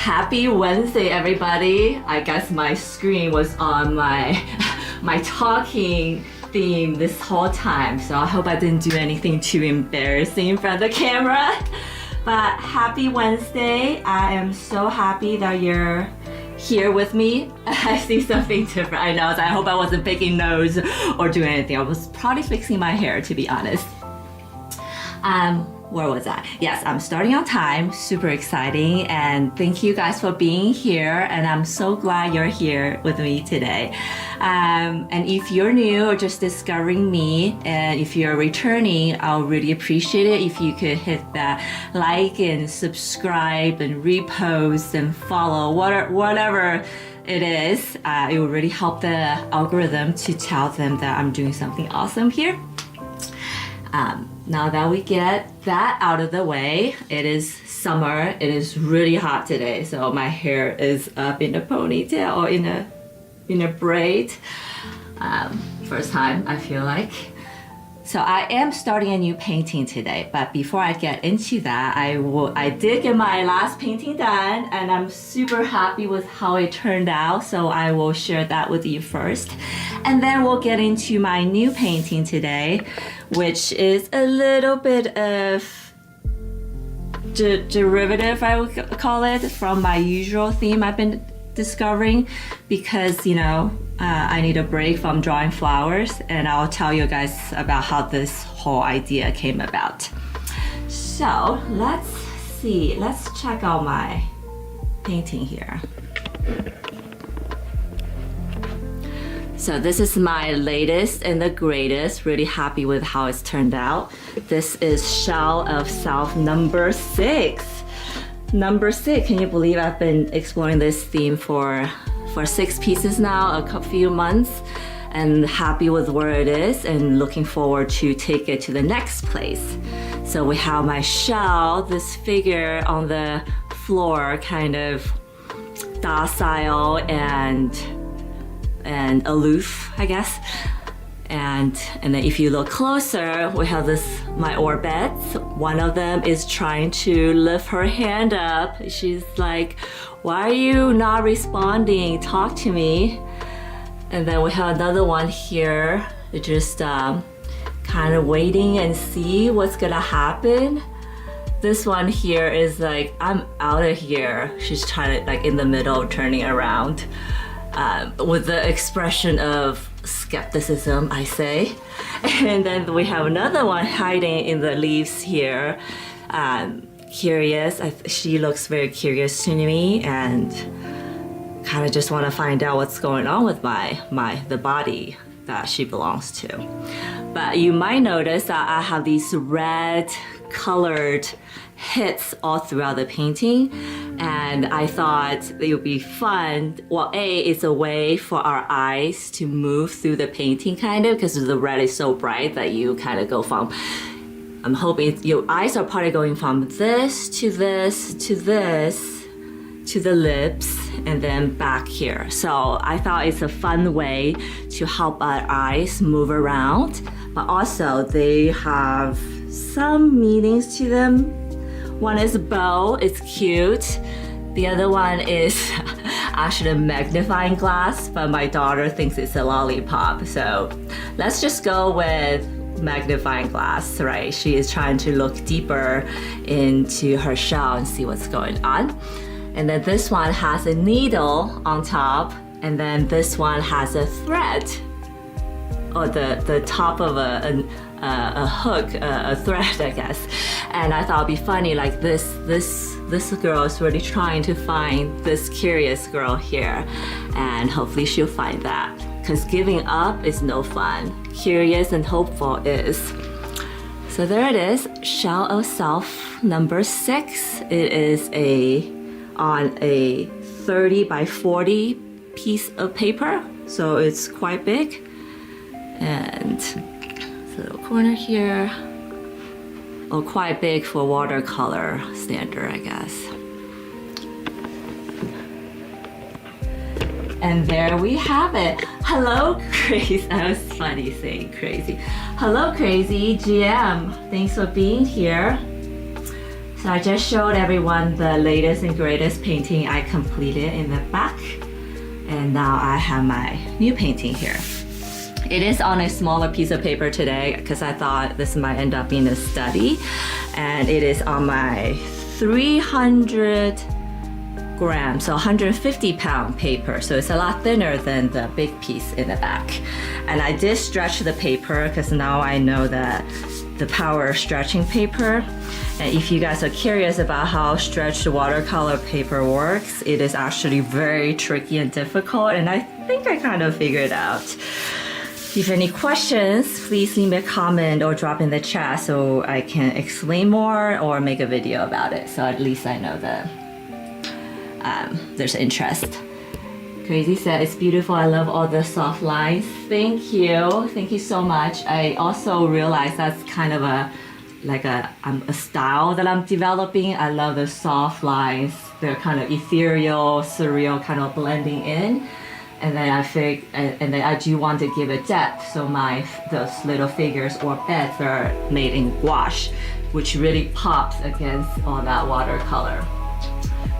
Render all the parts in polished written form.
Happy Wednesday, everybody. I guess my screen was on my my talking theme this whole time, so I hope I didn't do anything too embarrassing in front of the camera. But happy Wednesday. I am so happy that you're here with me. I see something different. I know, so I hope I wasn't picking nose or doing anything. I was probably fixing my hair, to be honest. Where was I? Yes, I'm starting on time, super exciting, and thank you guys for being here, and I'm so glad you're here with me today. And if you're new or just discovering me, and if you're returning, I'll really appreciate it if you could hit that like and subscribe and repost and follow, whatever it is. It will really help the algorithm to tell them that I'm doing something awesome here. Now that we get that out of the way, it is summer. It is really hot today, so my hair is up in a ponytail or in a braid. First time, I feel like. So I am starting a new painting today, but before I get into that, I did get my last painting done, and I'm super happy with how it turned out, so I will share that with you first. And then we'll get into my new painting today, which is a little bit of derivative, I would call it, from my usual theme I've been discovering, because I need a break from drawing flowers, and I'll tell you guys about how this whole idea came about. So let's see, let's check out my painting here. So this is my latest and the greatest. Really happy with how it's turned out. This is Shell of Self number 6. Number 6, can you believe I've been exploring this theme for 6 pieces now, a few months, and happy with where it is and looking forward to take it to the next place. So we have my shell, this figure on the floor, kind of docile and aloof, I guess. And then if you look closer, we have my orbits. One of them is trying to lift her hand up. She's like, why are you not responding? Talk to me. And then we have another one here, just kind of waiting and see what's gonna happen. This one here is like, I'm out of here. She's trying to, like, in the middle, turning around. With the expression of skepticism, I say. And then we have another one hiding in the leaves here. Curious, she looks very curious to me, and kind of just want to find out what's going on with the body that she belongs to. But you might notice that I have these red colored hits all throughout the painting, and I thought it would be fun. Well, it's a way for our eyes to move through the painting, kind of, because the red is so bright that you kind of go from, I'm hoping your eyes are probably going from this to this to this to the lips and then back here. So I thought it's a fun way to help our eyes move around, but also they have some meanings to them. One is a bow, it's cute. The other one is actually a magnifying glass, but my daughter thinks it's a lollipop. So let's just go with magnifying glass, right? She is trying to look deeper into her shell and see what's going on. And then this one has a needle on top, and then this one has a thread, or the top of a hook, a thread, I guess. And I thought it'd be funny, like this girl is really trying to find this curious girl here, and hopefully she'll find that, because giving up is no fun. Curious and hopeful is. So there it is, Shell of Self number 6. It is on a 30 by 40 piece of paper, so it's quite big. And little corner here, or quite big for watercolor standard, I guess. And there we have it. Hello, Crazy. That was funny saying crazy. Hello, Crazy GM. Thanks for being here. So I just showed everyone the latest and greatest painting I completed in the back. And now I have my new painting here. It is on a smaller piece of paper today because I thought this might end up being a study. And it is on my 300 gram, so 150 pound paper. So it's a lot thinner than the big piece in the back. And I did stretch the paper because now I know the power of stretching paper. And if you guys are curious about how stretched watercolor paper works, it is actually very tricky and difficult, and I think I kind of figured it out. If you have any questions, please leave me a comment or drop in the chat so I can explain more or make a video about it, so at least I know that there's interest. Crazy said, it's beautiful. I love all the soft lines. Thank you. Thank you so much. I also realized that's kind of a style that I'm developing. I love the soft lines. They're kind of ethereal, surreal, kind of blending in. And then I do want to give it depth. So those little figures or beds are made in gouache, which really pops against all that watercolor.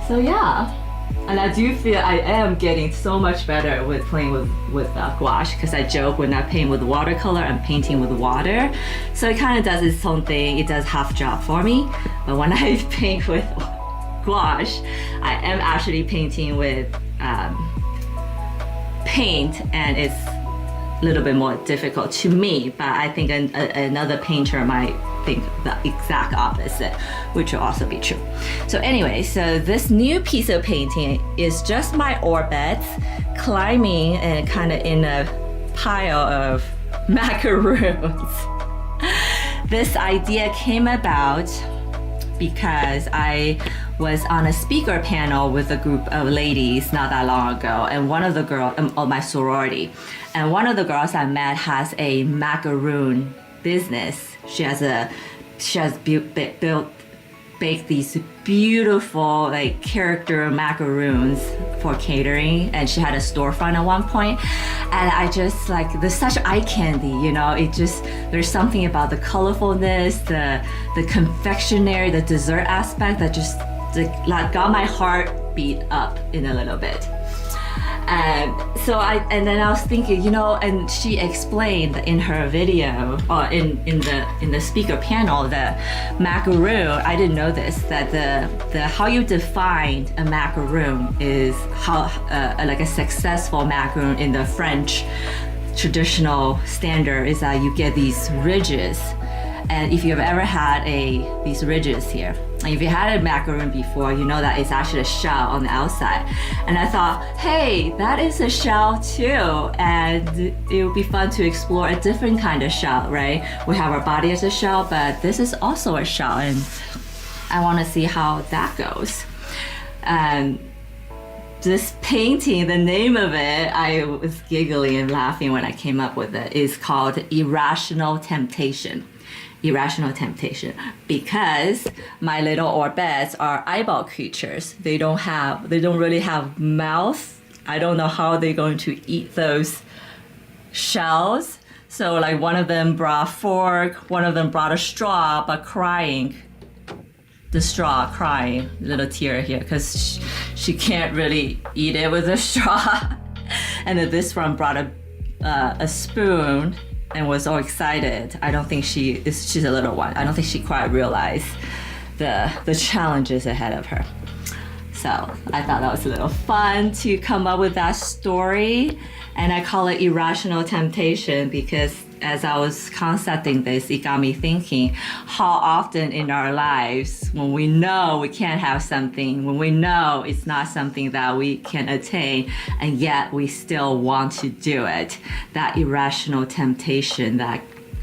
So yeah. And I do feel I am getting so much better with playing with gouache, because I joke when I paint with watercolor, I'm painting with water. So it kind of does its own thing. It does half job for me. But when I paint with gouache, I am actually painting with paint, and it's a little bit more difficult to me. But I think another painter might think the exact opposite, which will also be true. So anyway, so this new piece of painting is just my orbits climbing and kind of in a pile of macaroons. This idea came about because I was on a speaker panel with a group of ladies not that long ago, and one of the girls, my sorority, and one of the girls I met has a macaroon business. She has baked these beautiful character macaroons for catering, and she had a storefront at one point. And I just there's such eye candy, it just, there's something about the colorfulness, the confectionery, the dessert aspect that just got my heart beat up in a little bit. And then I was thinking, and she explained in her video, or in the speaker panel, the macaroon. I didn't know this, that the how you define a macaroon is how a successful macaroon in the French traditional standard is that you get these ridges. And if you've ever had these ridges here, and if you had a macaroon before, you know that it's actually a shell on the outside. And I thought, hey, that is a shell too. And it would be fun to explore a different kind of shell, right? We have our body as a shell, but this is also a shell. And I want to see how that goes. This painting, the name of it, I was giggling and laughing when I came up with it, is called Irrational Temptation. Irrational temptation, because my little orbits are eyeball creatures. They don't really have mouth. I don't know how they're going to eat those shells. So one of them brought a fork, one of them brought a straw, but crying. The straw crying, little tear here, because she can't really eat it with a straw. And then this one brought a spoon and was all excited. I don't think she's a little one. I don't think she quite realized the challenges ahead of her. So I thought that was a little fun to come up with that story. And I call it Irrational Temptation because as I was concepting this, it got me thinking how often in our lives, when we know we can't have something, when we know it's not something that we can attain, and yet we still want to do it. That irrational temptation that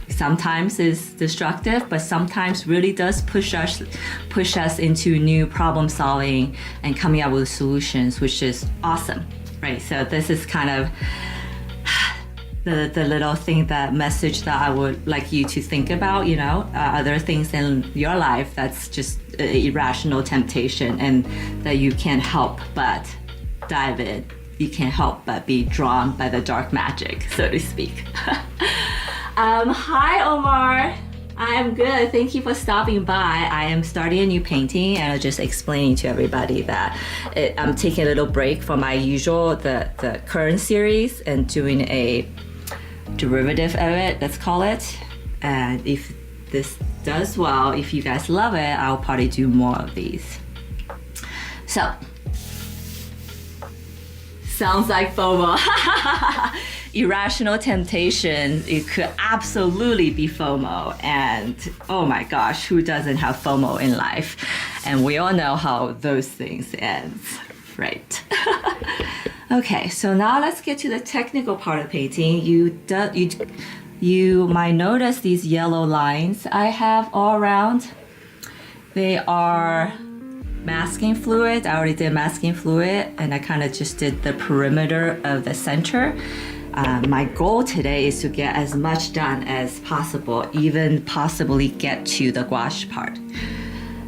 sometimes is destructive, but sometimes really does push us into new problem solving and coming up with solutions, which is awesome, right? So this is kind of the little thing, that message that I would like you to think about, are there things in your life that's just irrational temptation and that you can't help but dive in? You can't help but be drawn by the dark magic, so to speak. Hi, Omar. I am good. Thank you for stopping by. I am starting a new painting and I'm just explaining to everybody that I'm taking a little break from my usual, the current series and doing a derivative of it, let's call it. And if this does well, if you guys love it, I'll probably do more of these. So, sounds like FOMO. Irrational temptation, it could absolutely be FOMO. And oh my gosh, who doesn't have FOMO in life? And we all know how those things end, right? Okay, so now let's get to the technical part of painting. You might notice these yellow lines I have all around. They are masking fluid. I already did masking fluid and I kind of just did the perimeter of the center. My goal today is to get as much done as possible, even possibly get to the gouache part.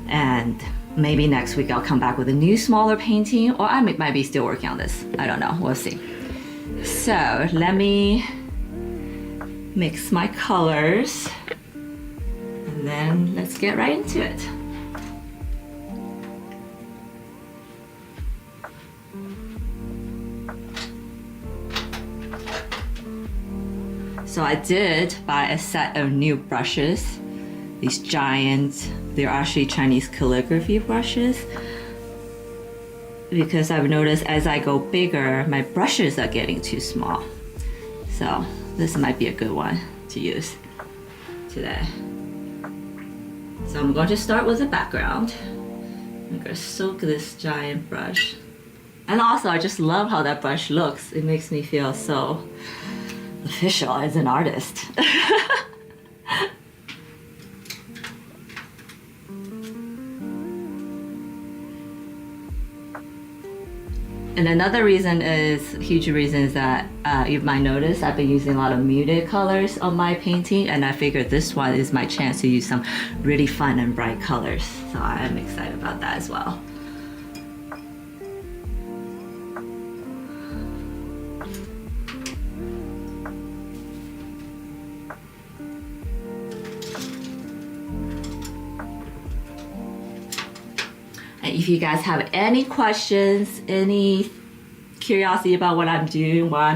And maybe next week I'll come back with a new smaller painting, or I might be still working on this. I don't know, we'll see. So let me mix my colors and then let's get right into it. So I did buy a set of new brushes, these giant, they're actually Chinese calligraphy brushes, because I've noticed as I go bigger, my brushes are getting too small. So this might be a good one to use today. So I'm going to start with the background. I'm going to soak this giant brush. And also I just love how that brush looks. It makes me feel so official as an artist. And another reason is, huge reason is that you might notice I've been using a lot of muted colors on my painting, and I figured this one is my chance to use some really fun and bright colors. So I am excited about that as well. If you guys have any questions, any curiosity about what I'm doing, what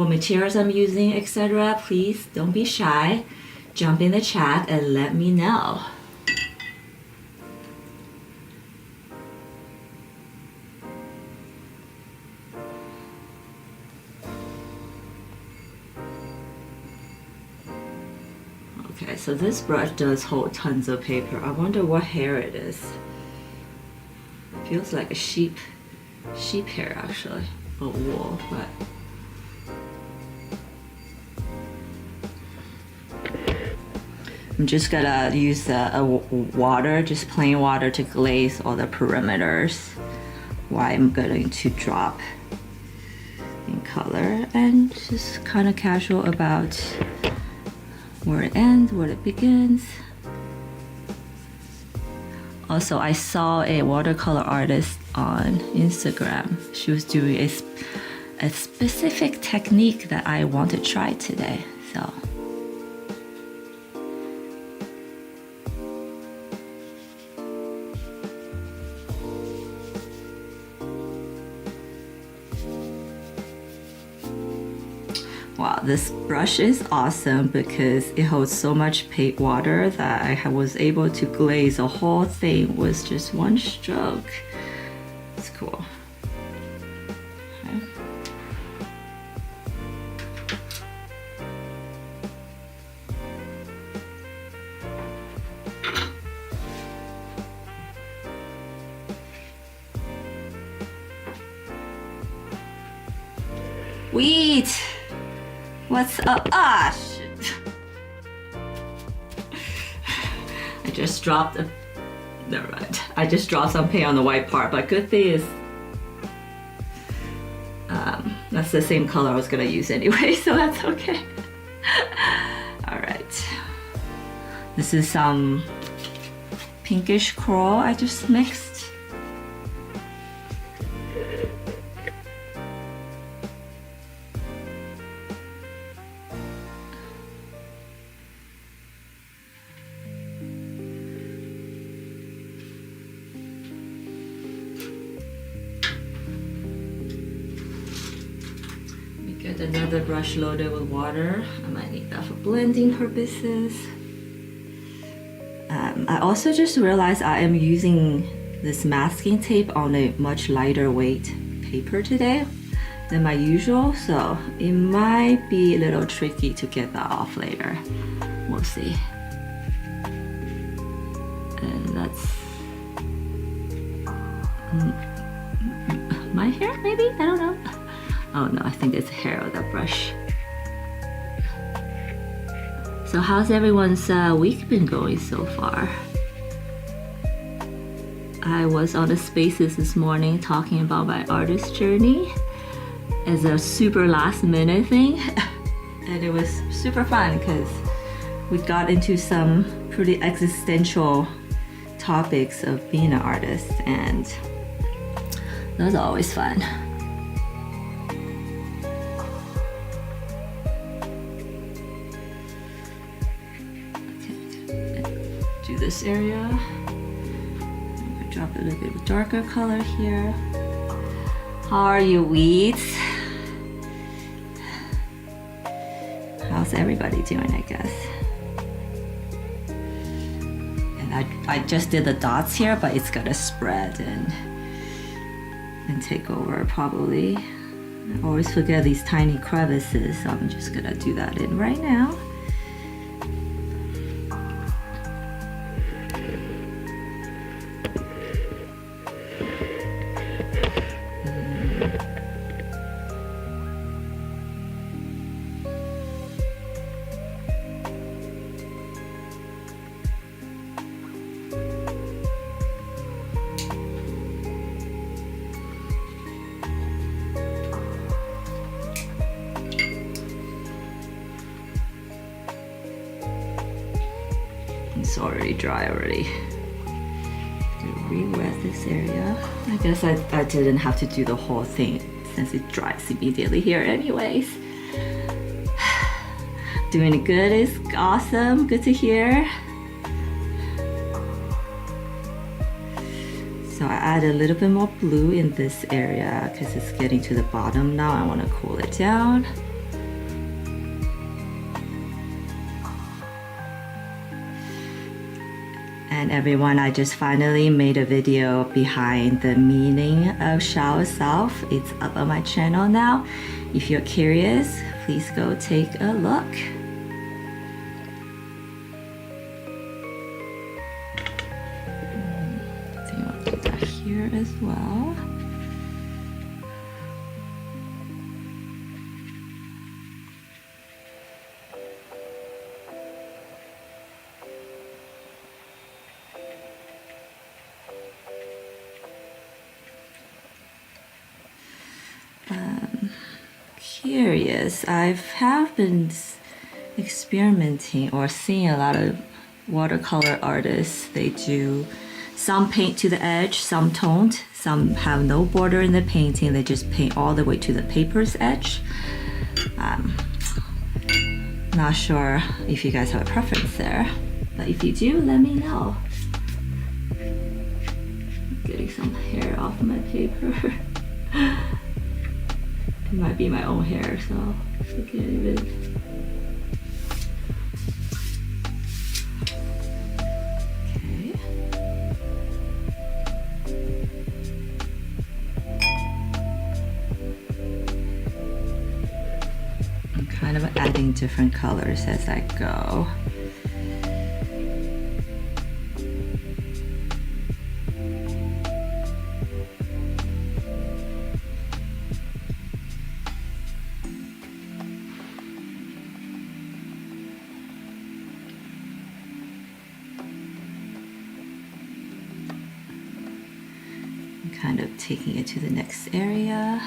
materials I'm using, etc., please don't be shy. Jump in the chat and let me know. Okay, so this brush does hold tons of paper. I wonder what hair it is. It feels like a sheep hair actually, or wool, but. I'm just gonna use water, just plain water to glaze all the perimeters while I'm going to drop in color, and just kind of casual about where it ends, where it begins. Also, I saw a watercolor artist on Instagram. She was doing a specific technique that I want to try today, so. Wow, this brush is awesome because it holds so much paint water that I was able to glaze the whole thing with just one stroke. It's cool. Okay. Wait! What's up? Ah, shit. I just dropped a... Never mind. I just dropped some paint on the white part, but good thing is that's the same color I was gonna use anyway, so that's okay. All right. This is some pinkish coral I just mixed. Get another brush loaded with water. I might need that for blending purposes. I also just realized I am using this masking tape on a much lighter weight paper today than my usual, so it might be a little tricky to get that off later. We'll see. And that's my hair, maybe? I don't know. Oh no, I think it's hair of that brush. So how's everyone's week been going so far? I was on the Spaces this morning talking about my artist journey as a super last minute thing. And it was super fun because we got into some pretty existential topics of being an artist, and that was always fun. Do this area. Drop a little bit of darker color here. How are you, weeds? How's everybody doing, I guess? And I just did the dots here, but it's gonna spread and take over probably. I always forget these tiny crevices, so I'm just gonna do that in right now. It's already dry already. Re-wet this area. I guess I didn't have to do the whole thing since it dries immediately here anyways. Doing good is awesome, good to hear. So I add a little bit more blue in this area because it's getting to the bottom now. I want to cool it down. And everyone, I just finally made a video behind the meaning of Shao Self. It's up on my channel now. If you're curious, please go take a look. So you want to do that here as well. Curious. I have been experimenting or seeing a lot of watercolor artists. They do some paint to the edge, some toned, some have no border in the painting. They just paint all the way to the paper's edge. Not sure if you guys have a preference there, but if you do, let me know. Getting some hair off my paper. It might be my own hair, so forget it. Okay. I'm kind of adding different colors as I go. Kind of taking it to the next area.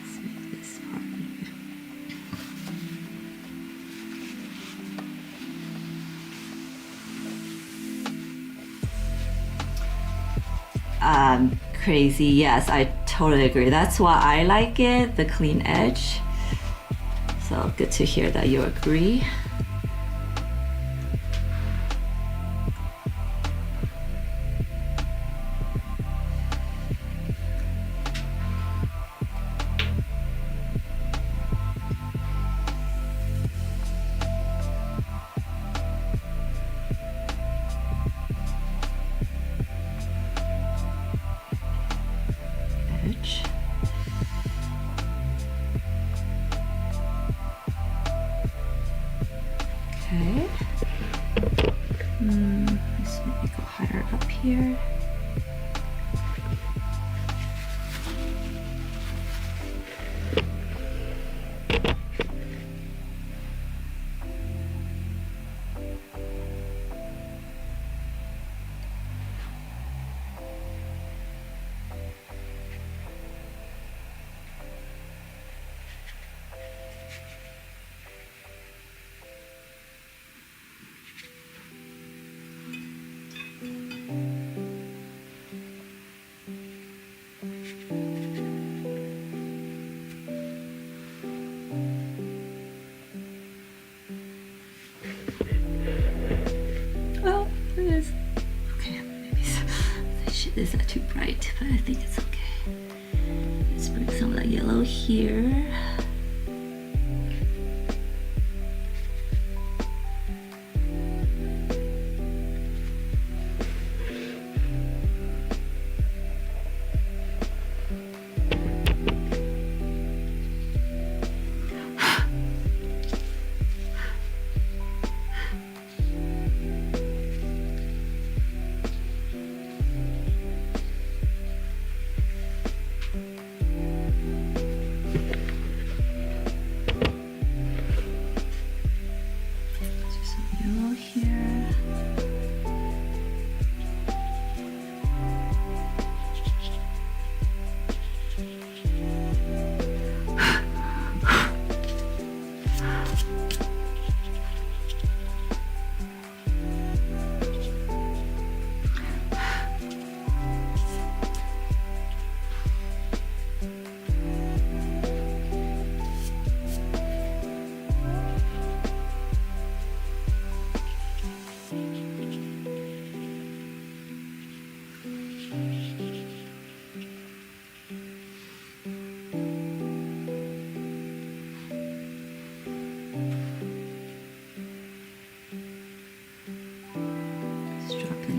Let's make this part bigger. Crazy, yes, I totally agree. That's why I like it, the clean edge. So good to hear that you agree. switch. Okay. Let's maybe go higher up here. Is that too bright? But I think it's okay. Let's bring some of that yellow here.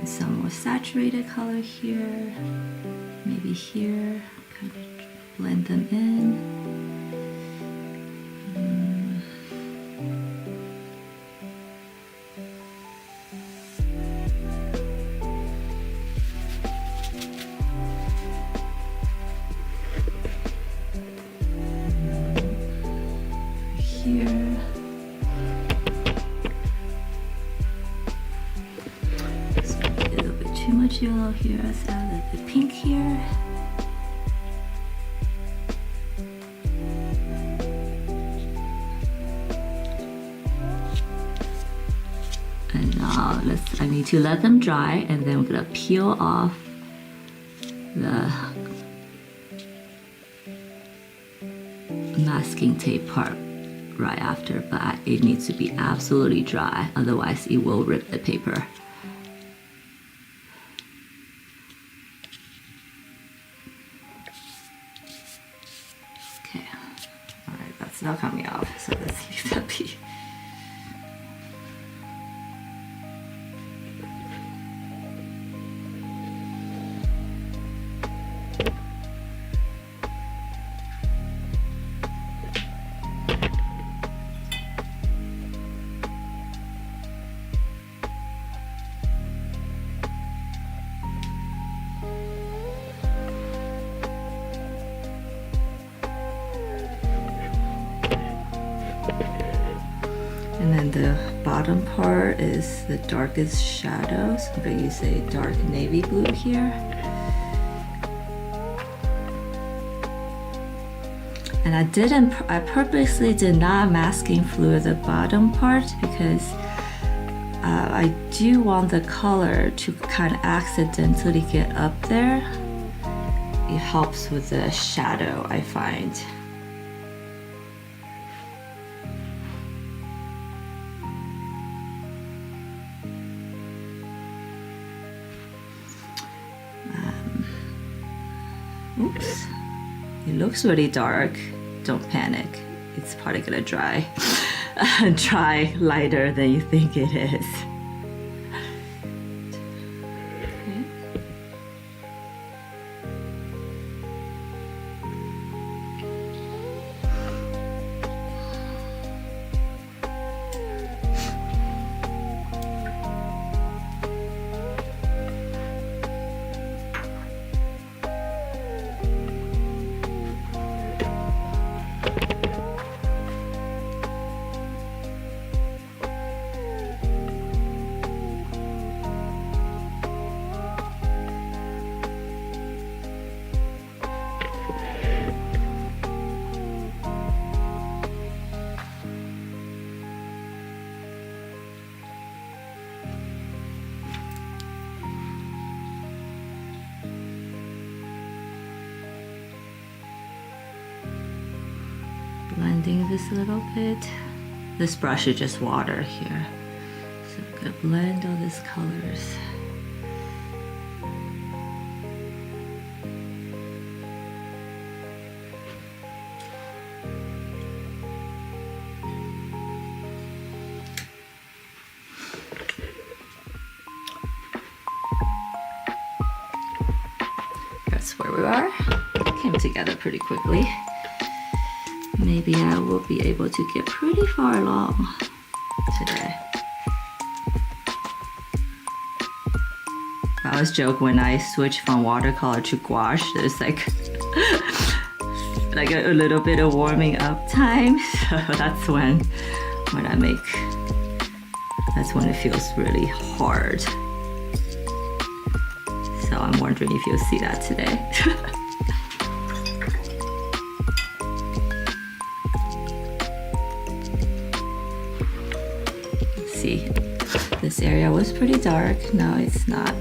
Some more saturated color here, maybe here, kind of blend them in. Here. Too much yellow here. Let's add a little bit pink here. And now I need to let them dry, and then we're gonna peel off the masking tape part right after, but it needs to be absolutely dry, otherwise it will rip the paper. It's not coming off, so let's leave that be. And then the bottom part is the darkest shadows. I'm going to use a dark navy blue here. And I purposely did not masking fluid the bottom part because I do want the color to kind of accidentally get up there. It helps with the shadow, I find. Oops, it looks really dark. Don't panic, it's probably gonna dry. Dry lighter than you think it is. Okay. blending this a little bit. This brush is just water here. So I'm gonna blend all these colors. That's where we are. Came together pretty quickly. Maybe I will be able to get pretty far along today. I always joke when I switch from watercolor to gouache, there's like a little bit of warming up time. So that's when I make, that's when it feels really hard. So I'm wondering if you'll see that today. See, this area was pretty dark. Now it's not.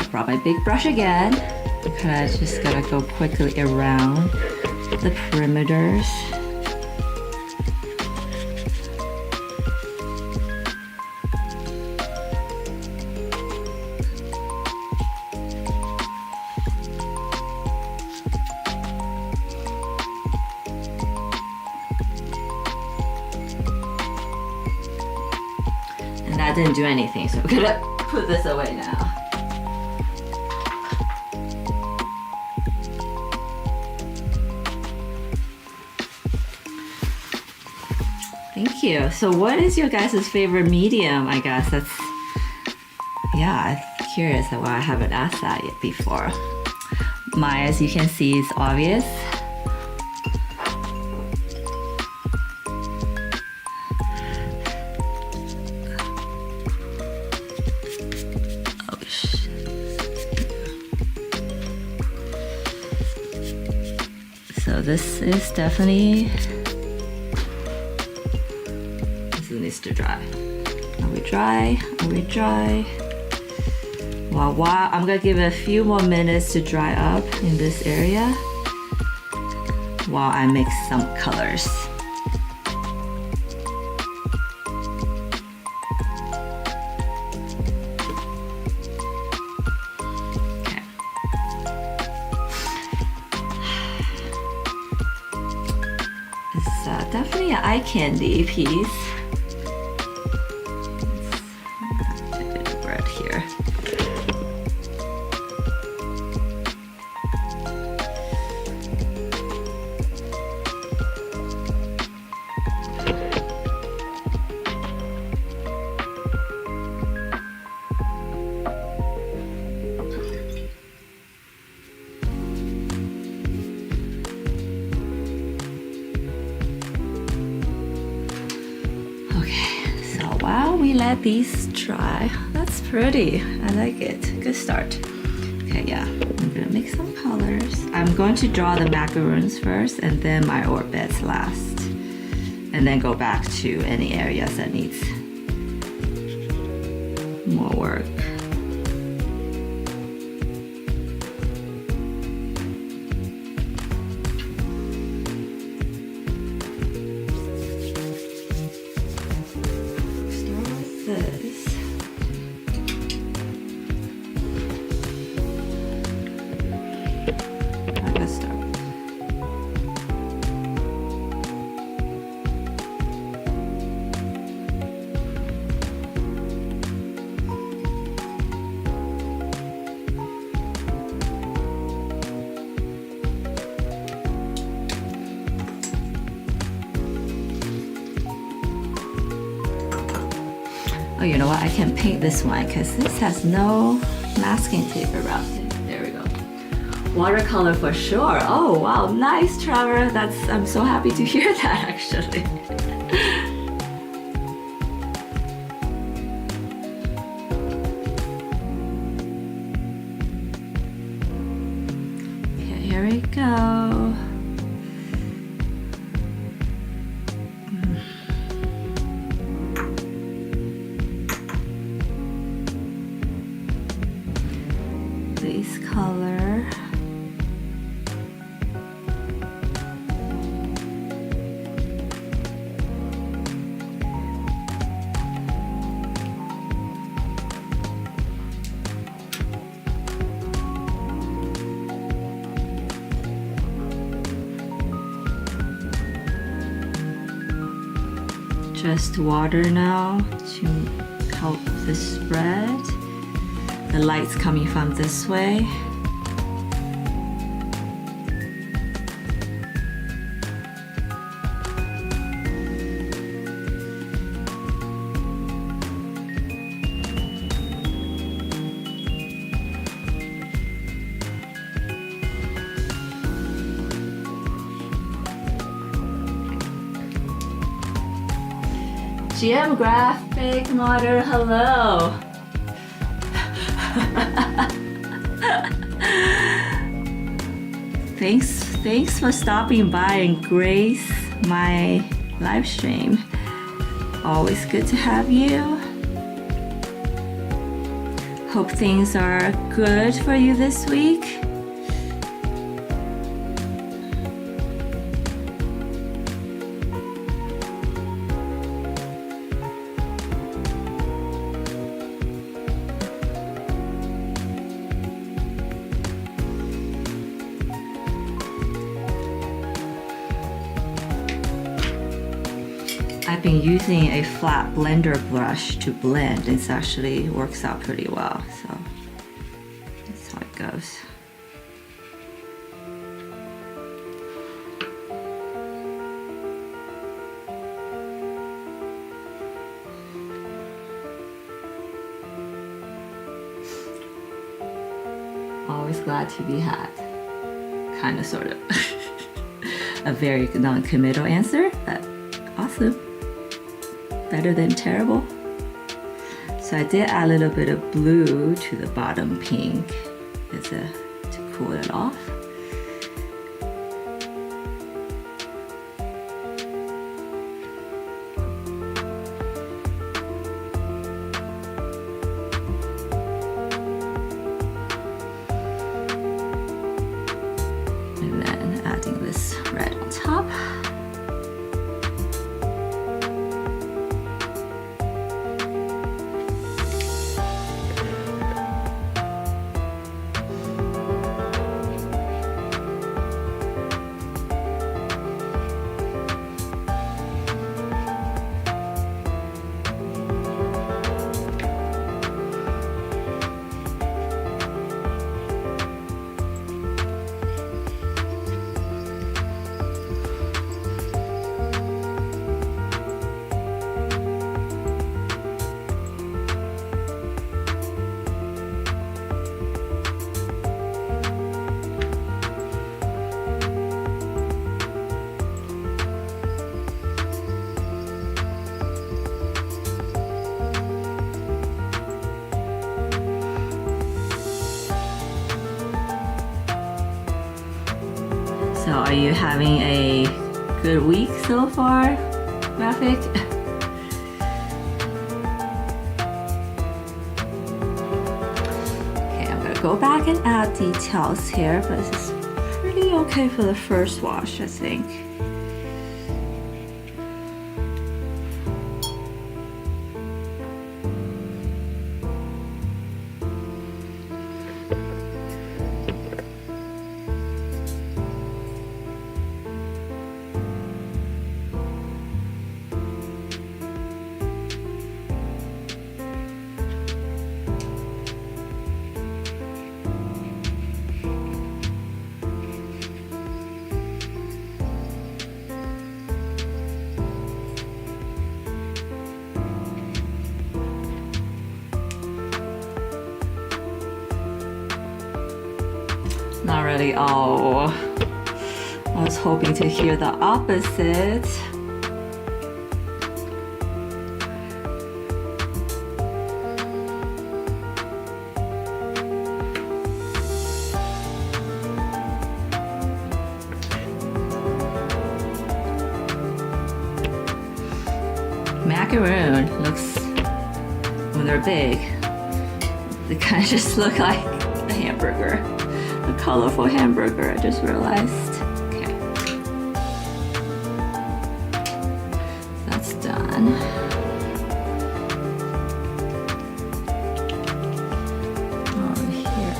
I brought my big brush again because I just gotta go quickly around the perimeters. And that didn't do anything, so I'm gonna put this away now. Thank you. So what is your guys' favorite medium? I guess that's, yeah, I'm curious why I haven't asked that yet before. Mine, as you can see, is obvious. Oh, so this is definitely, needs to dry. Are we dry? Are we dry? Well, I'm gonna give it a few more minutes to dry up in this area while I mix some colors. Okay. It's definitely an eye candy piece. While we let these dry, that's pretty. I like it. Good start. Okay, yeah, I'm gonna mix some colors. I'm going to draw the macaroons first and then my orbits last. And then go back to any areas that needs more work. Oh, you know what? I can paint this one because this has no masking tape around it. There we go. Watercolor for sure. Oh wow, nice, Trevor. I'm so happy to hear that actually. Okay, here we go. This color. Just water now to help the spread. The light's coming from this way. GM Graphic Modder, hello. Thanks for stopping by and grace my live stream. Always good to have you. Hope things are good for you this week. I've been using a flat blender brush to blend. It actually works out pretty well, so that's how it goes. Always glad to be had. Kind of, sort of. A very non-committal answer, but awesome. Better than terrible. So I did add a little bit of blue to the bottom pink to cool it off. And then adding this red on top. So are you having a good week so far, Graphic? Okay, I'm gonna go back and add details here, but this is pretty okay for the first wash, I think. really. Oh, I was hoping to hear the opposite. Macaroon looks, when they're big, they kind of just look like a hamburger, a colorful hamburger, I just realized. Okay, that's done. Over here.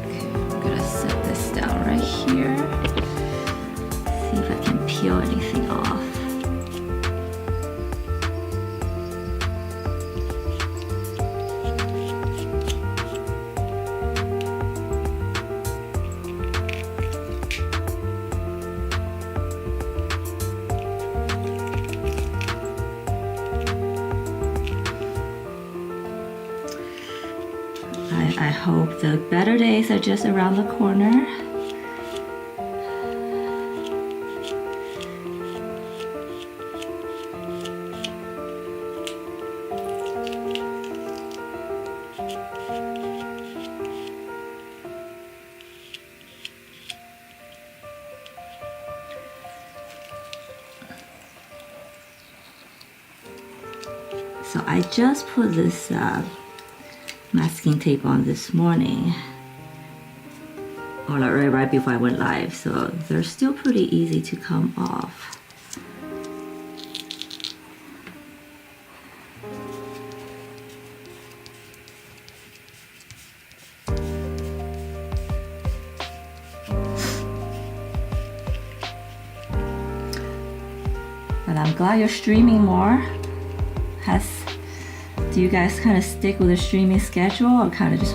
Okay, I'm gonna set this down right here. See if I can peel anything off. I hope the better days are just around the corner. So I just put this masking tape on this morning, or like right before I went live, so they're still pretty easy to come off. But I'm glad you're streaming more. Do you guys kind of stick with a streaming schedule, or kind of just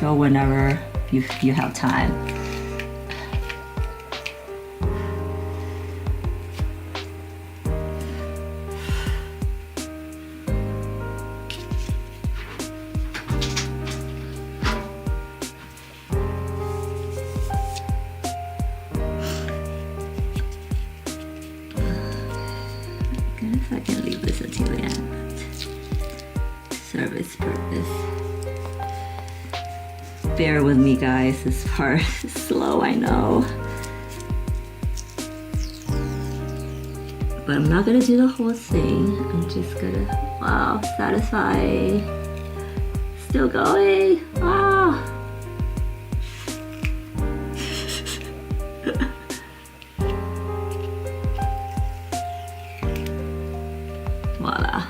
go whenever you have time? I guess I can leave this until the end. Service purpose. Bear with me, guys. This part is slow, I know. But I'm not gonna do the whole thing. I'm just gonna, wow, satisfy. Still going. Wow. Voila.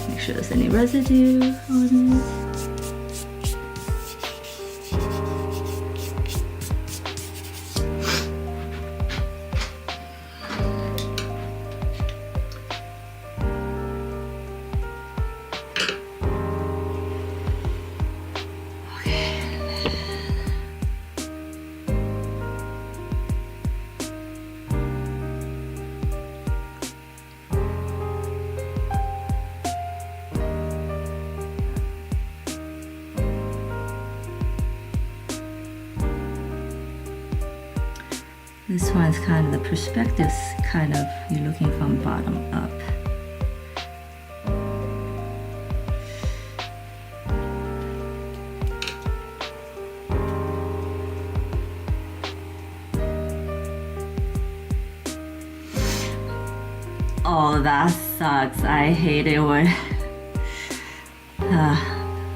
Make sure there's any residue on it. This one's kind of the perspective's kind of, you're looking from bottom up. Oh, that sucks. I hate it when...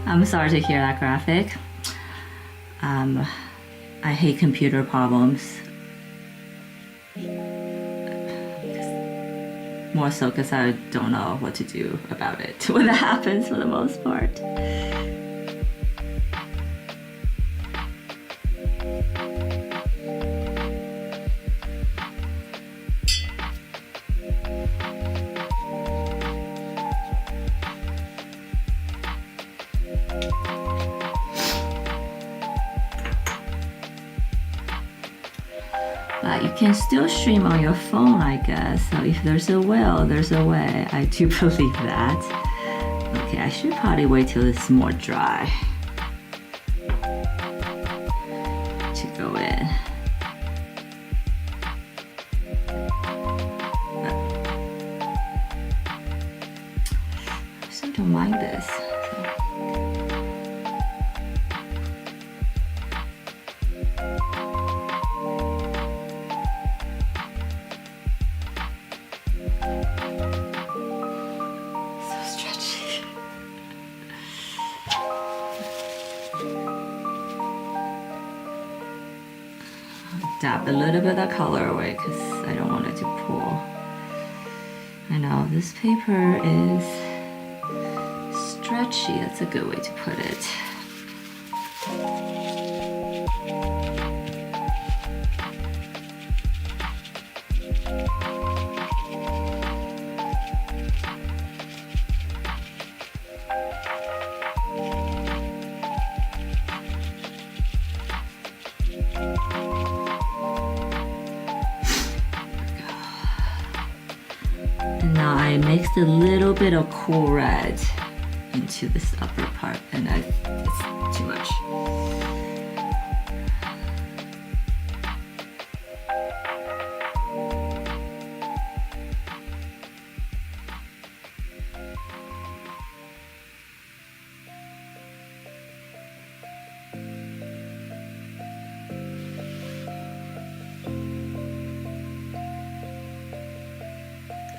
I'm sorry to hear that, graphic. I hate computer problems. More so because I don't know what to do about it when it happens for the most part. But you can still stream on your phone, I guess. So if there's a will, there's a way. I do believe that. Okay, I should probably wait till it's more dry. go in. I don't mind this. So stretchy. Dab a little bit of color away because I don't want it to pull. I know this paper is stretchy, that's a good way to put it. And now I mixed a little bit of cool red into this upper part, and it's too much.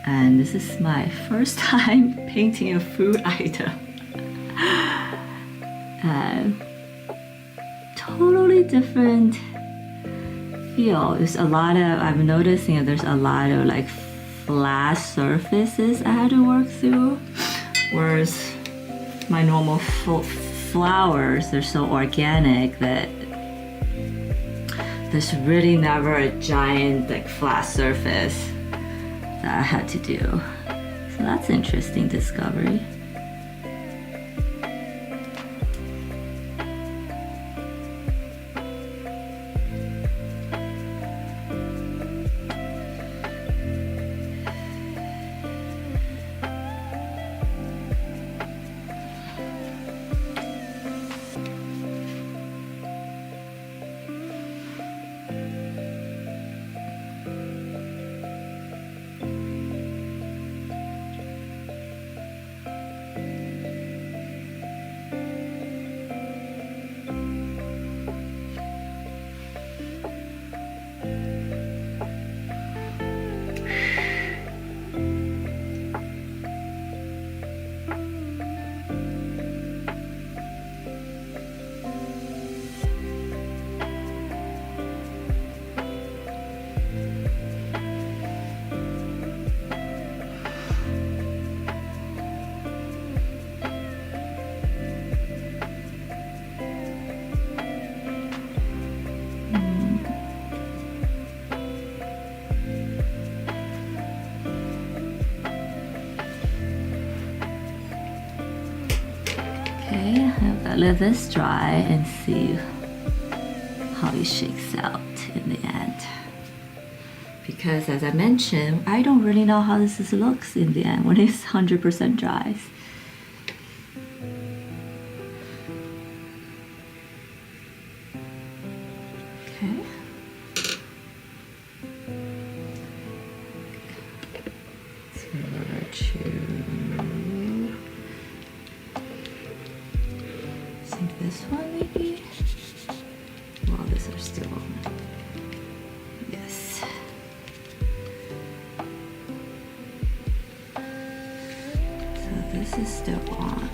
And this is my first time painting a food item. Totally different feel. There's a lot of, I'm noticing that there's a lot of like flat surfaces I had to work through, whereas my normal flowers, they're so organic that there's really never a giant like flat surface that I had to do. So that's interesting discovery. Okay, I've got to let this dry and see how it shakes out in the end. Because as I mentioned, I don't really know how this looks in the end when it's 100% dry. Okay. So we're to this one maybe? Well, these are still on. Yes. So this is still on.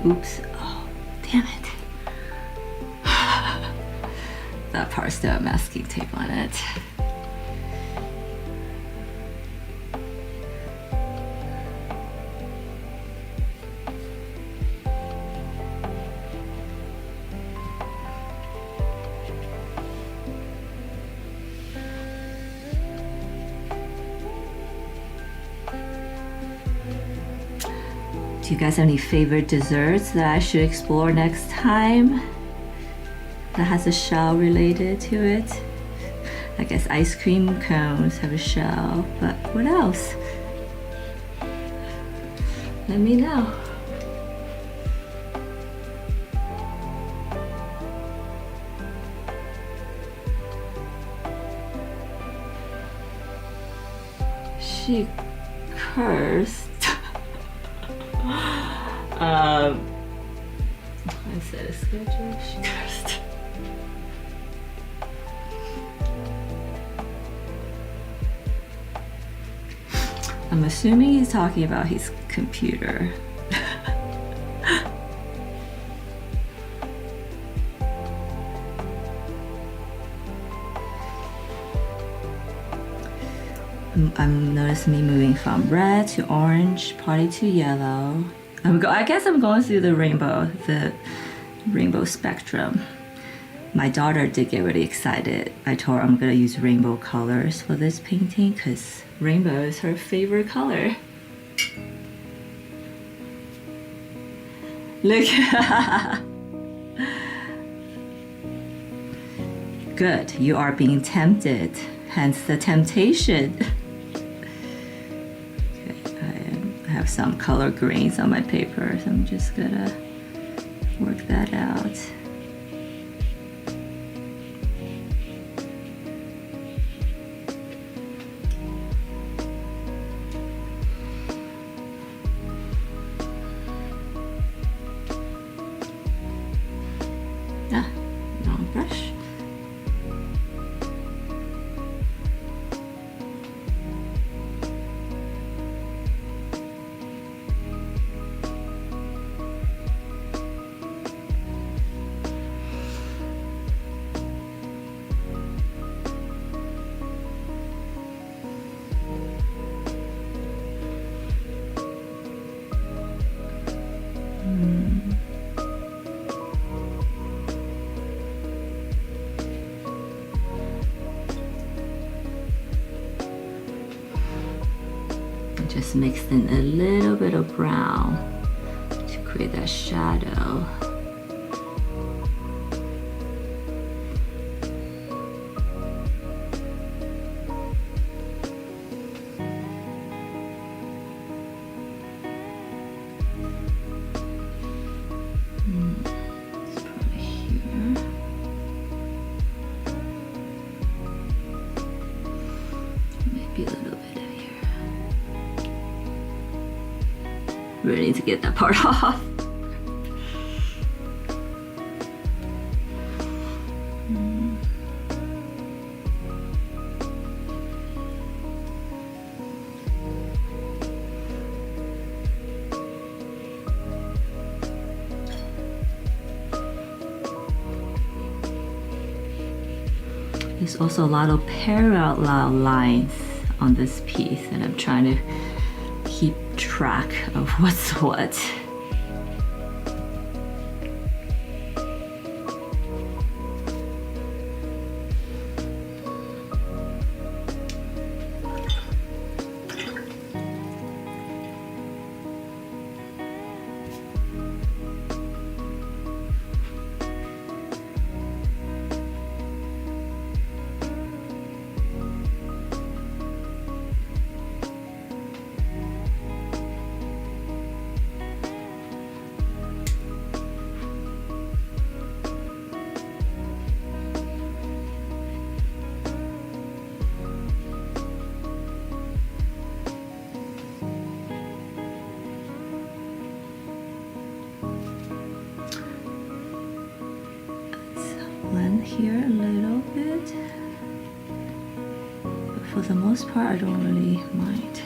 Oops, oh, damn it. That part still has masking tape on it. you guys have any favorite desserts that I should explore next time that has a shell related to it. I guess ice cream cones have a shell, but what else? Let me know. She cursed. I said a schedule. She cursed. I'm assuming he's talking about his computer. I'm noticing me moving from red to orange, partly to yellow. I guess I'm going through the rainbow spectrum. My daughter did get really excited. I told her I'm gonna use rainbow colors for this painting because rainbow is her favorite color. Look. Good, you are being tempted, hence the temptation. I have some color grains on my paper, so I'm just gonna work that out. Wrong brush. Just mixed in a little bit of brown to create that shadow. It's probably here. Maybe a little bit. Really need to get that part off. There's also a lot of parallel lines on this piece, and I'm trying to keep track of what's what. Blend here a little bit, but for the most part I don't really mind.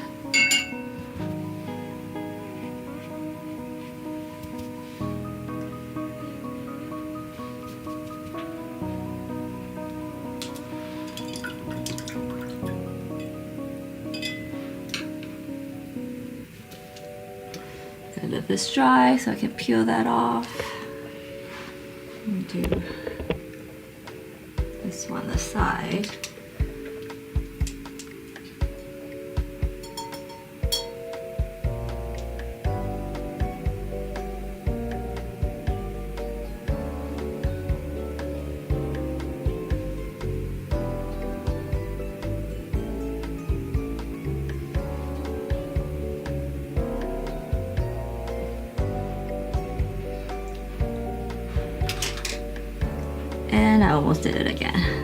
Gonna let this dry so I can peel that off. And do this one on the side. And I almost did it again.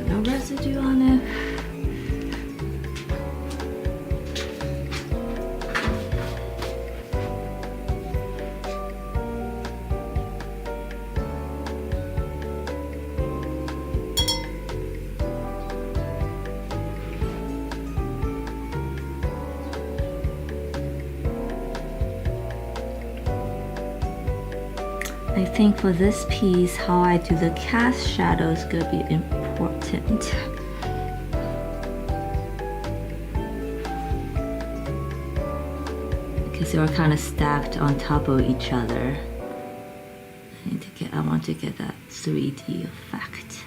No residue on it. I think for this piece, how I do the cast shadow is gonna be important. Because they are kind of stacked on top of each other. I want to get that 3D effect.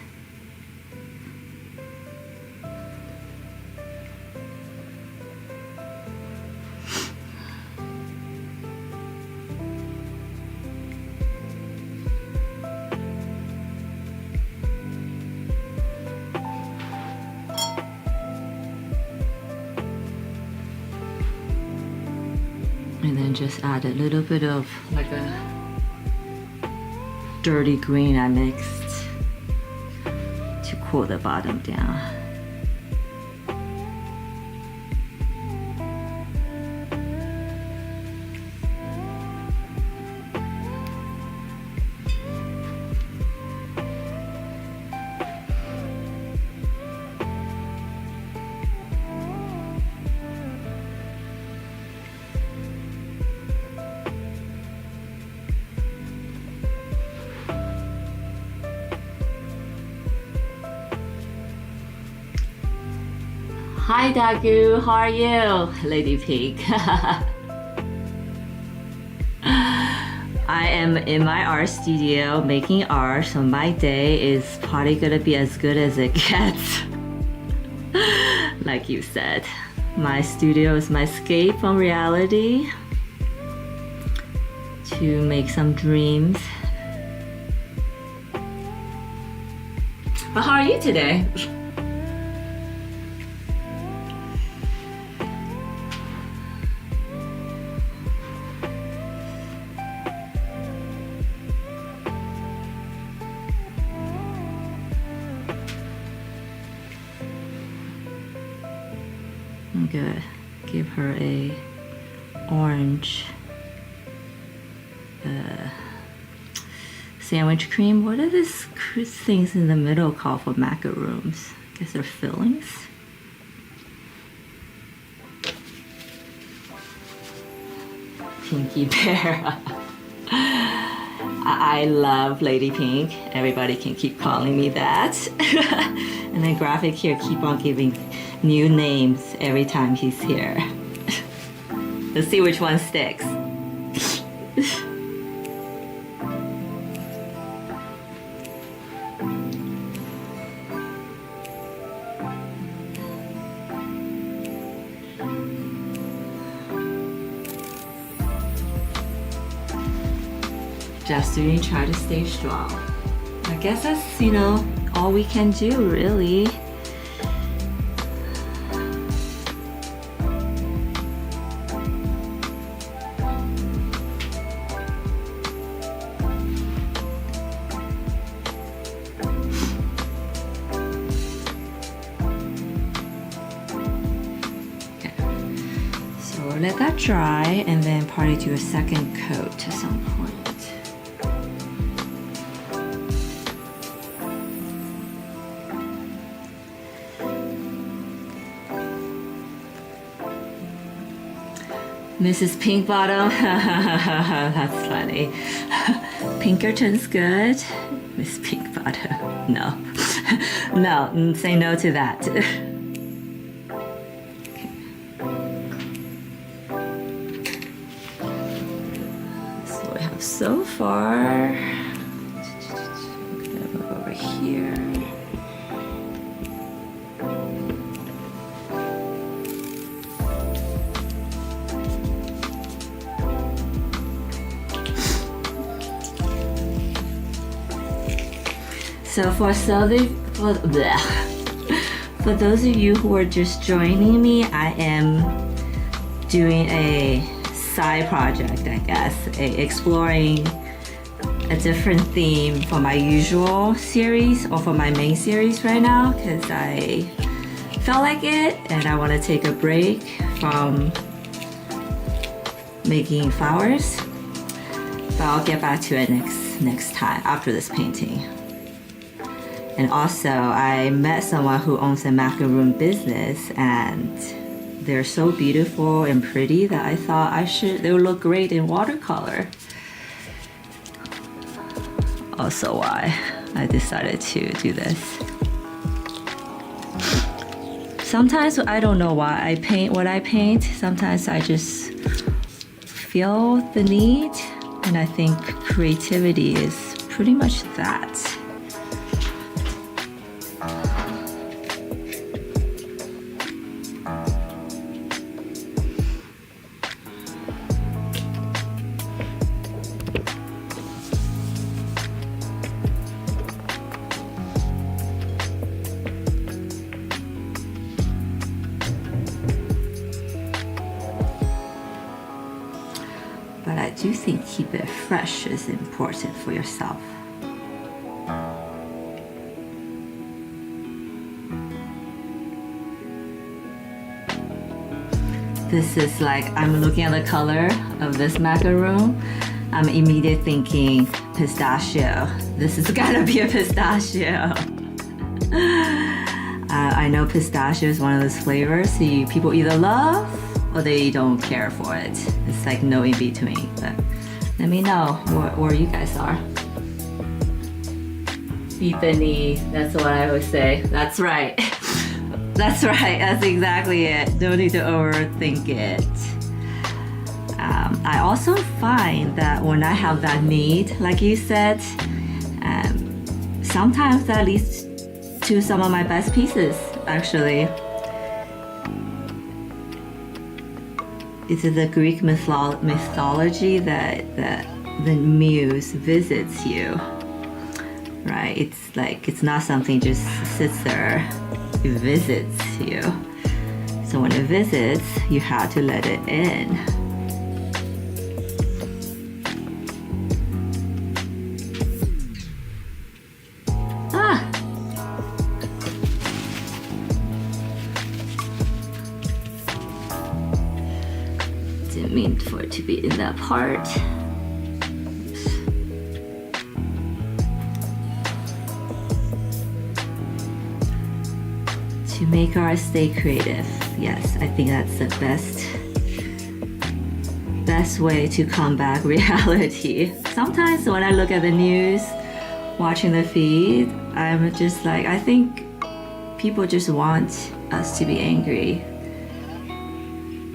And then just add a little bit of like a dirty green I mixed to cool the bottom down. Hi Dagu, how are you? Lady Pig. I am in my art studio making art, so my day is probably gonna be as good as it gets. Like you said, my studio is my escape from reality to make some dreams. But how are you today? I'm gonna give her a orange sandwich cream. What are these things in the middle called for macaroons? I guess they're fillings. Pinky Bear. I love Lady Pink. Everybody can keep calling me that. And then Graphic here keep on giving new names every time he's here. Let's see which one sticks. Just doing, try to stay strong. I guess that's, you know, all we can do, really. Okay, so we'll let that dry and then probably do a second coat at some point. Mrs. Pink Bottom. That's funny. Pinkerton's good. Miss Pink Bottom. No. No, say no to that. So we have so far. Move over here. So for those of you who are just joining me, I am doing a side project, I guess, exploring a different theme for my usual series or for my main series right now, because I felt like it and I want to take a break from making flowers. But I'll get back to it next time after this painting. And also, I met someone who owns a macaroon business, and they're so beautiful and pretty that I thought they would look great in watercolor. Also why I decided to do this. Sometimes I don't know why I paint what I paint. Sometimes I just feel the need, and I think creativity is pretty much that. But I do think keep it fresh is important for yourself. This is like, I'm looking at the color of this macaroon. I'm immediately thinking pistachio. This is gotta be a pistachio. I know pistachio is one of those flavors people either love or they don't care for it. It's like no in between. But let me know where you guys are. Beat the knee. That's what I always say. That's right. That's right. That's exactly it. Don't need to overthink it. I also find that when I have that need, like you said, sometimes that leads to some of my best pieces, actually. It's the Greek mythology that the muse visits you, right? It's like, it's not something just sits there, it visits you. So when it visits, you have to let it in. Didn't mean for it to be in that part. To make art, stay creative. Yes, I think that's the best way to combat reality. Sometimes when I look at the news, watching the feed, I'm just like, I think people just want us to be angry.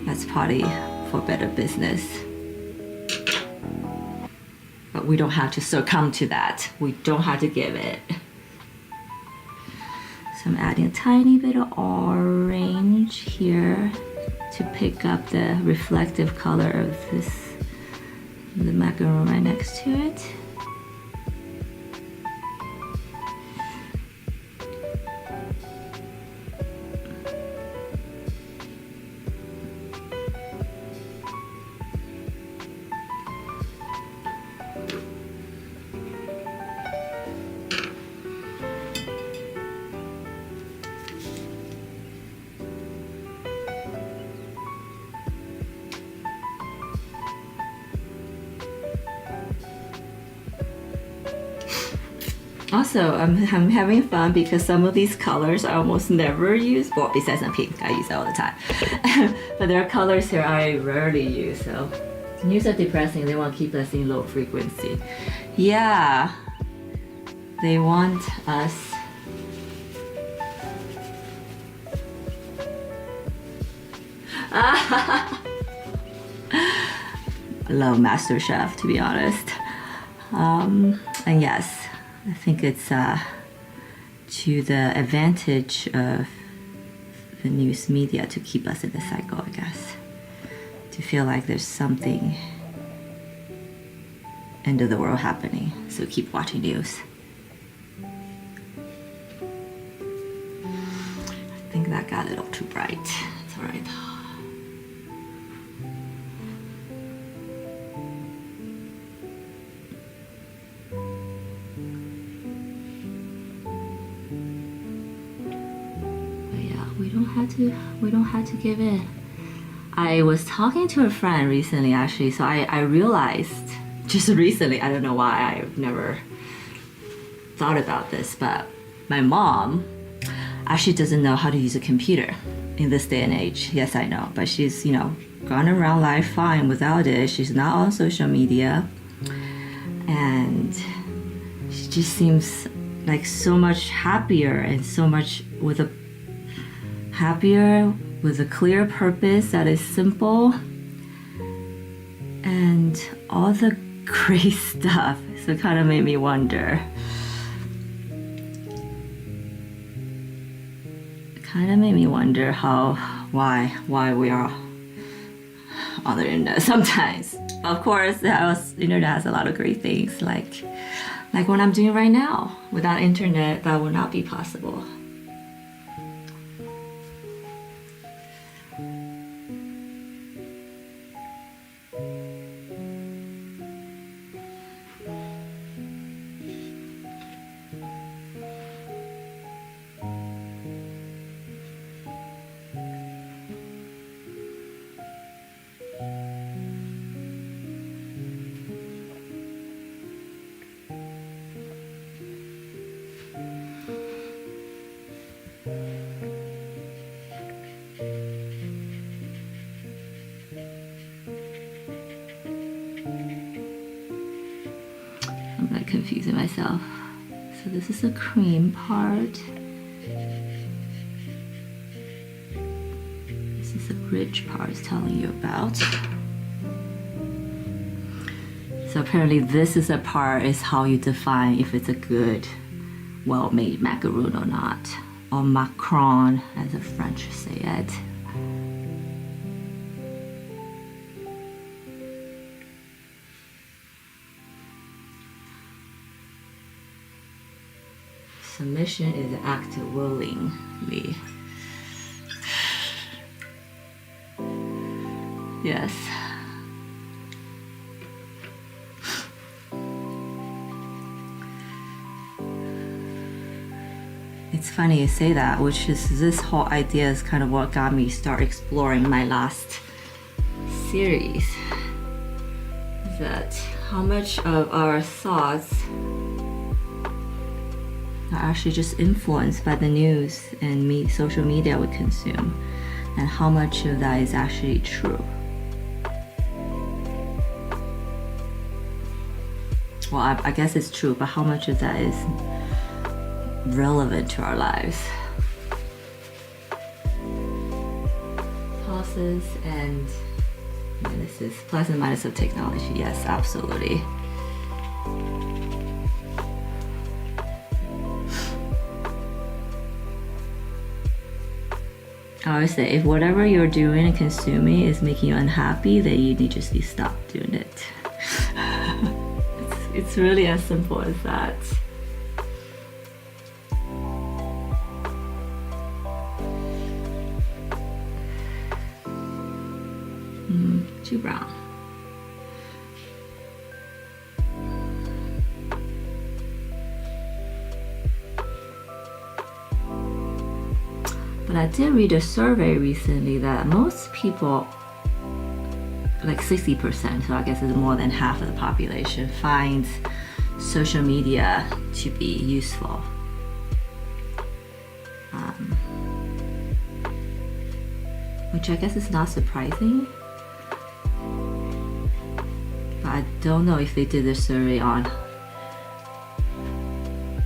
That's probably for better business. But we don't have to succumb to that. We don't have to give it. So I'm adding a tiny bit of orange here to pick up the reflective color of the macaron right next to it. Also, I'm having fun because some of these colors I almost never use. Well, besides the pink, I use it all the time. But there are colors here I rarely use, so news are depressing. They want to keep us in low frequency. Yeah, they want us. Love MasterChef, to be honest. And yes, I think it's to the advantage of the news media to keep us in the cycle, I guess. To feel like there's something end of the world happening, so keep watching news. I think that got a little too bright. It's alright though. We don't have to give in. I was talking to a friend recently, actually, so I realized just recently, I don't know why I've never thought about this, but my mom actually doesn't know how to use a computer in this day and age. Yes, I know, but she's, gone around life fine without it. She's not on social media, and she just seems like so much happier and so much with a clear purpose that is simple and all the great stuff. So it kind of made me wonder. Why we are on the internet sometimes. Of course, the internet has a lot of great things, like what I'm doing right now. Without internet, that would not be possible. I'm like confusing myself. So this is the cream part. This is the rich part it's telling you about. So apparently this is a part is how you define if it's a good, well-made macaroon or not. Or macaron, as the French say it. Submission is acted willingly. Yes. It's funny you say that, which is this whole idea is kind of what got me start exploring my last series. Is that how much of our thoughts are actually just influenced by the news and social media we consume, and how much of that is actually true. Well, I guess it's true, but how much of that is relevant to our lives? Pluses and minuses, plus and minus of technology. Yes, absolutely. I always say, if whatever you're doing and consuming is making you unhappy, then you need to just stop doing it. It's really as simple as that. Too brown. But I did read a survey recently that most people, like 60%, so I guess it's more than half of the population, finds social media to be useful. Which I guess is not surprising. But I don't know if they did a survey on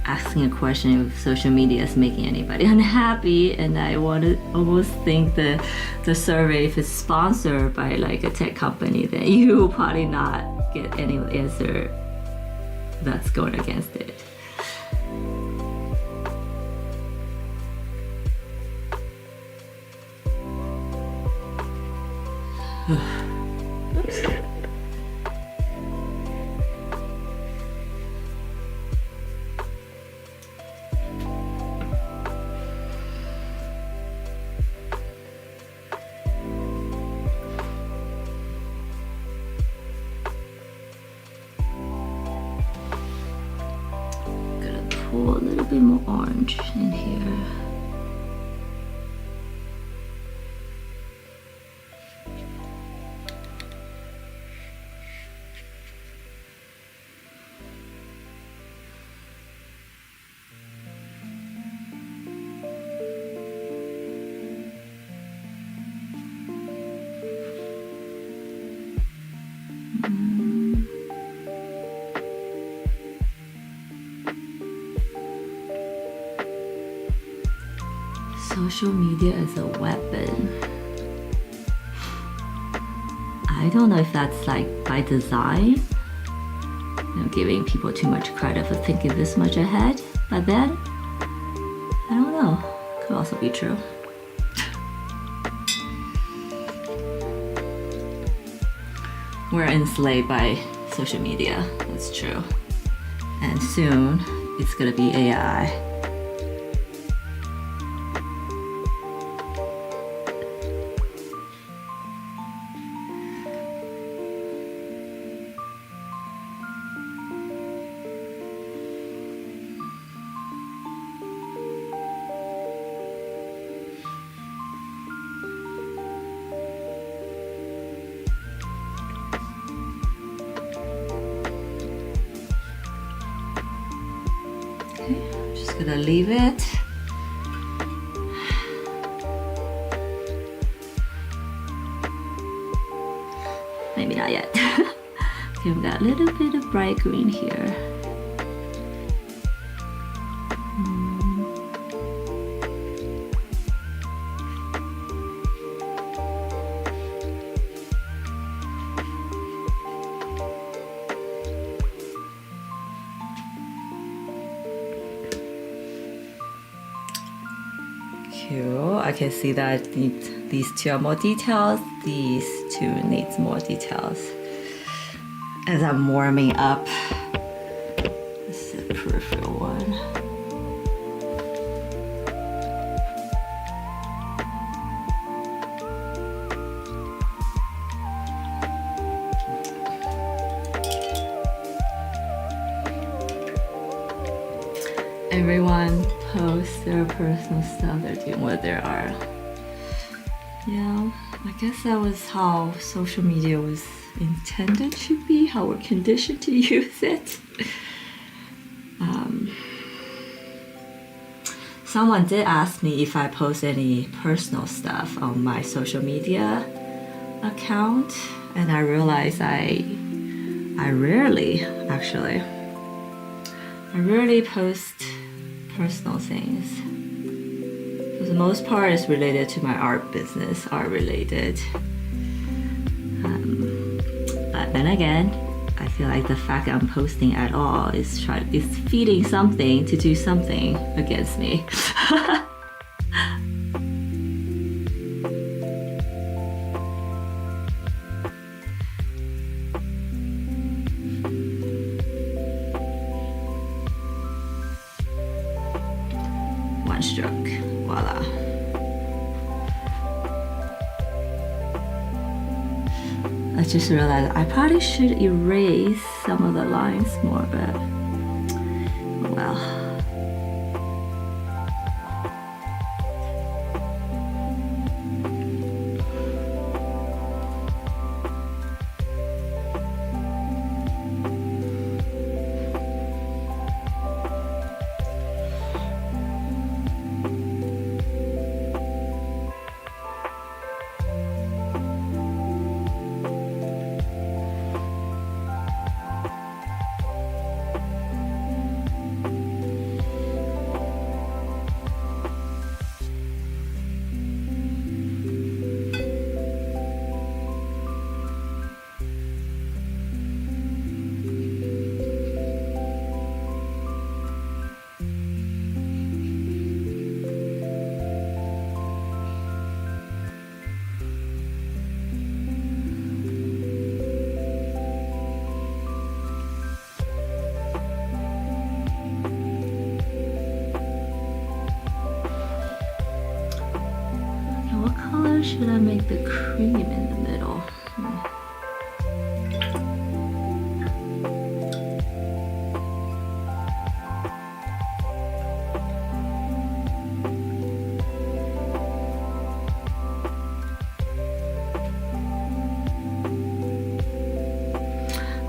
asking a question if social media is making anybody unhappy, and I want to almost think the survey, if it's sponsored by like a tech company, then you will probably not get any answer that's going against it. Oops. Pull a little bit more orange in here. Social media as a weapon. I don't know if that's like by design, giving people too much credit for thinking this much ahead, but then, I don't know, could also be true. We're enslaved by social media, that's true. And soon, it's gonna be AI. I'm just gonna leave it. Maybe not yet. Okay, we've got a little bit of bright green here. I can see that these two are more details, these two needs more details. As I'm warming up, this is a peripheral one. Everyone posts their personal stuff they're doing, what they are. Yeah, I guess that was how social media was intended to be, how we're conditioned to use it. Someone did ask me if I post any personal stuff on my social media account, and I realized I rarely, actually. I rarely post personal things. For the most part, it's related to my art business, art related. But then again, I feel like the fact that I'm posting at all is feeding something to do something against me. One stroke, voila. I just realized I probably should erase some of the lines more, but oh well. or should I make the cream in the middle?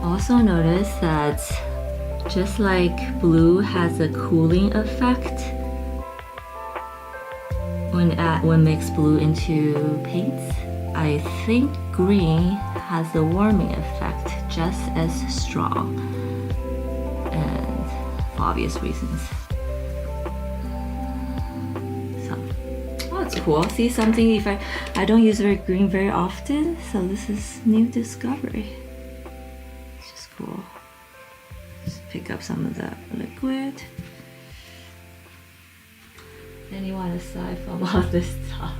Also notice that just like blue has a cooling effect when mix blue into paints, I think green has a warming effect just as strong, and for obvious reasons. So, oh, it's cool. See something if I don't use green very often, so this is new discovery. Cool. Just pick up some of the liquid. Anyone aside from all this talk?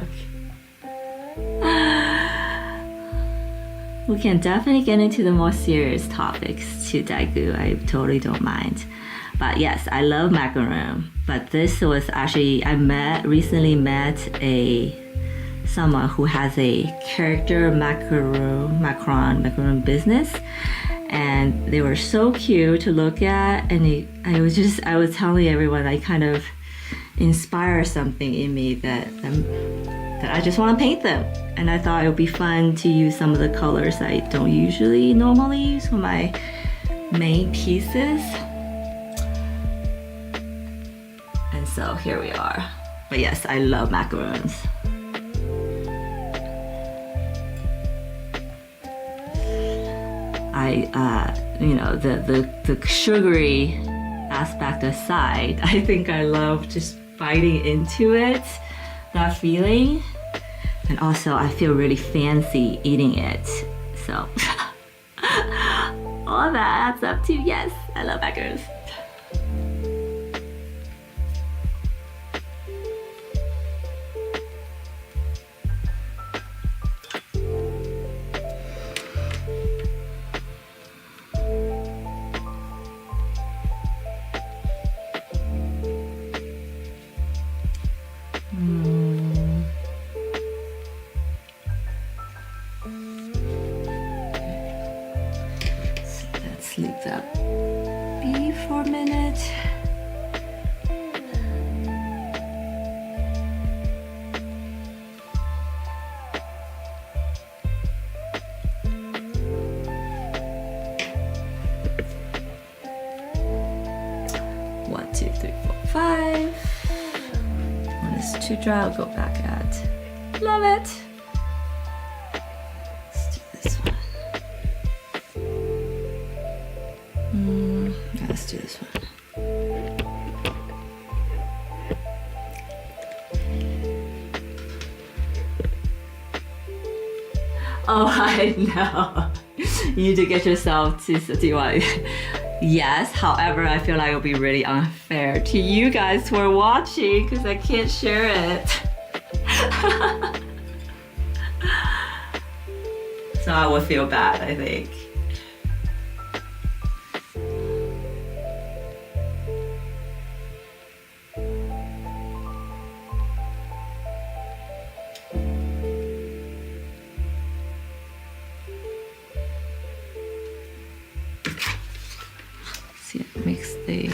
We can definitely get into the more serious topics to Daegu. I totally don't mind. But yes, I love macaroon. But this was actually, recently met someone who has a character macaron business. And they were so cute to look at, and I was telling everyone I kind of inspire something in me that I just want to paint them. And I thought it would be fun to use some of the colors I don't normally use for my main pieces. And so here we are. But yes, I love macaroons. The sugary aspect aside, I think I love just biting into it, that feeling. And also I feel really fancy eating it. So all that adds up to yes, I love macaroons. Leave that be for a minute. One, two, three, four, five. When it's too dry, I'll go back at. Love it. Let's do this one. Oh, I know. You need to get yourself to Satiwa. Yes, however, I feel like it'll be really unfair to you guys who are watching because I can't share it. So I would feel bad, I think. See, it makes the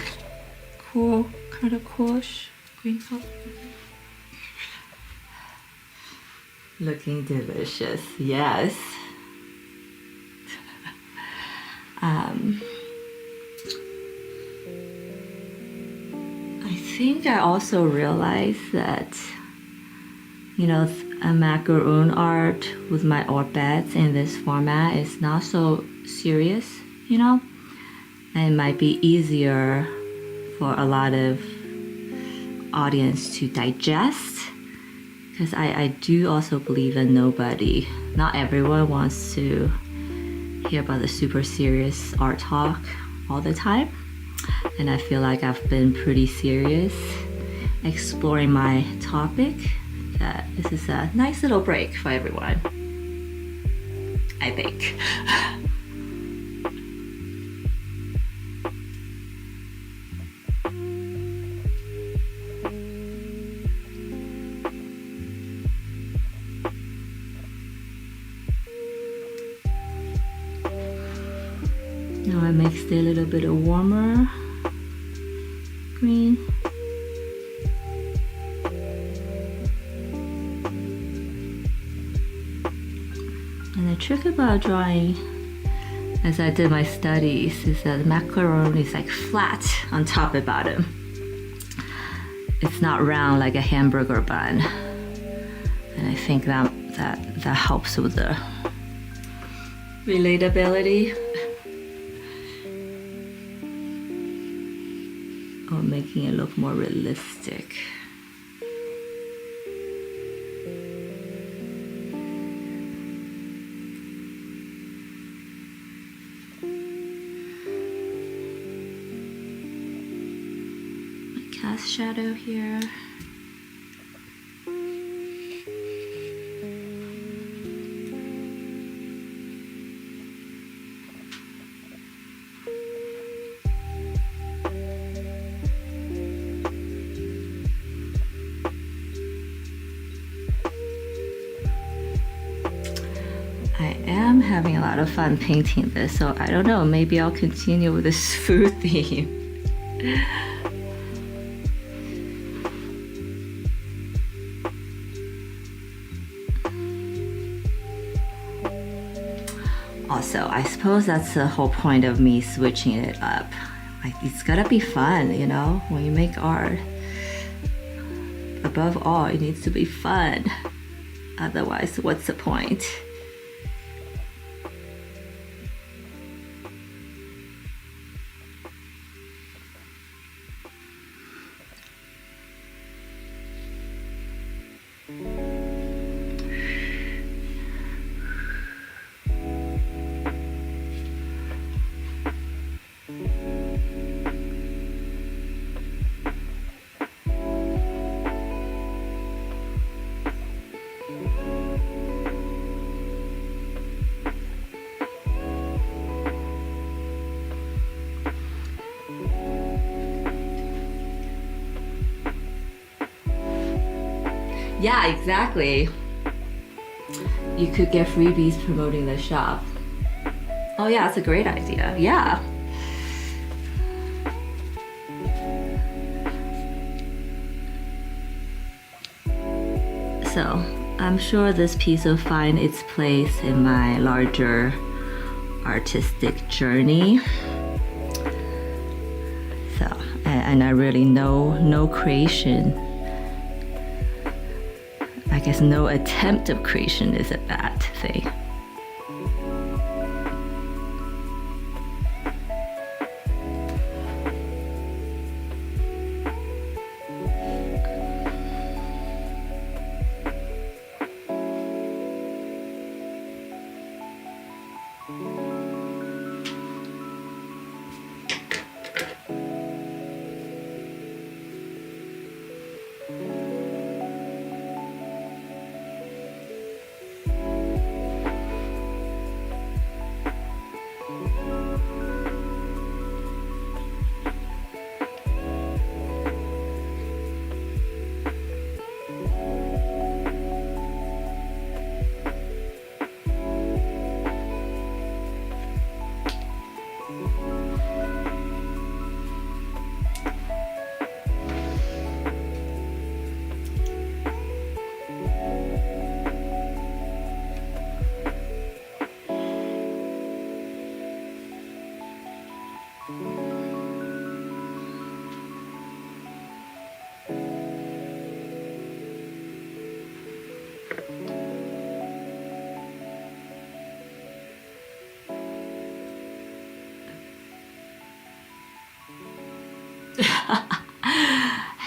cool, kind of coolish green color. Looking delicious, yes. I think I also realized that, you know, a macaroon art with my orbits in this format is not so serious, you know? And it might be easier for a lot of audience to digest, because I do also believe that not everyone wants to hear about the super serious art talk all the time. And I feel like I've been pretty serious exploring my topic. This is a nice little break for everyone, I think. So I mixed a little bit of warmer green. And the trick about drawing, as I did my studies, is that the macaron is like flat on top and bottom. It's not round like a hamburger bun. And I think that helps with the relatability. Or making it look more realistic. Cast shadow here. I am having a lot of fun painting this, so I don't know, maybe I'll continue with this food theme. Also, I suppose that's the whole point of me switching it up. Like, it's gotta be fun, you know, when you make art. Above all, it needs to be fun. Otherwise, what's the point? Yeah, exactly. You could get freebies promoting the shop. Oh yeah, that's a great idea. Yeah. So, I'm sure this piece will find its place in my larger artistic journey. So, and I really know no creation, I guess no attempt of creation is a bad thing.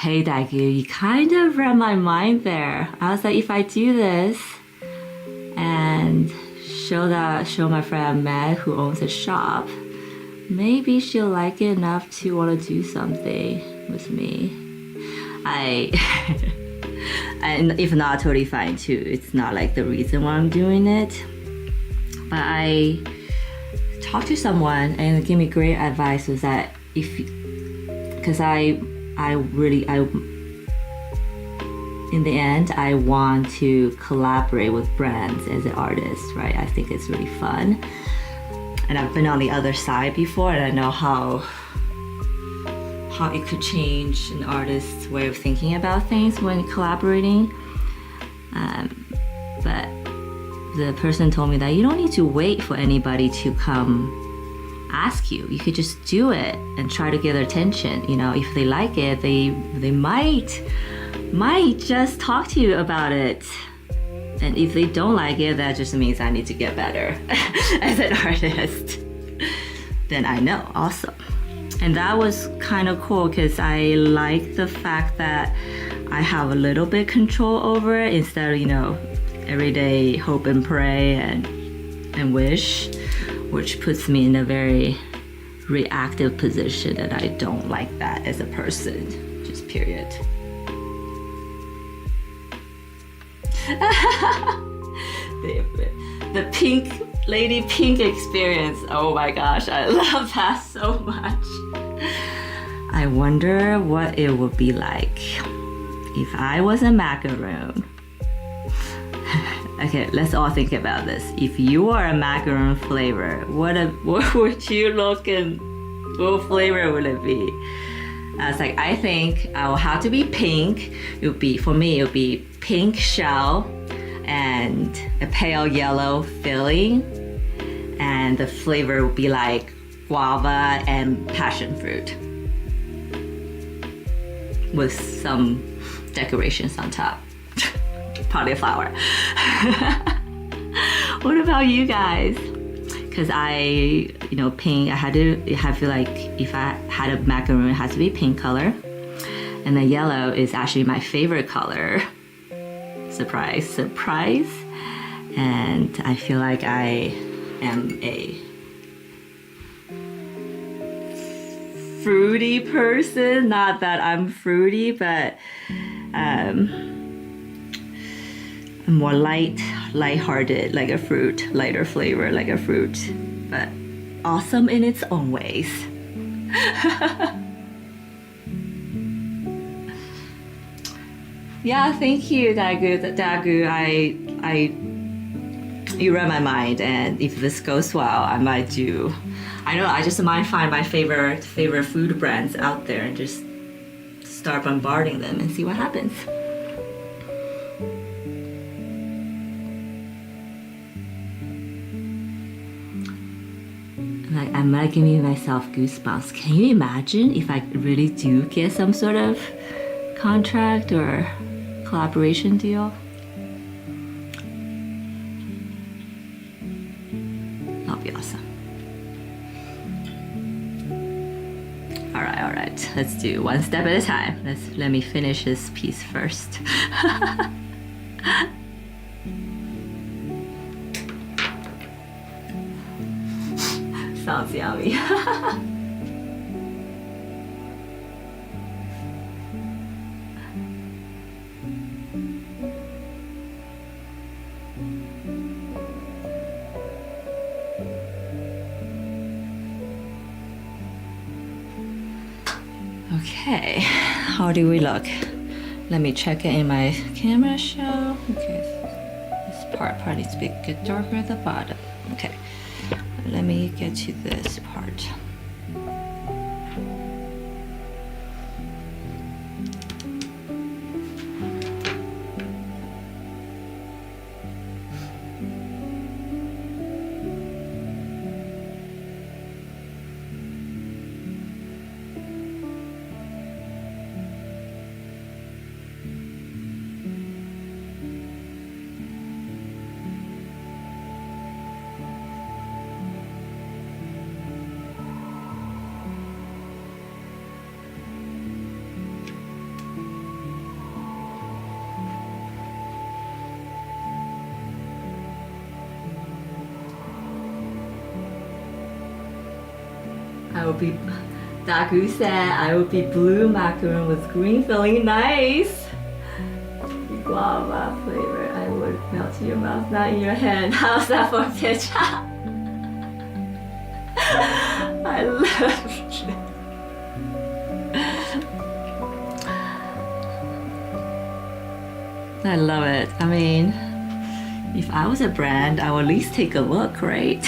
Hey Dagu, you kind of read my mind there. I was like, if I do this and show my friend Meg who owns a shop, maybe she'll like it enough to want to do something with me. And if not, totally fine too. It's not like the reason why I'm doing it. But I talked to someone and gave me great advice was that because I in the end, I want to collaborate with brands as an artist, right? I think it's really fun. and I've been on the other side before, and I know how it could change an artist's way of thinking about things when collaborating. But the person told me that you don't need to wait for anybody to come ask you. You could just do it and try to get their attention. You know, if they like it, they might just talk to you about it. And if they don't like it, that just means I need to get better as an artist. Then I know, awesome. And that was kind of cool because I like the fact that I have a little bit control over it instead of, you know, every day hope and pray and wish, which puts me in a very reactive position, and I don't like that as a person, just period. The pink lady pink experience, oh my gosh, I love that so much. I wonder what it would be like if I was a macaroon. Okay, let's all think about this. If you are a macaroon flavor, what would you look and what flavor would it be? I was like, I think I will have to be pink. For me, it would be pink shell and a pale yellow filling. And the flavor would be like guava and passion fruit with some decorations on top. Probably a flower. What about you guys? Because pink, I feel like if I had a macaroon, it has to be pink color. And the yellow is actually my favorite color. Surprise, surprise. And I feel like I am a fruity person. Not that I'm fruity, but more light-hearted, like a fruit, lighter flavor, like a fruit, but awesome in its own ways. Yeah, thank you, Dagu. You read my mind, and if this goes well, I might do. I just might find my favorite food brands out there and just start bombarding them and see what happens. I'm like giving myself goosebumps. Can you imagine if I really do get some sort of contract or collaboration deal? That'll be awesome. All right. Let's do one step at a time. Let me finish this piece first. Sounds yummy. Okay, how do we look? Let me check it in my camera show. Okay, this part needs to be a bit darker at the bottom. Okay. Let me get to this part. Dagu said I would be blue macaroon with green filling. Nice! Guava flavor. I would melt in your mouth, not in your hand. How's that for a pitch? I love it. I love it. I mean, if I was a brand, I would at least take a look, right?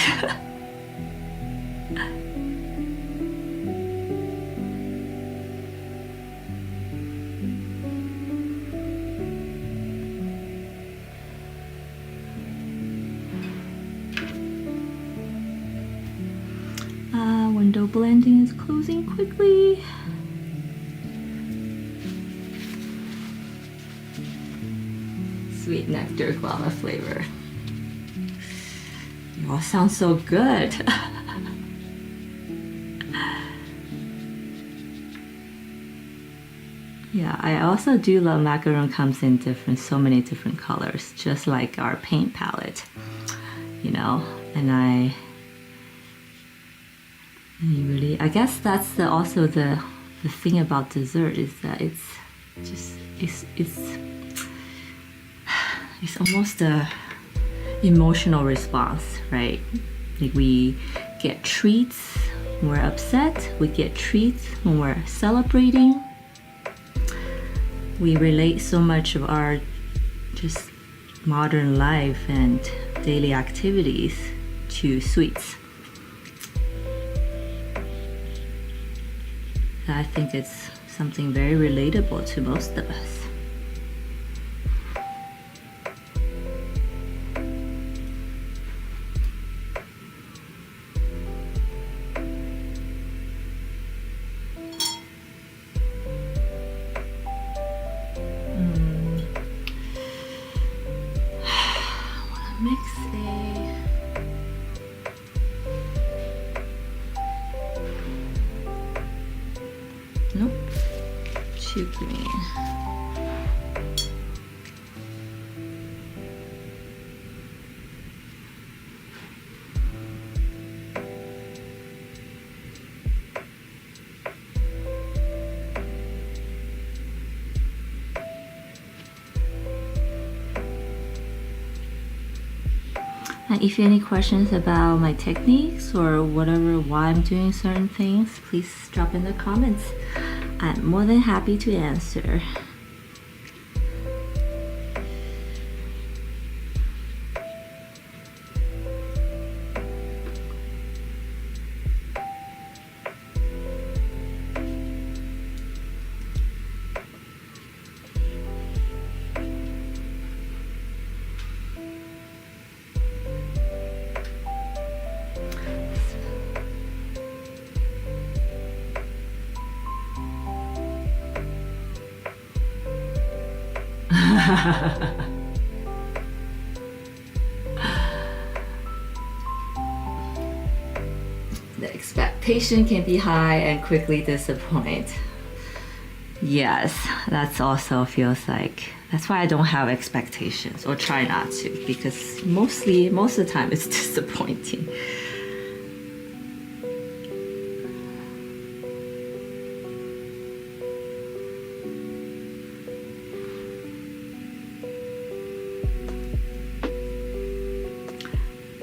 Window blending is closing quickly. Sweet nectar guava flavor. You all sound so good. Yeah, I also do love macaroon comes in so many different colors, just like our paint palette, you know, and I guess that's also the thing about dessert is that it's almost a emotional response, right? Like we get treats when we're upset, we get treats when we're celebrating. We relate so much of our just modern life and daily activities to sweets. I think it's something very relatable to most of us. Nope, too green. And if you have any questions about my techniques or whatever, why I'm doing certain things, please drop in the comments. I'm more than happy to answer. The expectation can be high and quickly disappoint. Yes, that's also feels like, that's why I don't have expectations or try not to, because most of the time it's disappointing.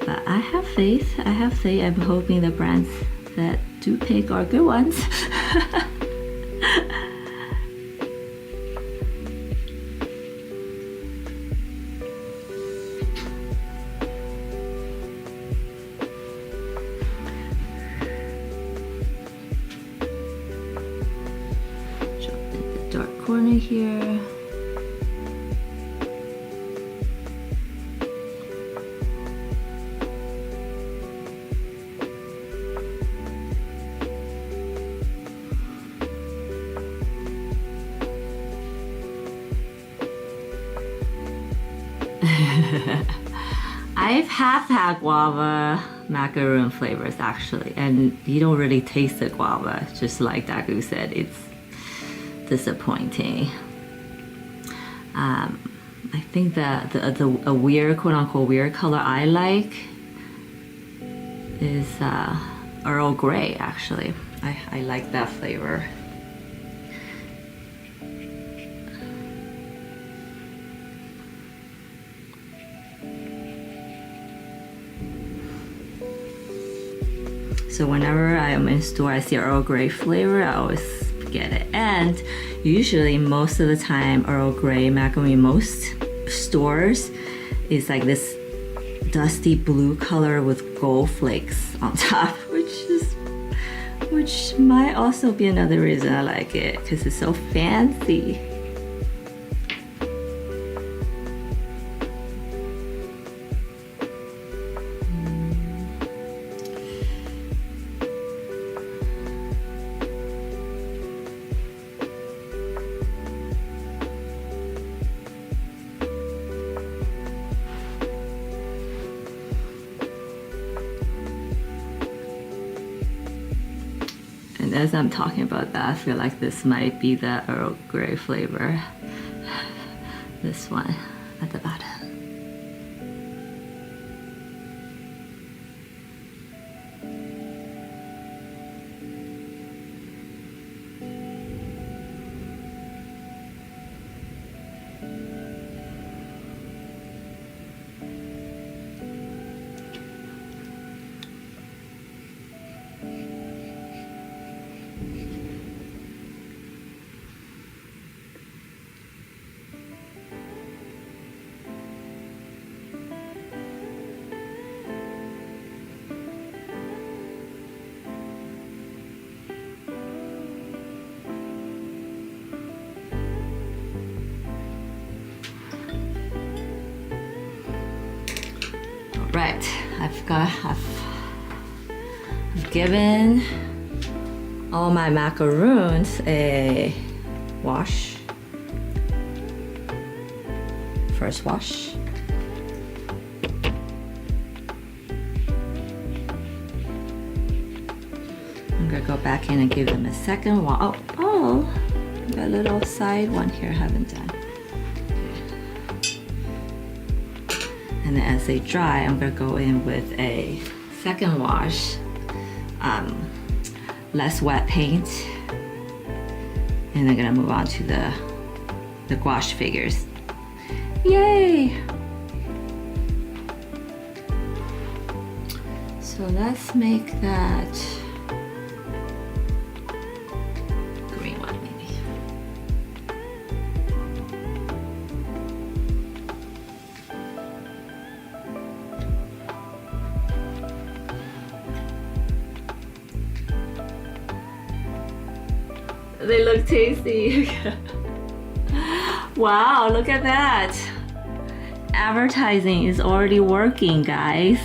But I have faith. I'm hoping the brands that do pick are good ones. Drop in the dark corner here. I've had guava macaroon flavors actually, and you don't really taste the guava, just like Dagu said, it's disappointing. I think that a weird, quote-unquote weird color I like is Earl Grey actually. I like that flavor. So whenever I'm in store, I see Earl Grey flavor, I always get it. And usually, most of the time, Earl Grey macaroon in most stores is like this dusty blue color with gold flakes on top, which is which might also be another reason I like it, because it's so fancy. And as I'm talking about that, I feel like this might be the Earl Grey flavor. This one at the bottom. Right, I've given all my macaroons a wash. First wash. I'm gonna go back in and give them a second wash. Oh, got a little side one here I haven't done. And then as they dry, I'm gonna go in with a second wash, less wet paint, and I'm gonna move on to the gouache figures. Yay! So let's make that green one maybe. They look tasty. Wow, look at that. Advertising is already working, guys.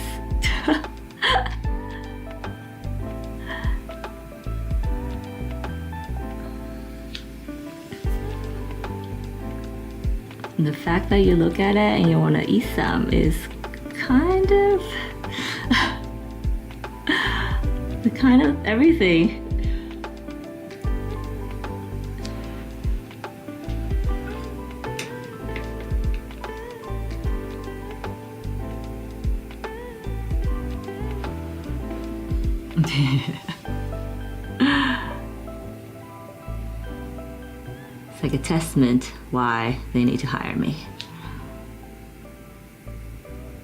The fact that you look at it and you want to eat some is kind of everything. It's like a testament why they need to hire me.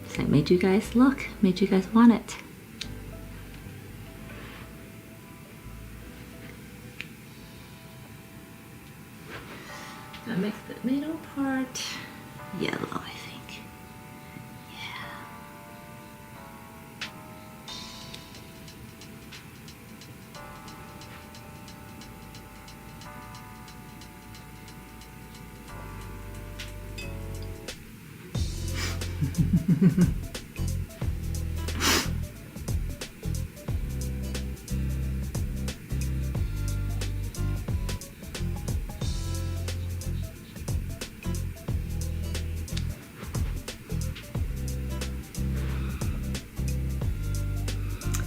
It's like made you guys look, made you guys want it. Gotta make the middle part yellow, I think.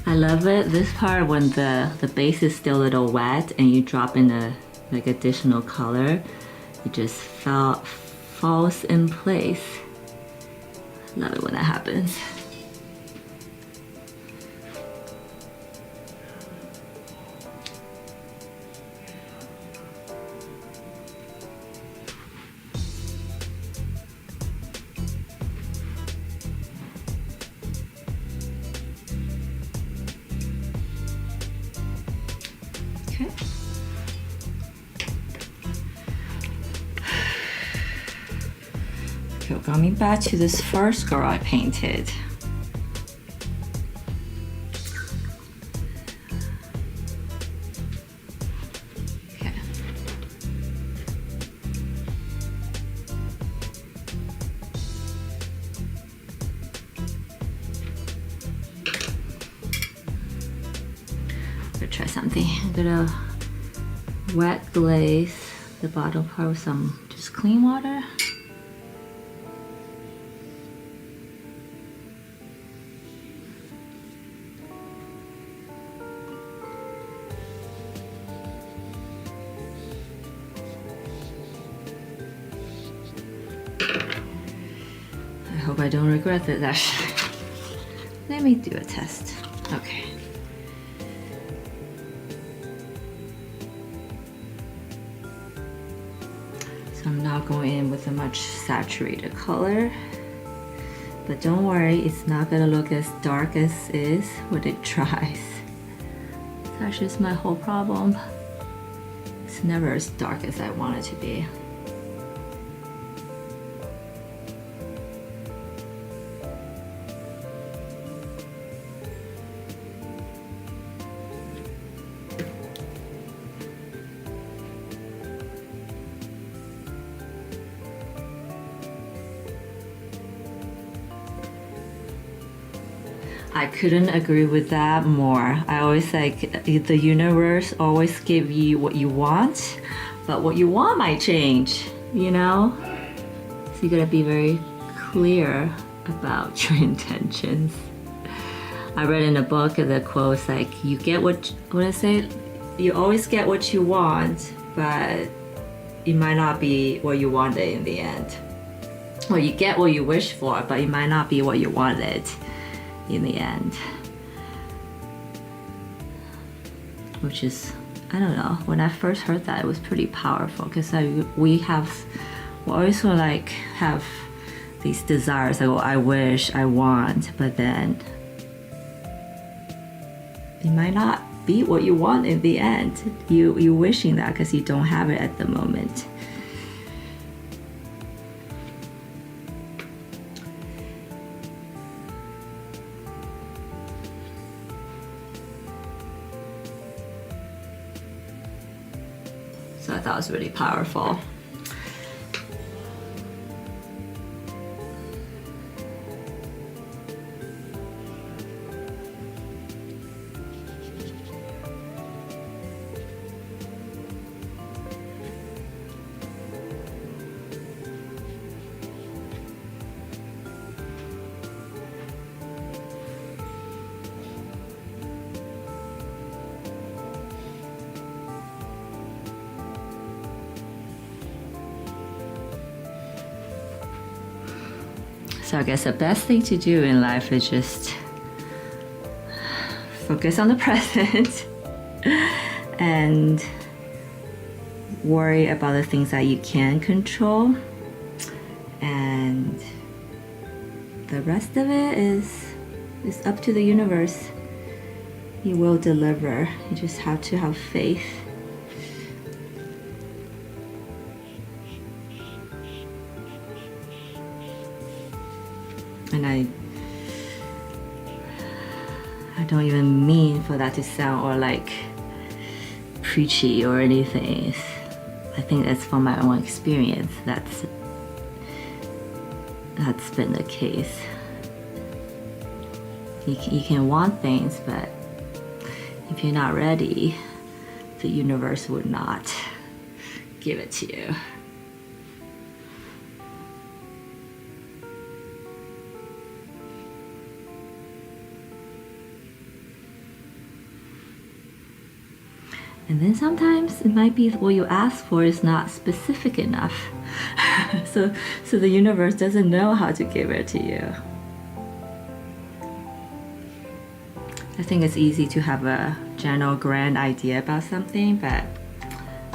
I love it, this part when the base is still a little wet and you drop in a like additional color, it just falls in place. Love it when that happens. Okay. Okay, coming back to this first girl I painted. to try something. I'm gonna wet glaze the bottom part with some just clean water. I hope I don't regret it actually. Let me do a test. Okay. So I'm not going in with a much saturated color. But don't worry, it's not gonna look as dark as it is when it dries. That's just my whole problem. It's never as dark as I want it to be. I couldn't agree with that more. I always like the universe always give you what you want, but what you want might change, you know? So you gotta be very clear about your intentions. I read in a book the quote's like, you get what I say? You always get what you want, but it might not be what you wanted in the end. Or you get what you wish for, but it might not be what you wanted in the end. Which is, I don't know, when I first heard that it was pretty powerful because we always like have these desires like, oh, I wish, I want, but then it might not be what you want in the end. You're wishing that because you don't have it at the moment. So I thought it was really powerful. So I guess the best thing to do in life is just focus on the present and worry about the things that you can control, and the rest of it is up to the universe. He will deliver. You just have to have faith. And I don't even mean for that to sound or like preachy or anything. I think that's from my own experience. That's been the case. You can want things, but if you're not ready, the universe would not give it to you. And then sometimes it might be what you ask for is not specific enough. so the universe doesn't know how to give it to you. I think it's easy to have a general grand idea about something, but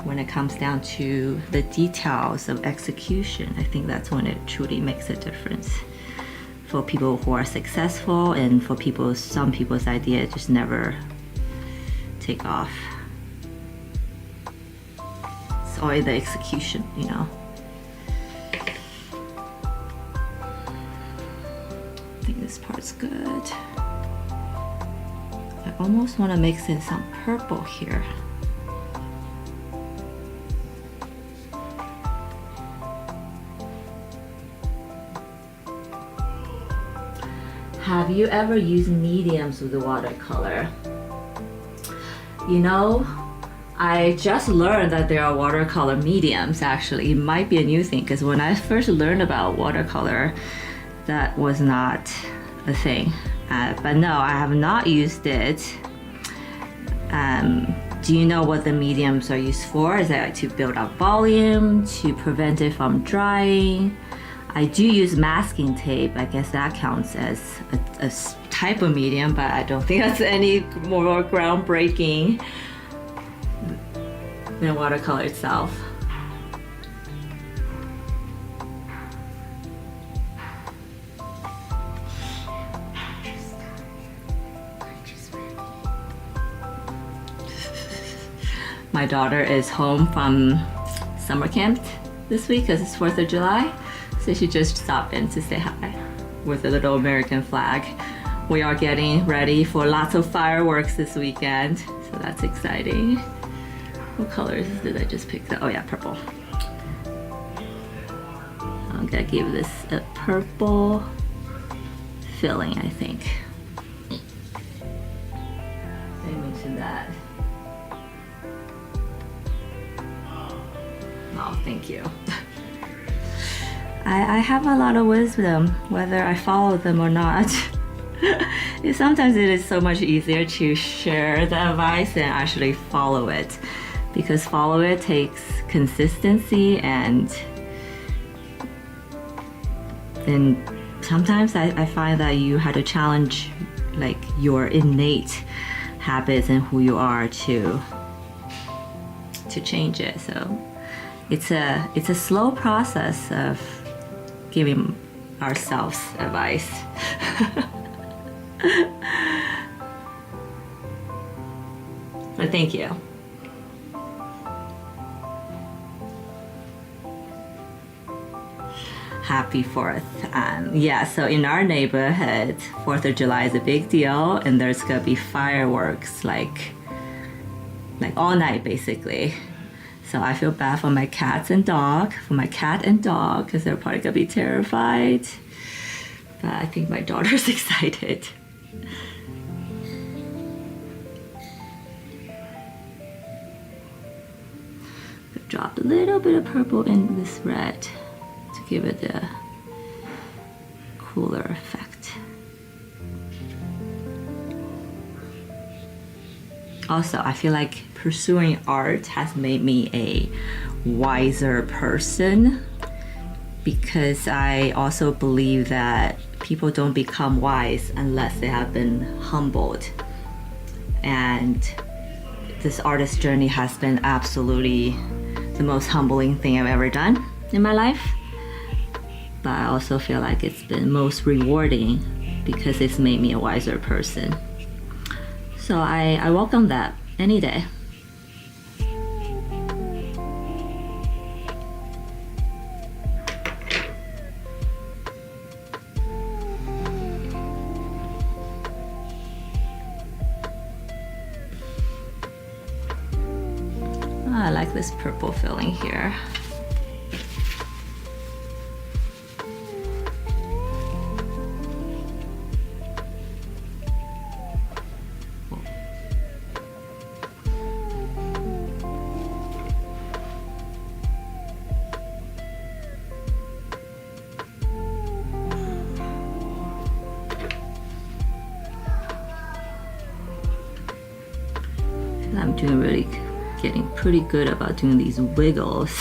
when it comes down to the details of execution, I think that's when it truly makes a difference. For people who are successful and for some people's idea just never take off. Or the execution, you know. I think this part's good. I almost want to mix in some purple here. Have you ever used mediums with the watercolor? You know, I just learned that there are watercolor mediums actually. It might be a new thing because when I first learned about watercolor, that was not a thing. But no, I have not used it. Do you know what the mediums are used for? Is it like to build up volume, to prevent it from drying? I do use masking tape. I guess that counts as a type of medium, but I don't think that's any more groundbreaking than watercolor itself. My daughter is home from summer camp this week because it's 4th of July. So she just stopped in to say hi with a little American flag. We are getting ready for lots of fireworks this weekend, so that's exciting. What colors did I just pick? Oh yeah, purple. I'm gonna give this a purple filling, I think. I mentioned that. Oh, thank you. I have a lot of wisdom, whether I follow them or not. Sometimes it is so much easier to share the advice than actually follow it, because follow it takes consistency, and then sometimes I find that you have to challenge like your innate habits and who you are to change it. So it's a slow process of giving ourselves advice. But thank you. Happy 4th. Yeah, so in our neighborhood, 4th of July is a big deal, and there's gonna be fireworks like all night basically. So I feel bad for my cat and dog, because they're probably gonna be terrified. But I think my daughter's excited. Dropped a little bit of purple in this red to give it a cooler effect. Also, I feel like pursuing art has made me a wiser person, because I also believe that people don't become wise unless they have been humbled. And this artist journey has been absolutely the most humbling thing I've ever done in my life. But I also feel like it's been most rewarding because it's made me a wiser person. So I welcome that any day. I like this purple filling here. I'm doing getting pretty good about doing these wiggles.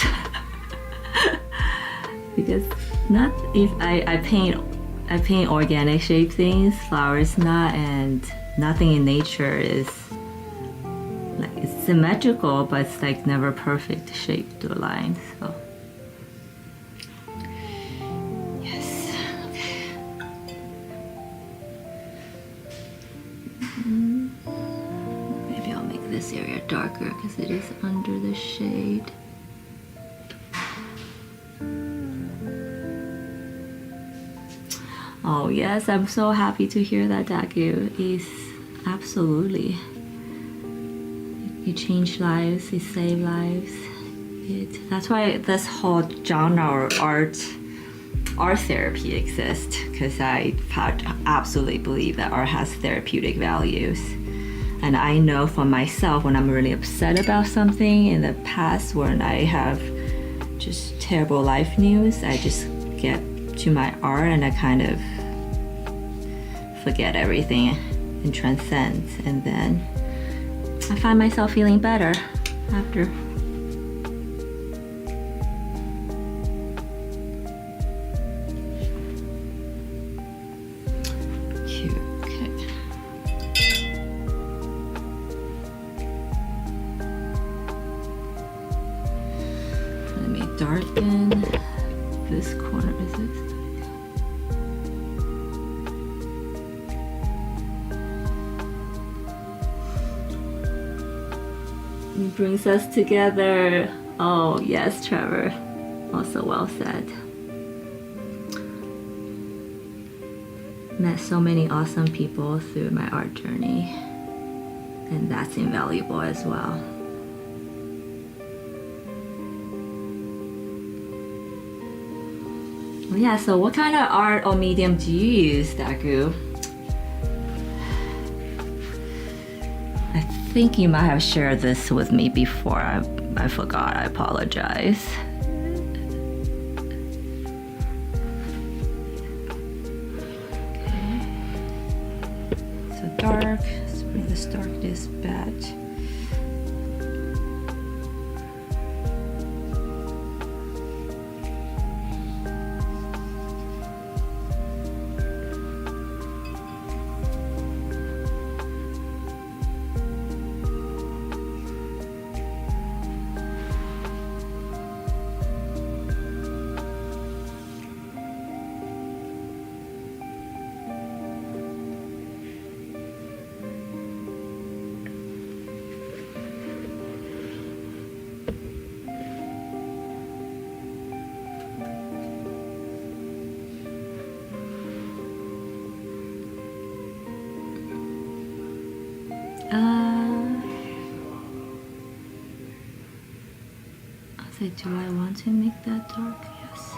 Because not if I paint organic shaped things, flowers not, and nothing in nature is like, it's symmetrical, but it's like never perfect shaped or lined. So yes, okay. Maybe I'll make this area darker because it is under the shade. Oh yes, I'm so happy to hear that, Dagu. Is absolutely. It changed lives, it saved lives. That's why this whole genre of art therapy exists, because I absolutely believe that art has therapeutic values. And I know for myself when I'm really upset about something in the past, when I have just terrible life news, I just get to my art and I kind of forget everything and transcend, and then I find myself feeling better after. Darken this corner. Is it? It brings us together. Oh yes, Trevor. Also well said. Met so many awesome people through my art journey, and that's invaluable as well. Well, yeah, so what kind of art or medium do you use, Dagu? I think you might have shared this with me before. I forgot, I apologize. Okay. So dark, let's bring this darkness back. I say, do I want to make that dark? Yes.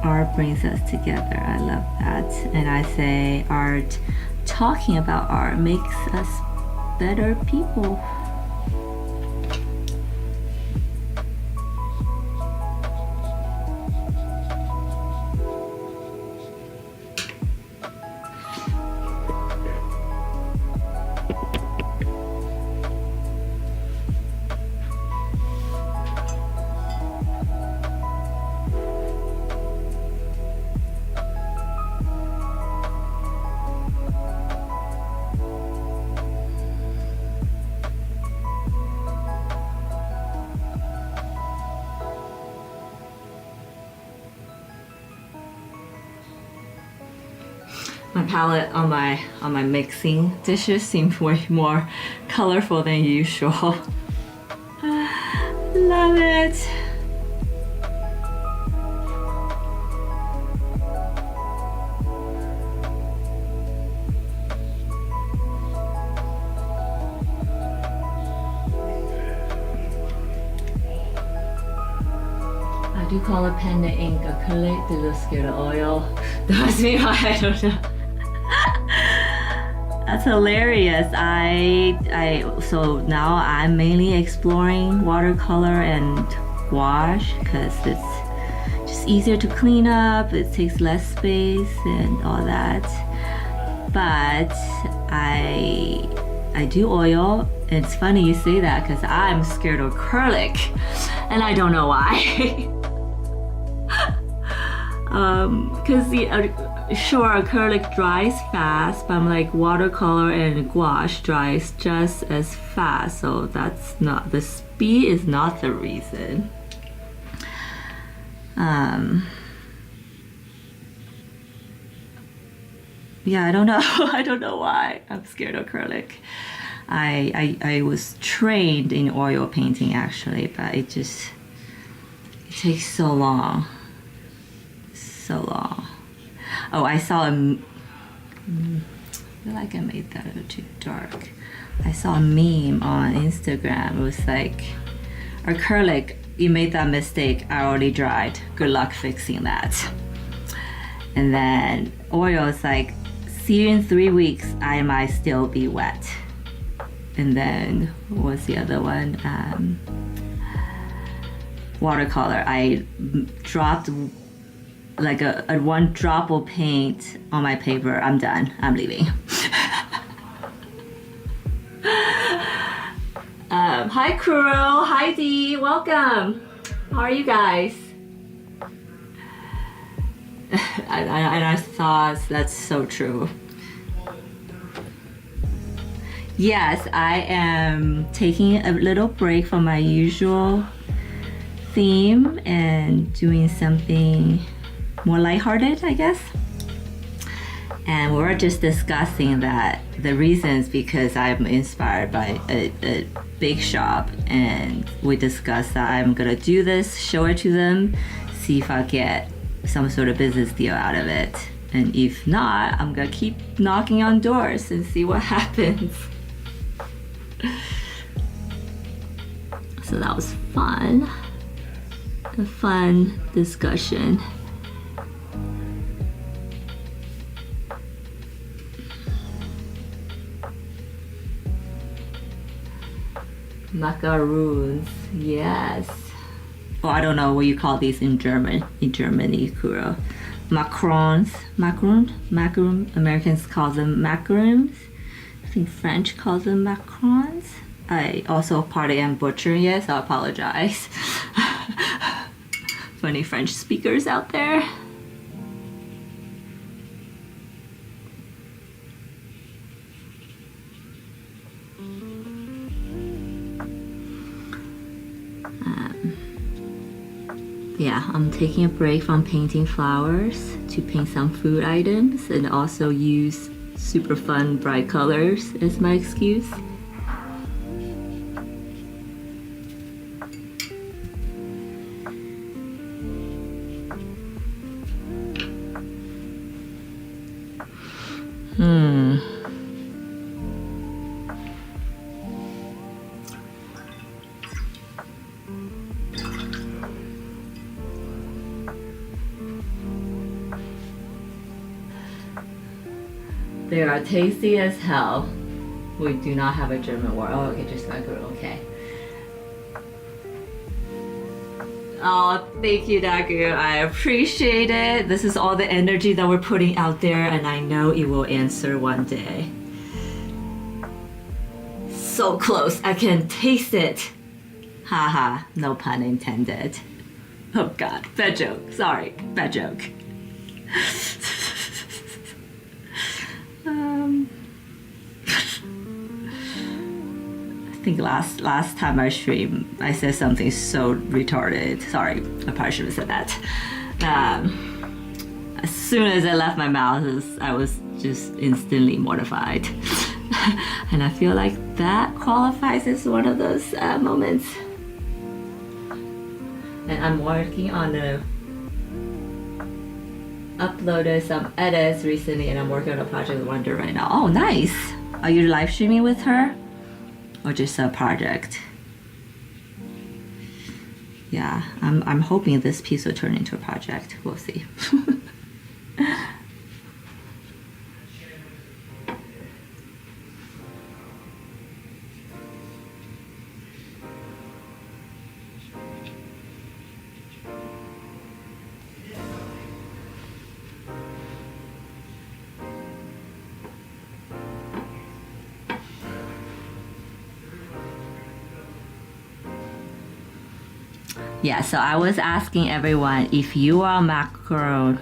Art brings us together. I love that. And I say art, talking about art makes us better people. My palette on my mixing dishes seems way more colorful than usual. Love it. I do call a pen the ink acrylic, they're just scared of oil. That's me, I don't know. That's hilarious. So now I'm mainly exploring watercolor and gouache because it's just easier to clean up, it takes less space and all that. But I do oil. It's funny you say that because I'm scared of acrylic and I don't know why. Because sure, acrylic dries fast, but I'm like watercolor and gouache dries just as fast, so that's not, the speed is not the reason. Yeah, I don't know. I don't know why I'm scared of acrylic. I was trained in oil painting actually, but it takes so long. So long. Oh, I saw I feel like I made that a little too dark. I saw a meme on Instagram. It was like, acrylic, you made that mistake, I already dried. Good luck fixing that. And then oil is like, see you in 3 weeks, I might still be wet. And then what's the other one? Watercolor. I dropped like a one drop of paint on my paper. I'm done. I'm leaving. Hi Kuro, hi Dee, welcome. How are you guys? And I thought that's so true. Yes, I am taking a little break from my usual theme and doing something more lighthearted, I guess. And we were just discussing that the reasons because I'm inspired by a big shop, and we discussed that I'm gonna do this, show it to them, see if I get some sort of business deal out of it. And if not, I'm gonna keep knocking on doors and see what happens. So that was fun. A fun discussion. Macaroons, yes. Well, I don't know what you call these in German. In Germany, Kuro. Macarons, macaron. Americans call them macaroons. I think French calls them macarons. I also partly am butchering it, so I apologize. For any French speakers out there. Yeah, I'm taking a break from painting flowers to paint some food items and also use super fun bright colors as my excuse. They are tasty as hell. We do not have a German word. Oh, okay, just macaron, okay. Oh, thank you, Dagu. I appreciate it. This is all the energy that we're putting out there, and I know it will answer one day. So close, I can taste it. Haha, no pun intended. Oh God, bad joke. Sorry, bad joke. I think last time I streamed, I said something so retarded. Sorry, I probably should have said that. As soon as I left my mouth, I was just instantly mortified. And I feel like that qualifies as one of those moments. And I'm working on uploaded some edits recently, and I'm working on a project with Wonder right now. Oh, nice! Are you live streaming with her? Or just a project? Yeah, I'm hoping this piece will turn into a project. We'll see. Yeah, so I was asking everyone, if you are macaroon,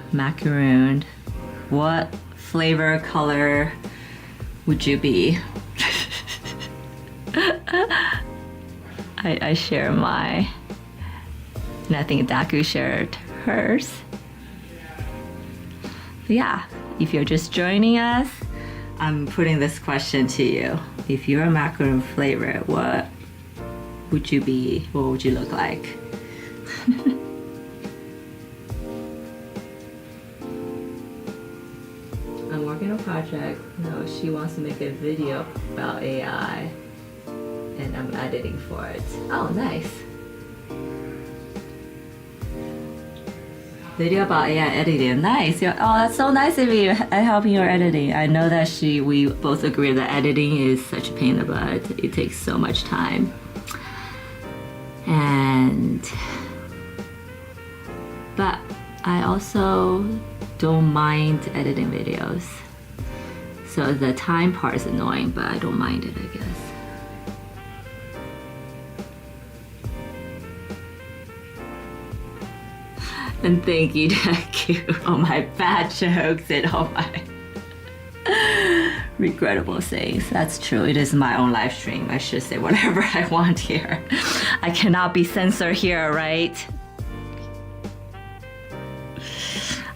what flavor, color would you be? I share my, and I think Daku shared hers. But yeah, if you're just joining us, I'm putting this question to you. If you're a macaroon flavor, what would you be? What would you look like? project. No, she wants to make a video about AI, and I'm editing for it. Oh, nice. Video about AI editing. Nice. Oh, that's so nice of you. I helping your editing. I know that we both agree that editing is such a pain in the butt. It takes so much time. But I also don't mind editing videos. So the time part is annoying, but I don't mind it, I guess. And thank you all my bad jokes and all my regrettable sayings. That's true. It is my own live stream. I should say whatever I want here. I cannot be censored here, right?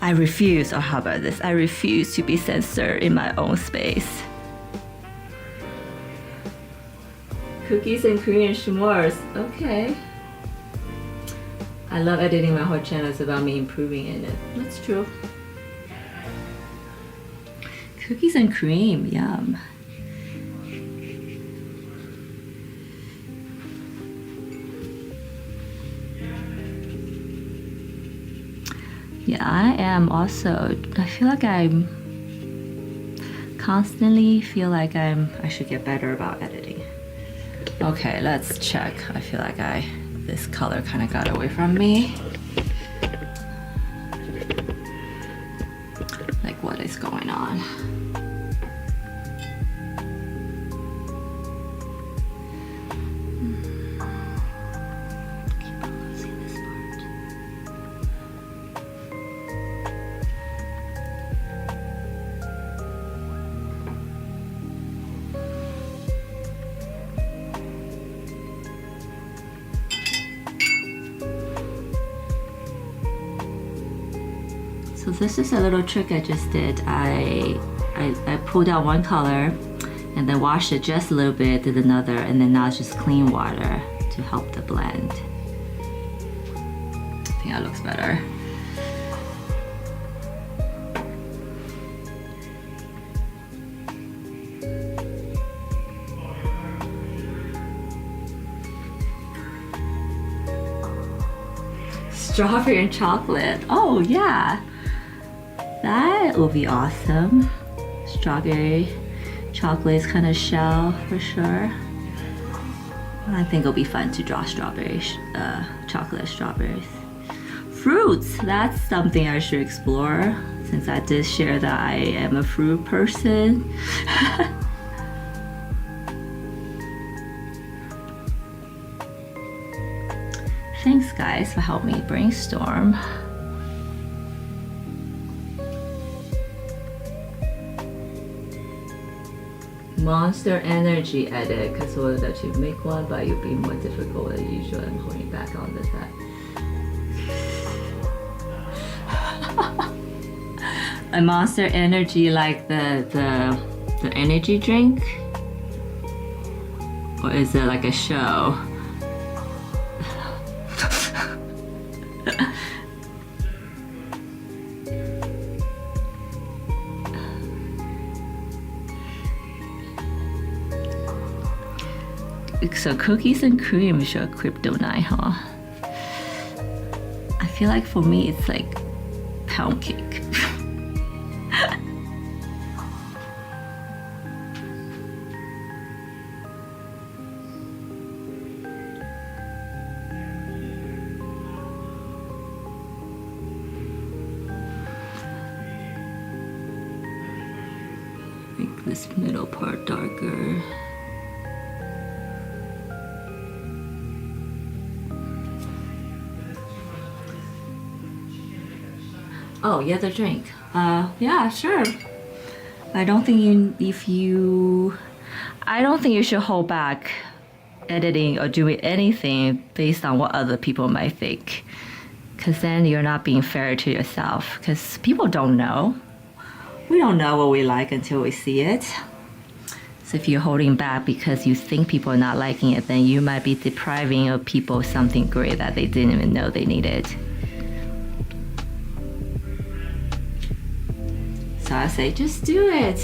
I refuse, or how about this? I refuse to be censored in my own space. Cookies and cream and s'mores. Okay. I love editing my whole channel. It's about me improving in it. That's true. Cookies and cream, yum. Yeah, I am also, I feel like I should get better about editing. Okay, let's check. I feel like this color kind of got away from me. Like, what is going on? Keep on losing this part. So this is a little trick I just did. I pulled out one color and then washed it just a little bit, did another, and then now it's just clean water to help the blend. I think that looks better. Strawberry and chocolate. Oh yeah. That will be awesome. Strawberry, chocolate is kind of shell for sure. I think it'll be fun to draw strawberries, chocolate strawberries. Fruits, that's something I should explore since I did share that I am a fruit person. Thanks guys for helping me brainstorm. Monster Energy edit, because we'll that you make one, but you'll be more difficult than usual. I'm holding back on this side. A Monster Energy, like the energy drink, or is it like a show? So cookies and cream is your kryptonite, huh? I feel like for me it's like pound cake. Make this middle part darker. Oh, yeah, the drink. Yeah, sure. I don't think you should hold back editing or doing anything based on what other people might think. Because then you're not being fair to yourself. Because people don't know. We don't know what we like until we see it. So if you're holding back because you think people are not liking it, then you might be depriving of people something great that they didn't even know they needed. So I say, just do it.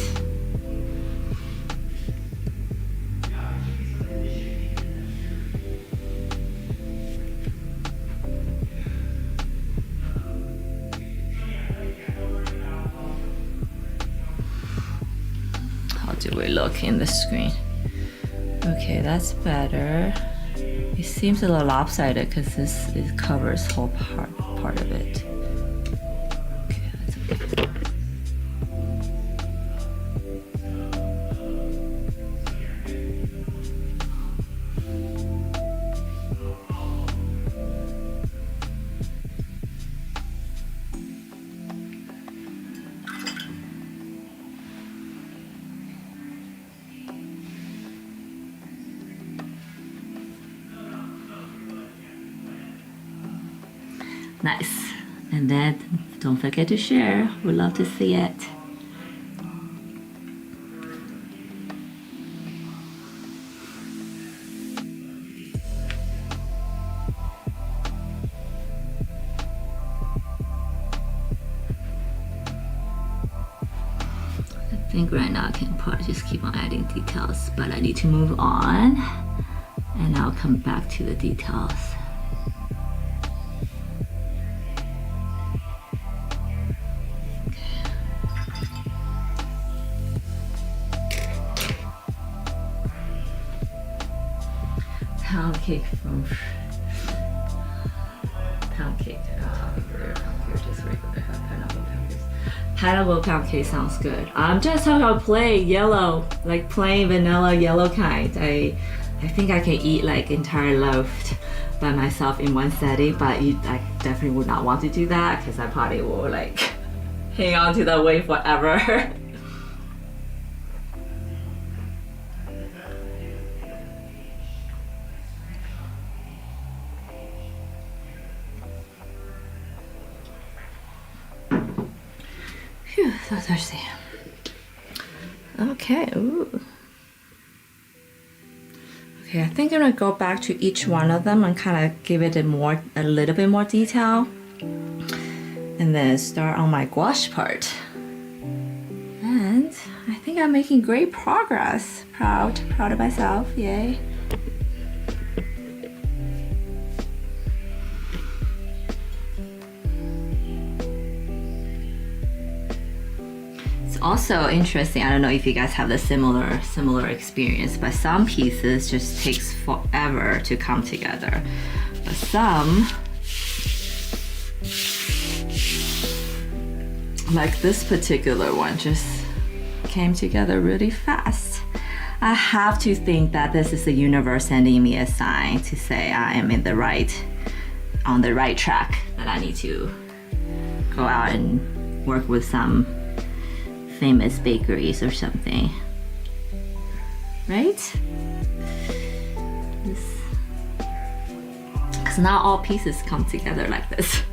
How do we look in the screen? Okay, that's better. It seems a little lopsided because it covers whole part of it. Okay, that's okay. Nice. And then don't forget to share. We'd love to see it. I think right now I can probably just keep on adding details, but I need to move on and I'll come back to the details. Pound cake from pound cake. I'm talking about pound cake, just regular pineapple pound cake. Pineapple pound cake sounds good. I'm just talking about plain yellow, like plain vanilla yellow kind. I think I can eat like entire loaf by myself in one setting, but I definitely would not want to do that because I probably will like hang on to that way forever. Phew, so thirsty. Okay, ooh. Okay, I think I'm gonna go back to each one of them and kind of give it a little bit more detail. And then start on my gouache part. And I think I'm making great progress. Proud of myself, yay. Also interesting, I don't know if you guys have the similar experience, but some pieces just takes forever to come together. But some, like this particular one, just came together really fast. I have to think that this is the universe sending me a sign to say I am on the right track, that I need to go out and work with some famous bakeries or something, right? Because not all pieces come together like this.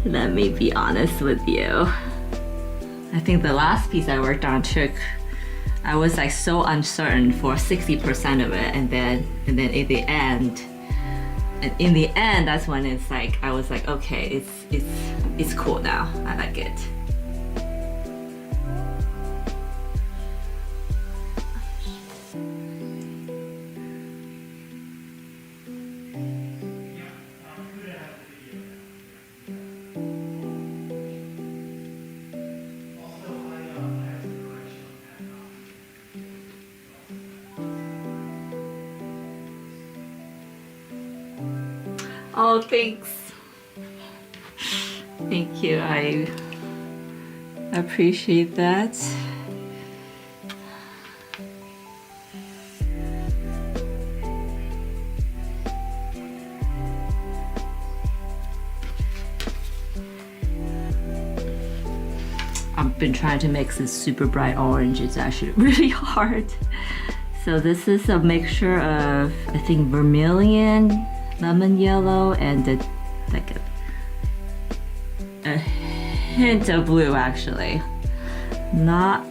Let me be honest with you. I think the last piece I worked on I was like so uncertain for 60% of it, and then in the end, that's when it's like I was like, okay, it's cool now. I like it. Oh, thanks. Thank you. I appreciate that. I've been trying to mix this super bright orange. It's actually really hard. So this is a mixture of, I think, vermilion, lemon yellow, and like a hint of blue, actually. Not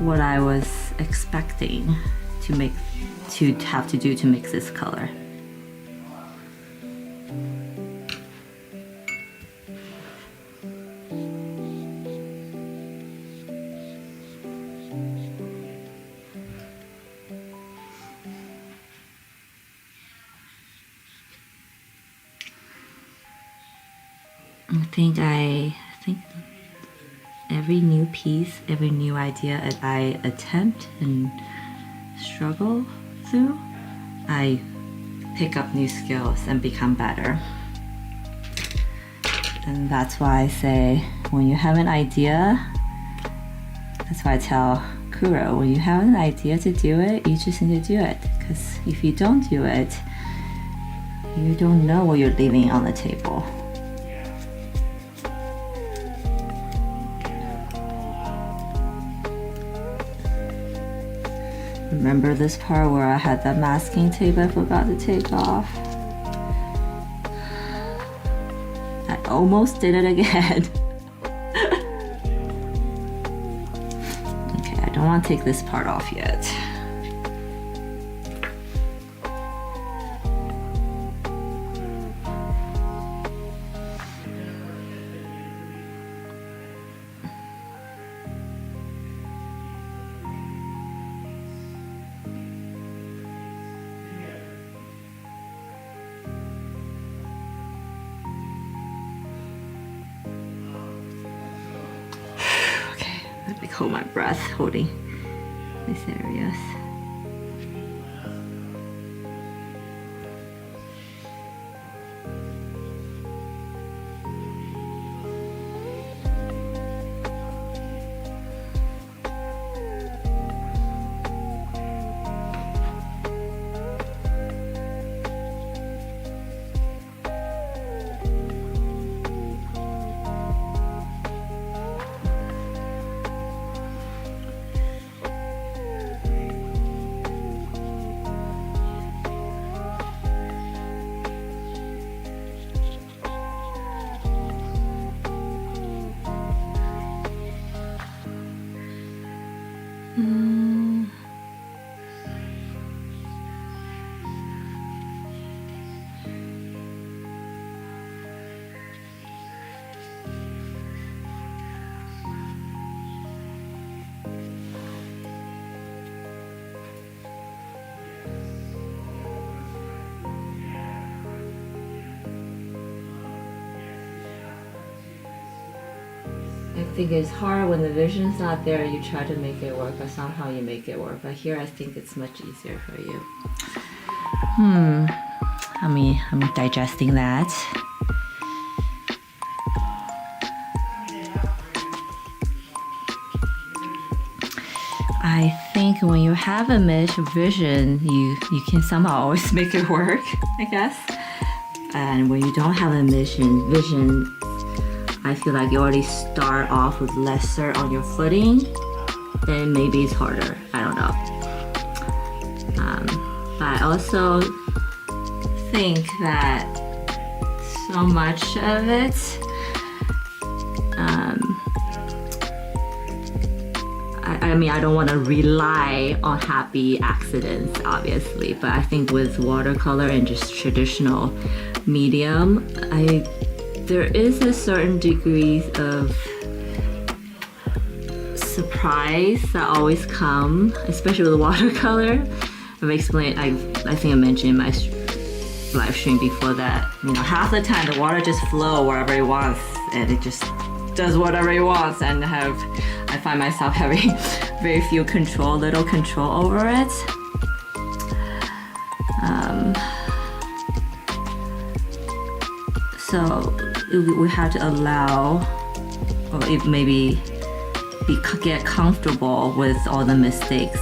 what I was expecting to have to do to mix this color. I think every new piece, every new idea that I attempt and struggle through, I pick up new skills and become better. And that's why I say, when you have an idea, that's why I tell Kuro, when you have an idea to do it, you just need to do it. Because if you don't do it, you don't know what you're leaving on the table. Remember this part where I had that masking tape I forgot to take off? I almost did it again. Okay, I don't want to take this part off yet. Hold my breath holding these areas. I think it's hard when the vision's not there, you try to make it work, but somehow you make it work. But here I think it's much easier for you. I'm digesting that. I think when you have a vision, you can somehow always make it work, I guess. And when you don't have a vision, I feel like you already start off with lesser on your footing, then maybe it's harder. I don't know. But I also think that so much of it, I don't want to rely on happy accidents, obviously, but I think with watercolor and just traditional medium, there is a certain degree of surprise that always come, especially with watercolor. I've explained, I think I mentioned in my live stream before that, half the time the water just flows wherever it wants and it just does whatever it wants, and I find myself having very little control over it. So we have to allow, or maybe get comfortable with all the mistakes.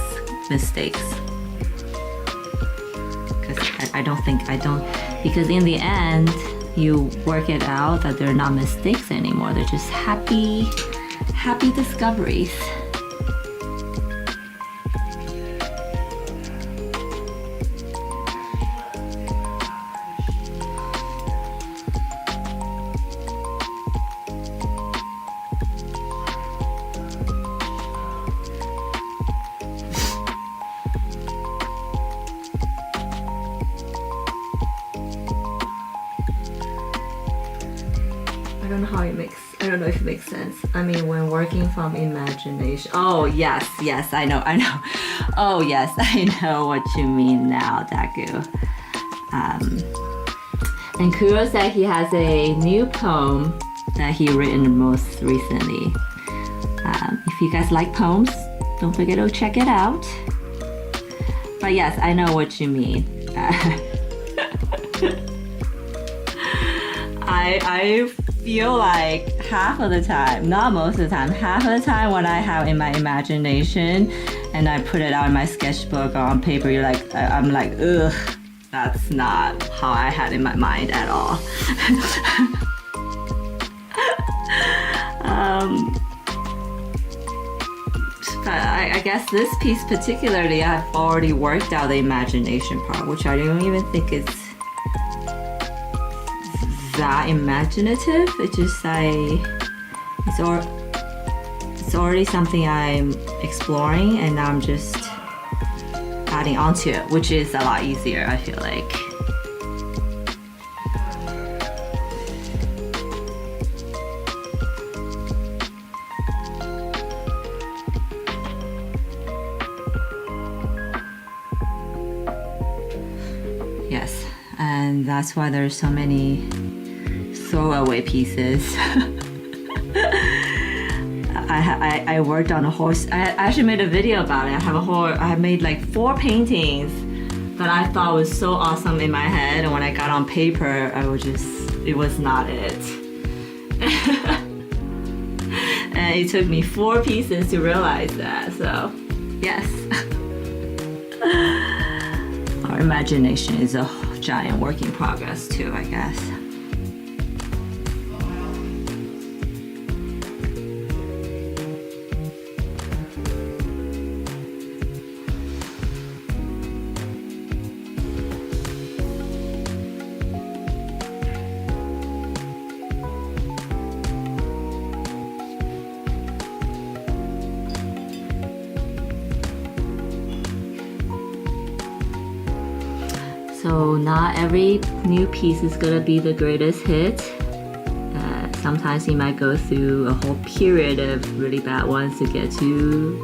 Because in the end, you work it out that they're not mistakes anymore. They're just happy discoveries. I don't know if it makes sense. I mean, when working from imagination. Oh, yes, I know. Oh, yes, I know what you mean now, Dagu. And Kuro said he has a new poem that he written most recently. If you guys like poems, don't forget to check it out. But yes, I know what you mean. I feel like half of the time, not most of the time, half of the time when I have in my imagination and I put it out in my sketchbook or on paper, I'm like, ugh, that's not how I had in my mind at all. But I guess this piece particularly, I've already worked out the imagination part, which I don't even think is that imaginative. It's just it's already something I'm exploring, and I'm just adding onto it, which is a lot easier, I feel like. Yes, and that's why there's so many throwaway pieces. I worked on a horse. I actually made a video about it. I made like 4 paintings that I thought was so awesome in my head, and when I got on paper, it was not it. And it took me 4 pieces to realize that, so yes. Our imagination is a giant work in progress too, I guess. So not every new piece is gonna be the greatest hit. Sometimes you might go through a whole period of really bad ones to get to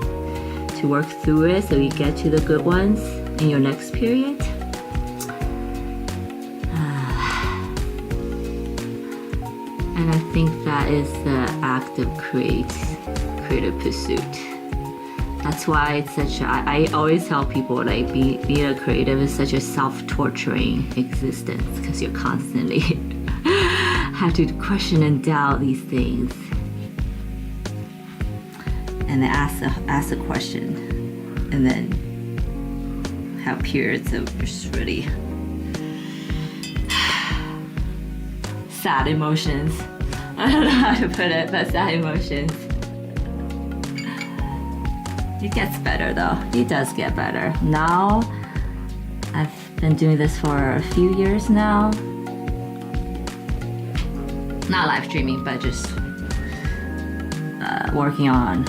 work through it, so you get to the good ones in your next period. And I think that is the act of creative pursuit. That's why it's such I always tell people, like, being a creative is such a self-torturing existence, because you're constantly have to question and doubt these things, and then ask a question, and then have periods of just really sad emotions. I don't know how to put it, but sad emotions. It gets better though. It does get better. Now, I've been doing this for a few years now. Not live streaming, but just working on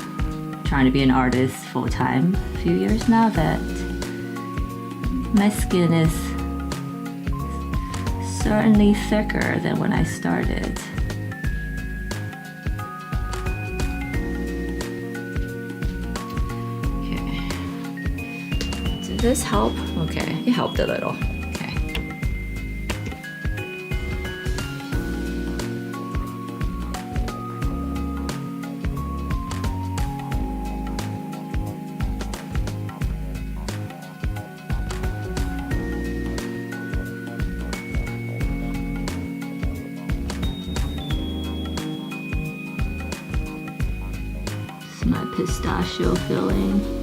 trying to be an artist full time. A few years now that my skin is certainly thicker than when I started. Did this help? Okay, it helped a little. Okay. It's my pistachio filling.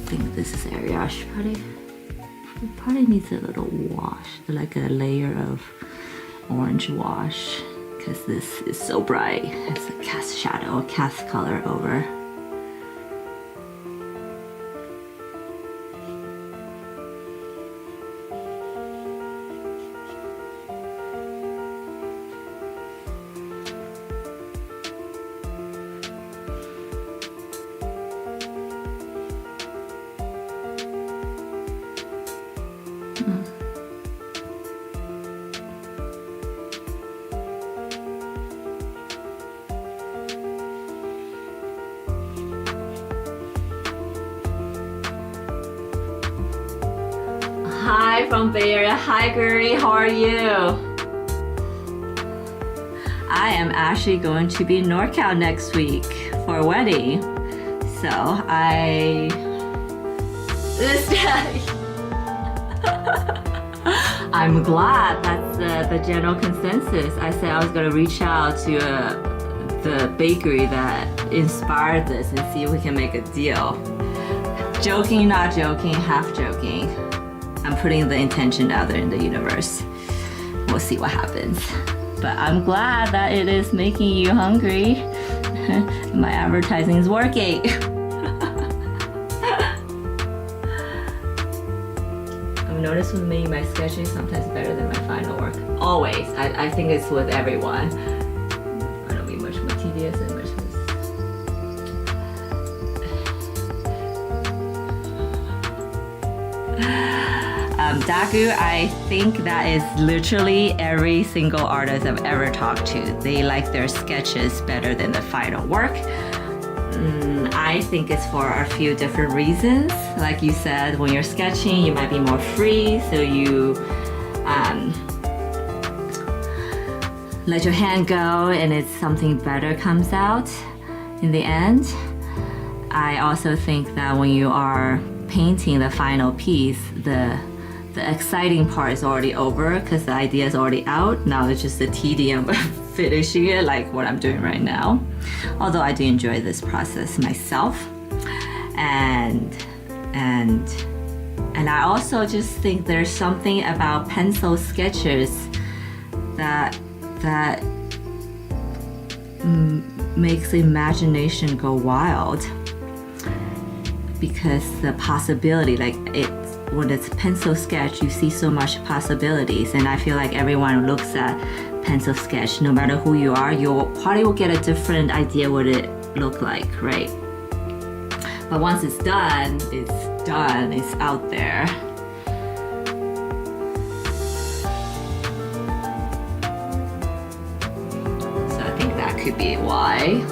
I think this is area. It probably needs a little wash, like a layer of orange wash, because this is so bright. It's a cast shadow, a cast color over. Hi from Bay Area. Hi, Guri. How are you? I am actually going to be in NorCal next week for a wedding. So I'm glad that's the general consensus. I said I was going to reach out to the bakery that inspired this and see if we can make a deal. Joking, not joking, half joking. I'm putting the intention out there in the universe. We'll see what happens. But I'm glad that it is making you hungry. My advertising is working. I've noticed with me, my sketching is sometimes better than my final work. Always. I think it's with everyone. I don't mean much more tedious and much more. Dagu, I think that is literally every single artist I've ever talked to. They like their sketches better than the final work. I think it's for a few different reasons. Like you said, when you're sketching, you might be more free, so you let your hand go and it's something better comes out in the end. I also think that when you are painting the final piece, the exciting part is already over because the idea is already out. Now it's just the tedium of finishing it, like what I'm doing right now. Although I do enjoy this process myself. And I also just think there's something about pencil sketches that makes the imagination go wild, because the possibility, like when it's a pencil sketch, you see so much possibilities, and I feel like everyone looks at pencil sketch, no matter who you are, you probably will get a different idea what it look like, right? But once it's done, it's out there. So I think that could be why.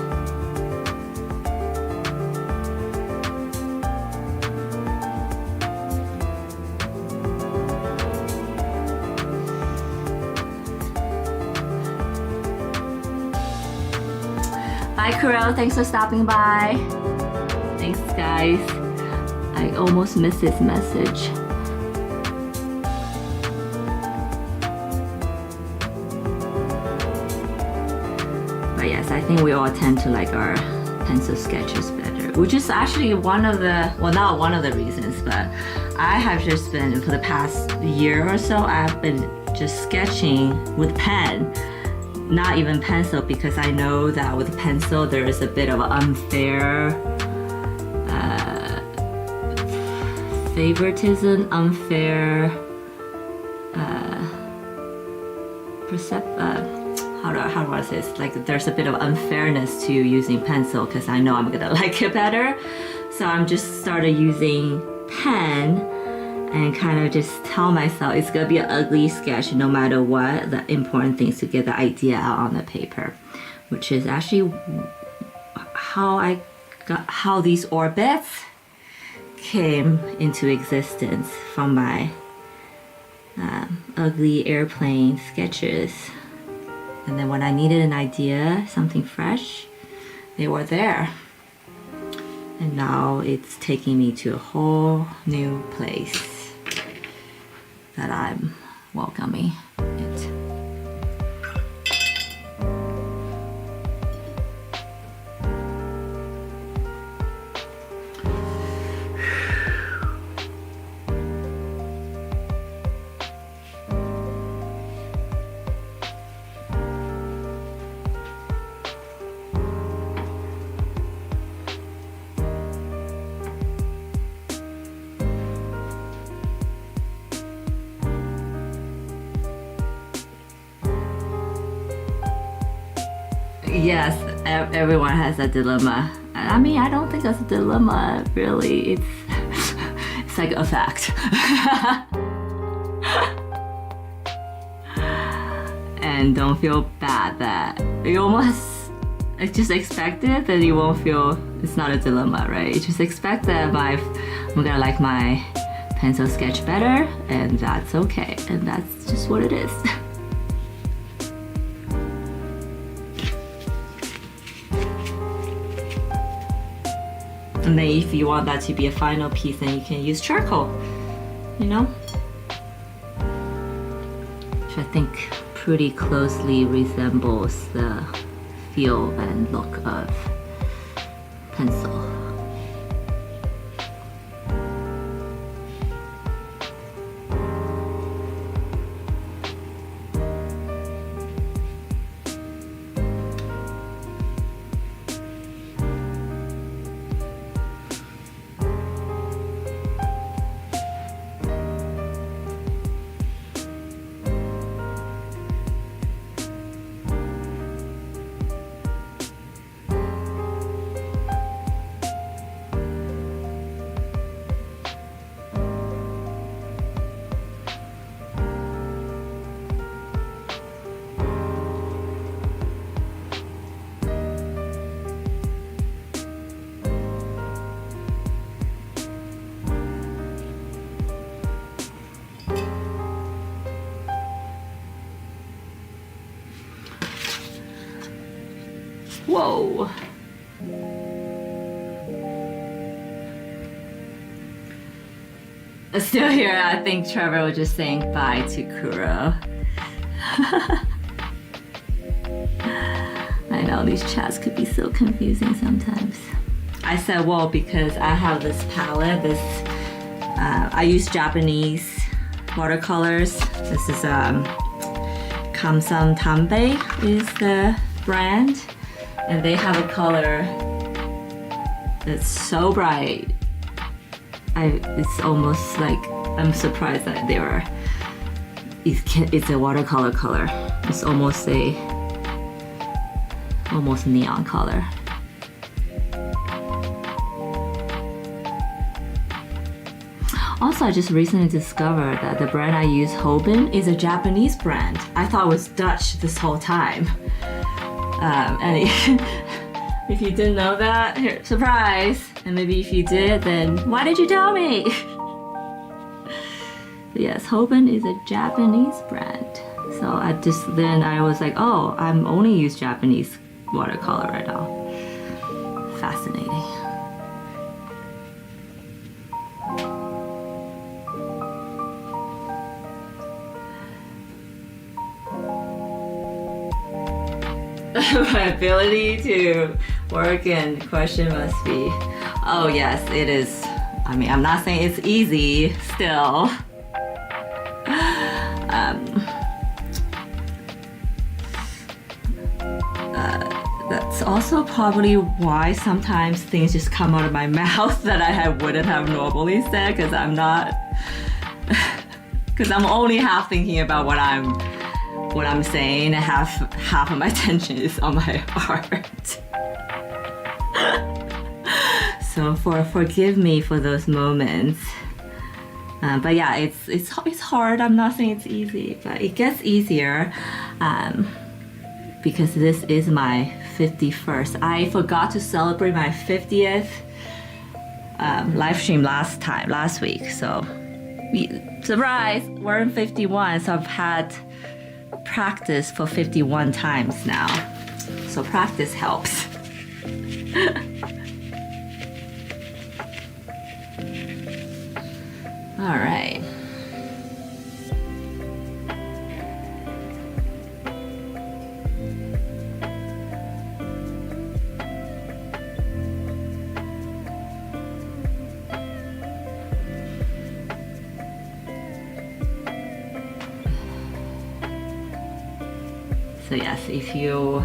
Bye, Kuro. Thanks for stopping by. Thanks, guys. I almost missed his message. But yes, I think we all tend to like our pencil sketches better, which is actually one of the, well, not one of the reasons, but I have just been, for the past year or so, I've been just sketching with pen. Not even pencil, because I know that with pencil there is a bit of unfair favoritism, unfair how do I say this? Like there's a bit of unfairness to using pencil because I know I'm gonna like it better. So I'm just started using pen and kind of just tell myself it's gonna be an ugly sketch no matter what. The important thing is to get the idea out on the paper, which is actually how these orbits came into existence from my ugly airplane sketches. And then when I needed an idea, something fresh, they were there. And now it's taking me to a whole new place that I'm welcoming it. Yes, everyone has a dilemma. I mean, I don't think it's a dilemma, really. It's like a fact. And don't feel bad that you almost just expect it, that you won't feel it's not a dilemma, right? You just expect that I'm gonna like pencil sketch better, and that's okay, and that's just what it is. And then if you want that to be a final piece, then you can use charcoal, you know? Which I think pretty closely resembles the feel and look of pencil. Whoa. Still here, I think Trevor was just saying bye to Kuro. I know these chats could be so confusing sometimes. I said whoa because I have this palette, I use Japanese watercolors. This is Kamsan Tambay is the brand. And they have a color that's so bright. It's almost like, I'm surprised that they were, it's a watercolor color. It's almost neon color. Also, I just recently discovered that the brand I use, Hoben, is a Japanese brand. I thought it was Dutch this whole time. And if you didn't know that, here, surprise! And maybe if you did, then why did you tell me? But yes, Hoben is a Japanese brand. So I was like, oh, I'm only use Japanese watercolor right now. Fascinating. My ability to work in question must be, oh yes, it is. I mean, I'm not saying it's easy still. That's also probably why sometimes things just come out of my mouth that I wouldn't have normally said, because I'm only half thinking about what I'm saying, and half of my attention is on my art. So forgive me for those moments. But yeah, it's hard. I'm not saying it's easy, but it gets easier because this is my 51st. I forgot to celebrate my 50th live stream last week. So surprise, we're in 51. So I've had practice for 51 times now. So practice helps. All right. So yes, if you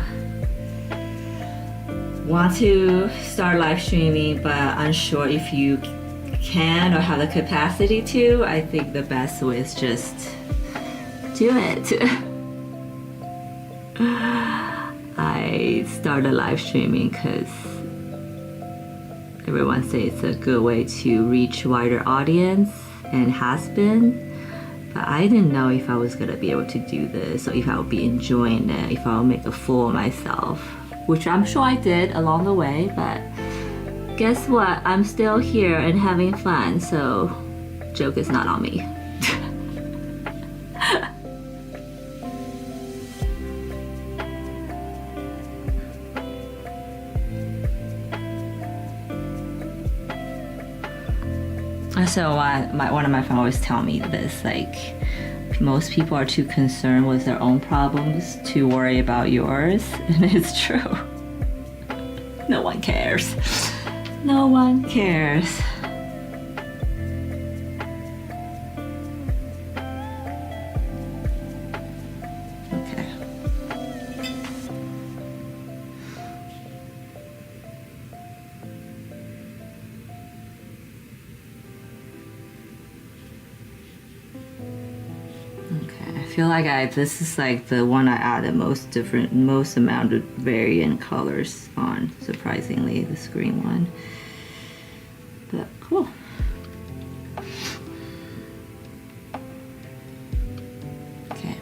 want to start live streaming but unsure if you can or have the capacity to, I think the best way is just do it. I started live streaming because everyone says it's a good way to reach wider audience, and has been. But I didn't know if I was gonna be able to do this, or if I would be enjoying it, if I would make a fool of myself, which I'm sure I did along the way, but guess what? I'm still here and having fun, so Joke is not on me. So one of my friends always tell me this, like, most people are too concerned with their own problems to worry about yours, and it's true. No one cares. No one cares. Okay. I feel like this is like the one I added most amount of variant colors on, surprisingly, this green one. But cool. Okay.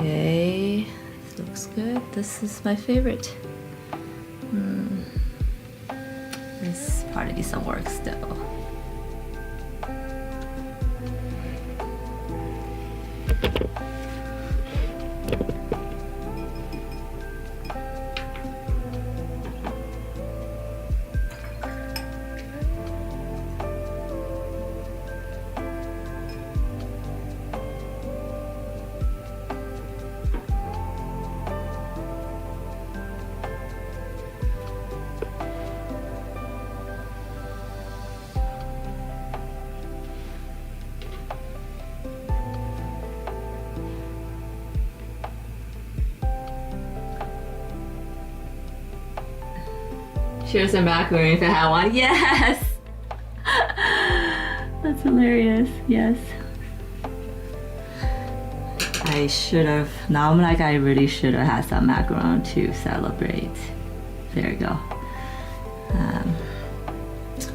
Yay. This looks good. This is my favorite. This part needs some work still. Here's a macaroon if I had one. Yes! That's hilarious. Yes. I should have. Now I'm like, I really should have had some macaron to celebrate. There you go.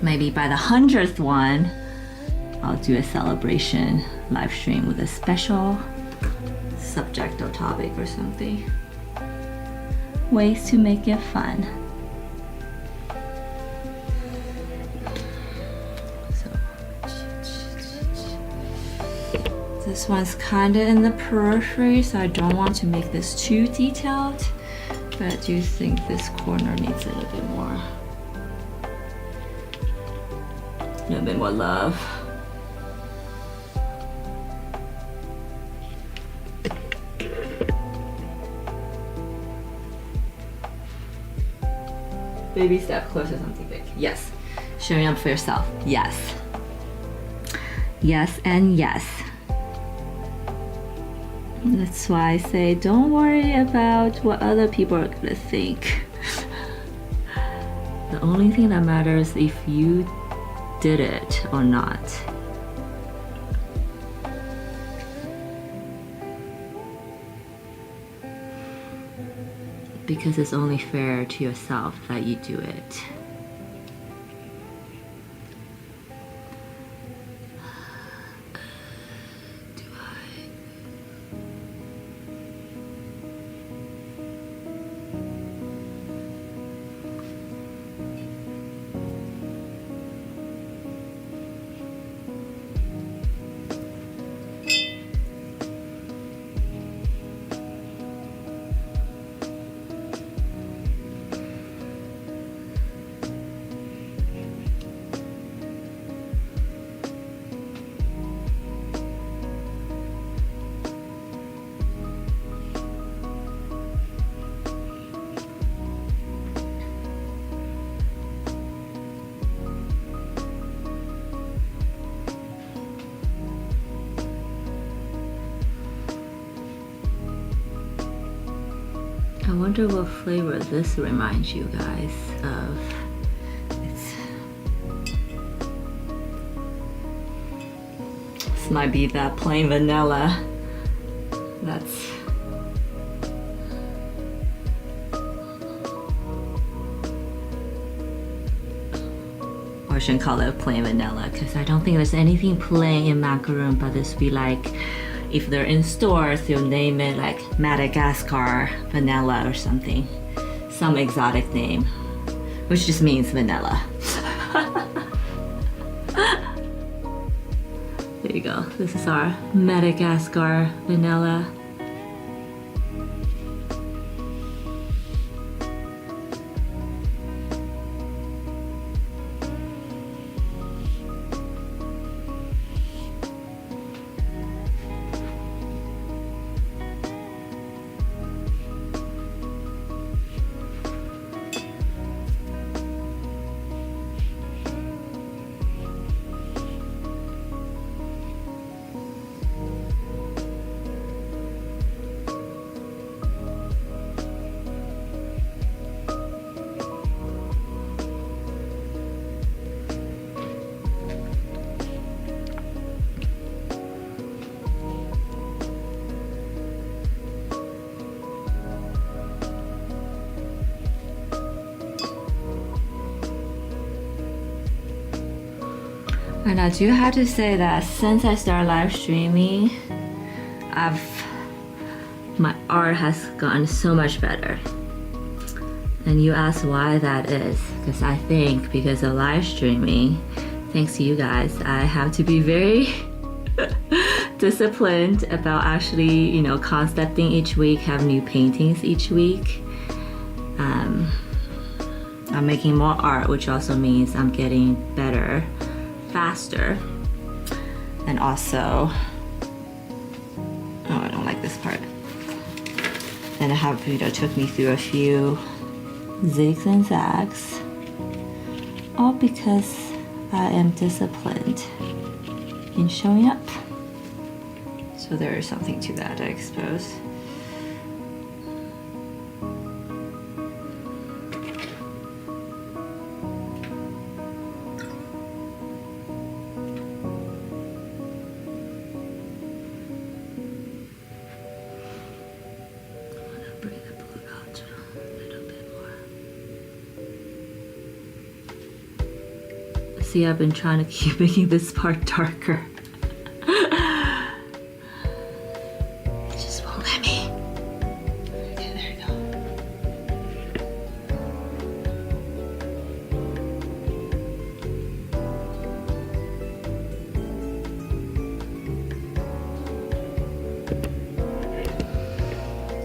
Maybe by the 100th one, I'll do a celebration live stream with a special subject or topic or something. Ways to make it fun. This one's kind of in the periphery, so I don't want to make this too detailed, but I do think this corner needs a little bit more love. Baby step closer to something big. Yes. Showing up for yourself. Yes. Yes and yes. That's why I say don't worry about what other people are gonna think. The only thing that matters is if you did it or not. Because it's only fair to yourself that you do it. I wonder what flavor this reminds you guys of. This might be that plain vanilla. That's or I shouldn't call it plain vanilla because I don't think there's anything plain in macaroon, but this would be like, if they're in stores, you'll name it like Madagascar vanilla or something. Some exotic name, which just means vanilla. you go. This is our Madagascar vanilla. And I do have to say that since I started live streaming, my art has gotten so much better. And you ask why that is, because I think because of live streaming, thanks to you guys, I have to be very disciplined about actually, you know, concepting each week, have new paintings each week. I'm making more art, which also means I'm getting better faster. And also, oh, I don't like this part. And I have, you know, took me through a few zigs and zags, all because I am disciplined in showing up. So there is something to that, I suppose. See, I've been trying to keep making this part darker. It just won't let me. Okay, there you go.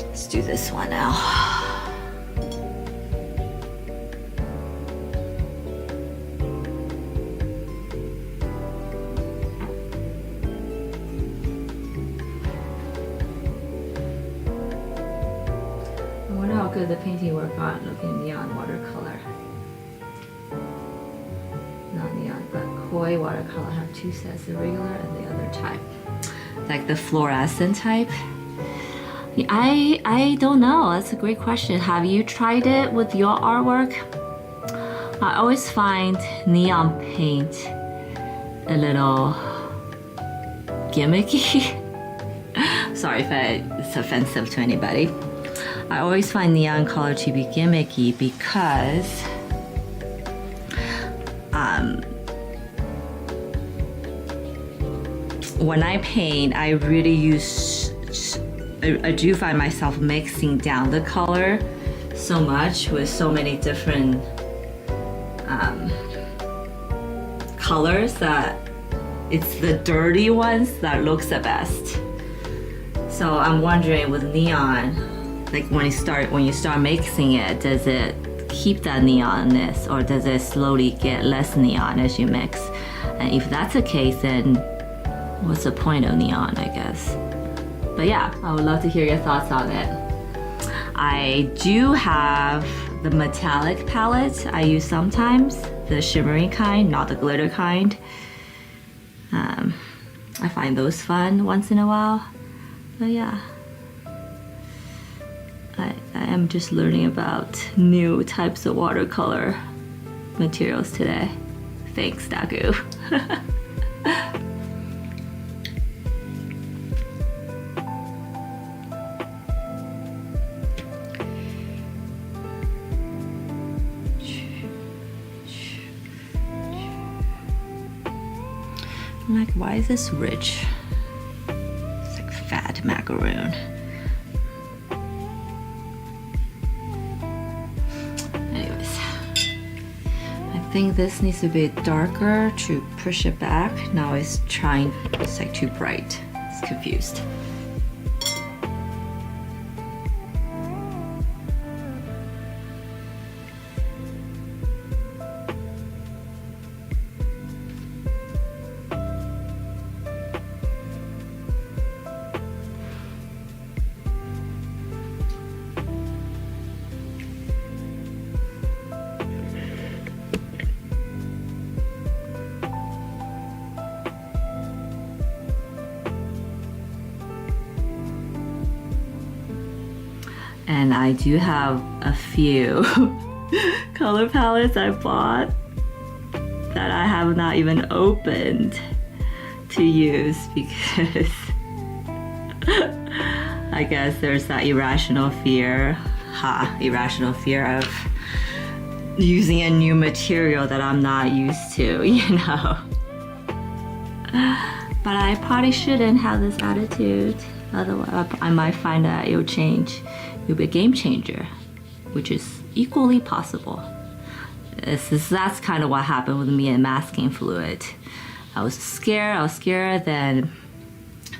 Let's do this one now. The painting work on looking neon watercolor. Not neon, but koi watercolor. I have two sets, the regular and the other type. Like the fluorescent type. I don't know. That's a great question. Have you tried it with your artwork? I always find neon paint a little gimmicky. Sorry if it's offensive to anybody. I always find neon color to be gimmicky because when I paint, I really I do find myself mixing down the color so much with so many different colors that it's the dirty ones that looks the best. So I'm wondering with neon, like when you start mixing it, does it keep that neonness or does it slowly get less neon as you mix? And if that's the case, then what's the point of neon, I guess? But yeah, I would love to hear your thoughts on it. I do have the metallic palette I use sometimes, the shimmery kind, not the glitter kind. I find those fun once in a while. But yeah. I am just learning about new types of watercolor materials today. Thanks, Dagu. I'm like, why is this rich? It's like fat macaroon. think this needs to be darker to push it back. Now it's like too bright. It's confused. And I do have a few color palettes I bought that I have not even opened to use because I guess there's that irrational fear of using a new material that I'm not used to, you know. But I probably shouldn't have this attitude, otherwise I might find that it'll change. It'll be a game changer, which is equally possible. That's kind of what happened with me and masking fluid. I was scared, then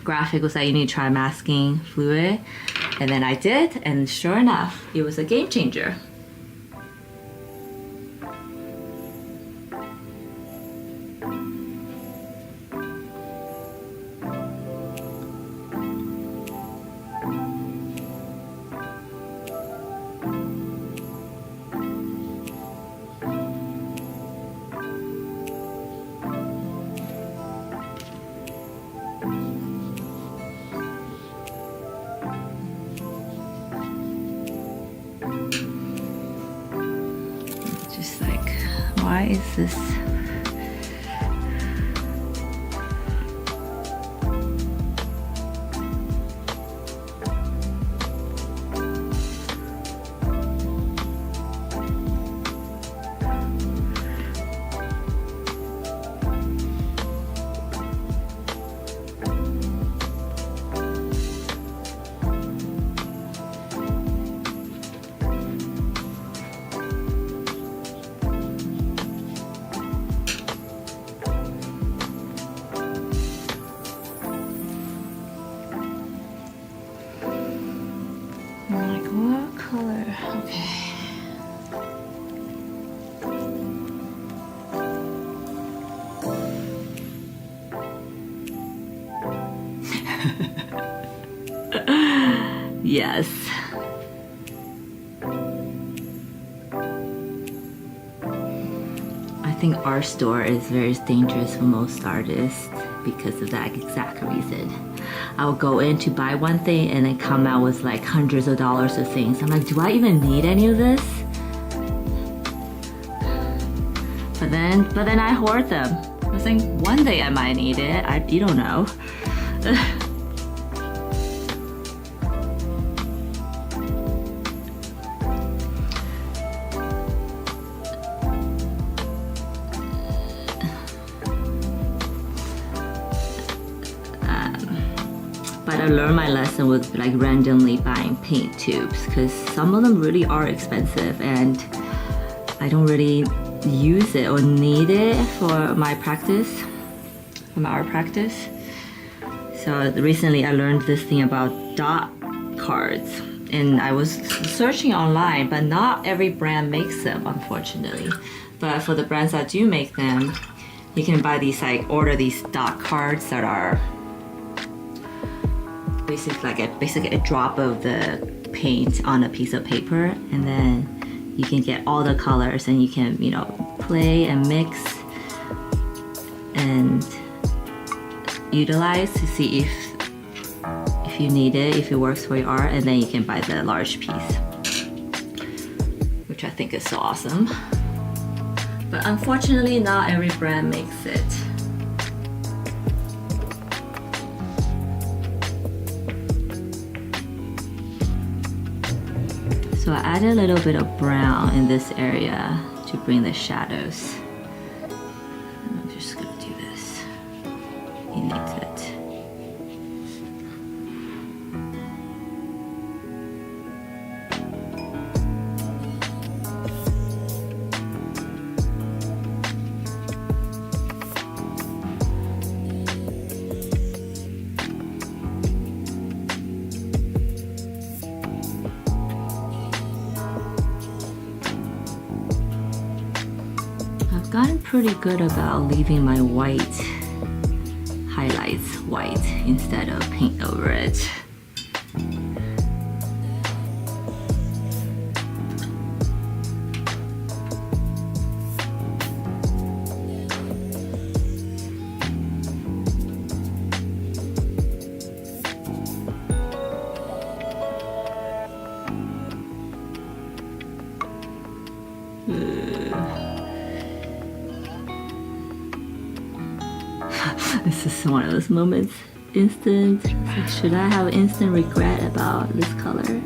graphic was like, you need to try masking fluid. And then I did, and sure enough, it was a game changer. Why is this? Yes. I think art store is very dangerous for most artists because of that exact reason. I would go in to buy one thing and then come out with like hundreds of dollars of things. I'm like, do I even need any of this? But then I hoard them. I was like, one day I might need it. You don't know. But I learned my lesson with like randomly buying paint tubes because some of them really are expensive and I don't really use it or need it for my practice, for my art practice. So recently I learned this thing about dot cards and I was searching online, but not every brand makes them, unfortunately. But for the brands that do make them, you can buy these, like order these dot cards that are basically a drop of the paint on a piece of paper, and then you can get all the colors and you can, you know, play and mix and utilize to see if you need it, if it works for your art, and then you can buy the large piece, which I think is so awesome. But unfortunately, not every brand makes it. So I added a little bit of brown in this area to bring the shadows. I'm just gonna do this. He needs it. pretty good about leaving my white highlights white instead of paint over it. This is one of those moments. Instant. Should I have instant regret about this color?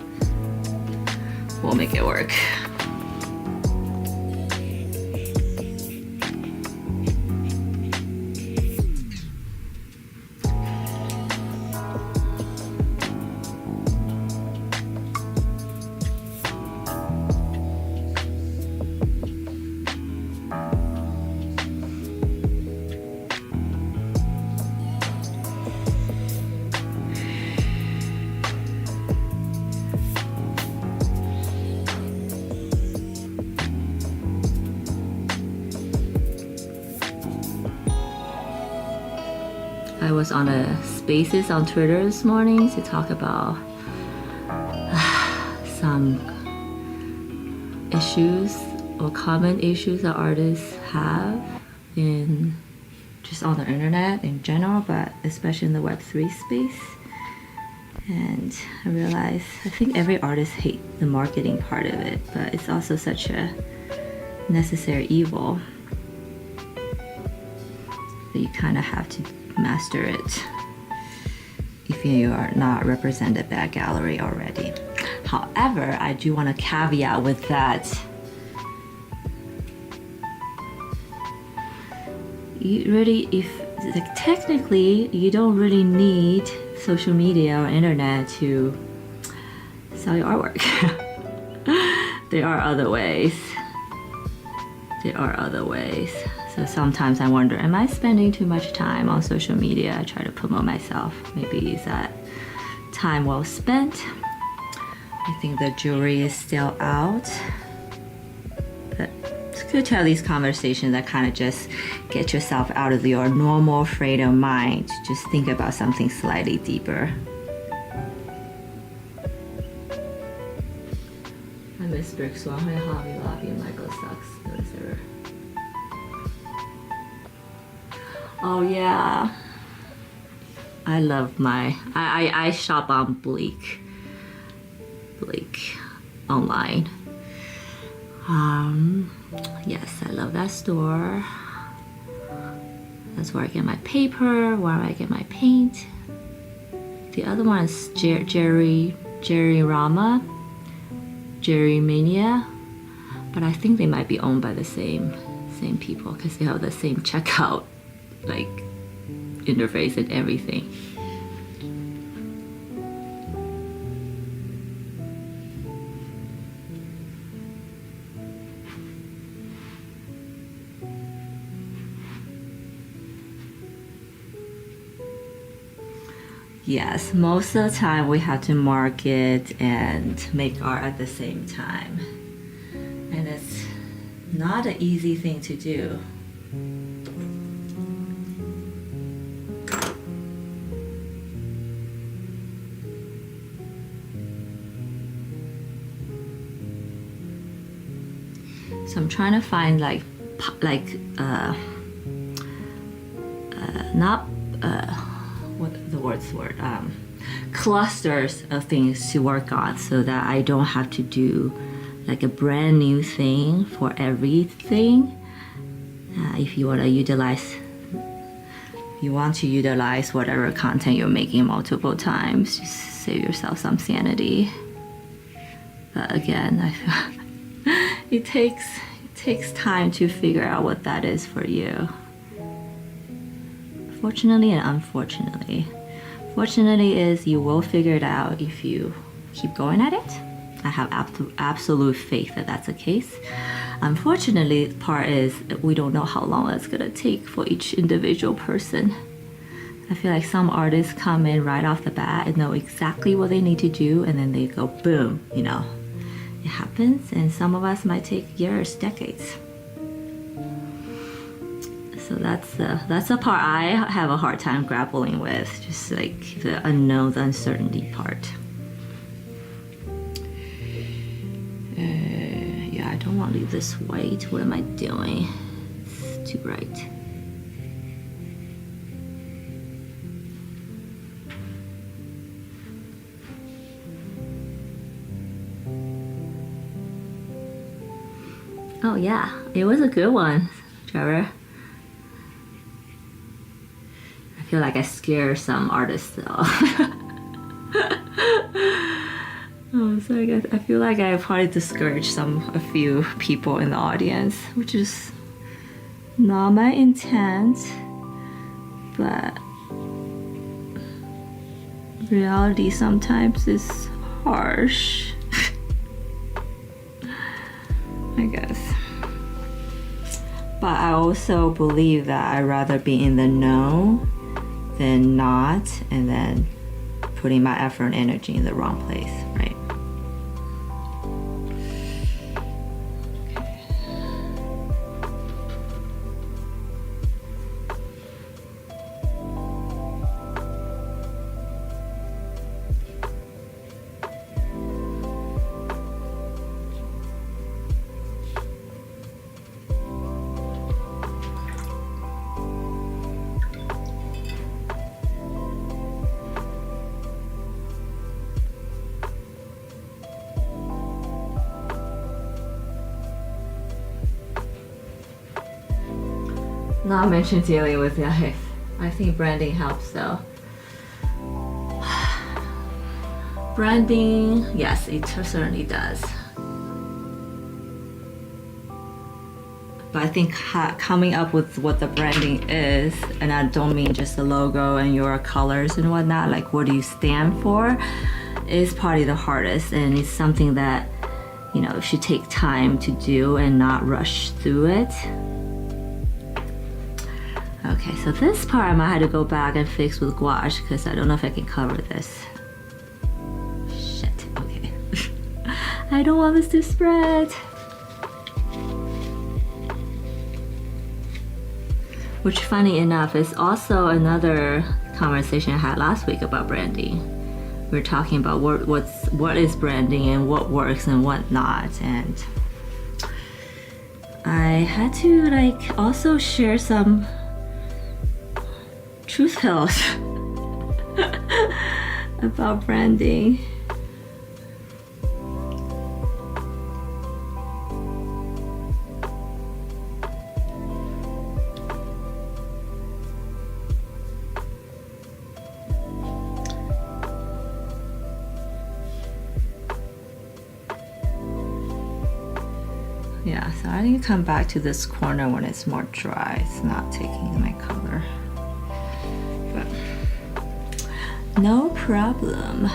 We'll make it work. I was on a Spaces on Twitter this morning to talk about some issues or common issues that artists have in just on the internet in general, but especially in the Web3 space. And I realized I think every artist hates the marketing part of it, but it's also such a necessary evil that you kind of have to master it if you are not represented by a gallery already. However, I do want to caveat with that you really, like, technically you don't really need social media or internet to sell your artwork. There are other ways. There are other ways. So sometimes I wonder, am I spending too much time on social media? I try to promote myself. Maybe is that time well spent? I think the jury is still out. But it's good to have these conversations that kind of just get yourself out of your normal frame of mind. Just think about something slightly deeper. I miss Bricks Hobby Lobby and Michael Sucks. Notice error. Oh yeah, I love my, I shop on Bleak online. Yes, I love that store. That's where I get my paper, where I get my paint. The other one is Jerry Mania, but I think they might be owned by the same people because they have the same checkout like interface and everything. Yes, most of the time we have to market and make art at the same time. And it's not an easy thing to do. So I'm trying to find clusters of things to work on so that I don't have to do like a brand new thing for everything. If you want to utilize whatever content you're making multiple times, just save yourself some sanity. But again, it takes time to figure out what that is for you. Fortunately and unfortunately. Fortunately is you will figure it out if you keep going at it. I have absolute faith that that's the case. Unfortunately, the part is we don't know how long it's gonna take for each individual person. I feel like some artists come in right off the bat and know exactly what they need to do, and then they go boom, you know. It happens, and some of us might take years, decades. So that's the part I have a hard time grappling with, just like the unknown, the uncertainty part. Yeah, I don't want to leave this white. What am I doing? It's too bright. Oh yeah, it was a good one, Trevor. I feel like I scare some artists though. Oh, so I feel like I probably discouraged a few people in the audience, which is not my intent, but reality sometimes is harsh. I guess. But I also believe that I'd rather be in the know than not, and then putting my effort and energy in the wrong place, right? Not mentioned dealing with it. I think branding helps though. Branding, yes, it certainly does. But I think coming up with what the branding is, and I don't mean just the logo and your colors and whatnot, like what do you stand for, is probably the hardest, and it's something that, you know, should take time to do and not rush through it. Okay, so this part I might have to go back and fix with gouache because I don't know if I can cover this. Shit, okay. I don't want this to spread. Which, funny enough, is also another conversation I had last week about branding. We were talking about what is branding and what works and what not, and I had to like also share some truth pills about branding. Yeah, so I need to come back to this corner when it's more dry. It's not taking my color. No problem.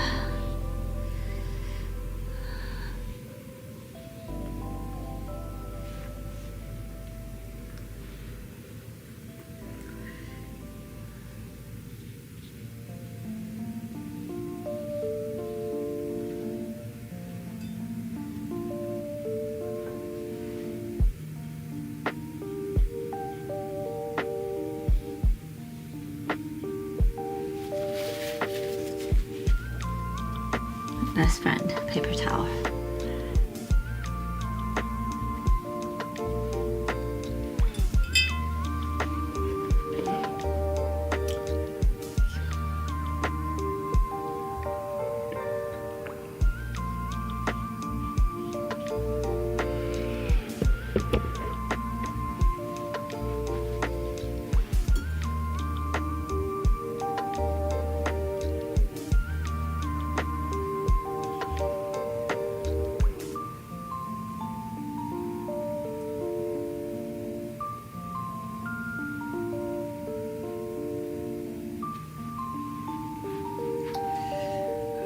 Best friend, paper towel.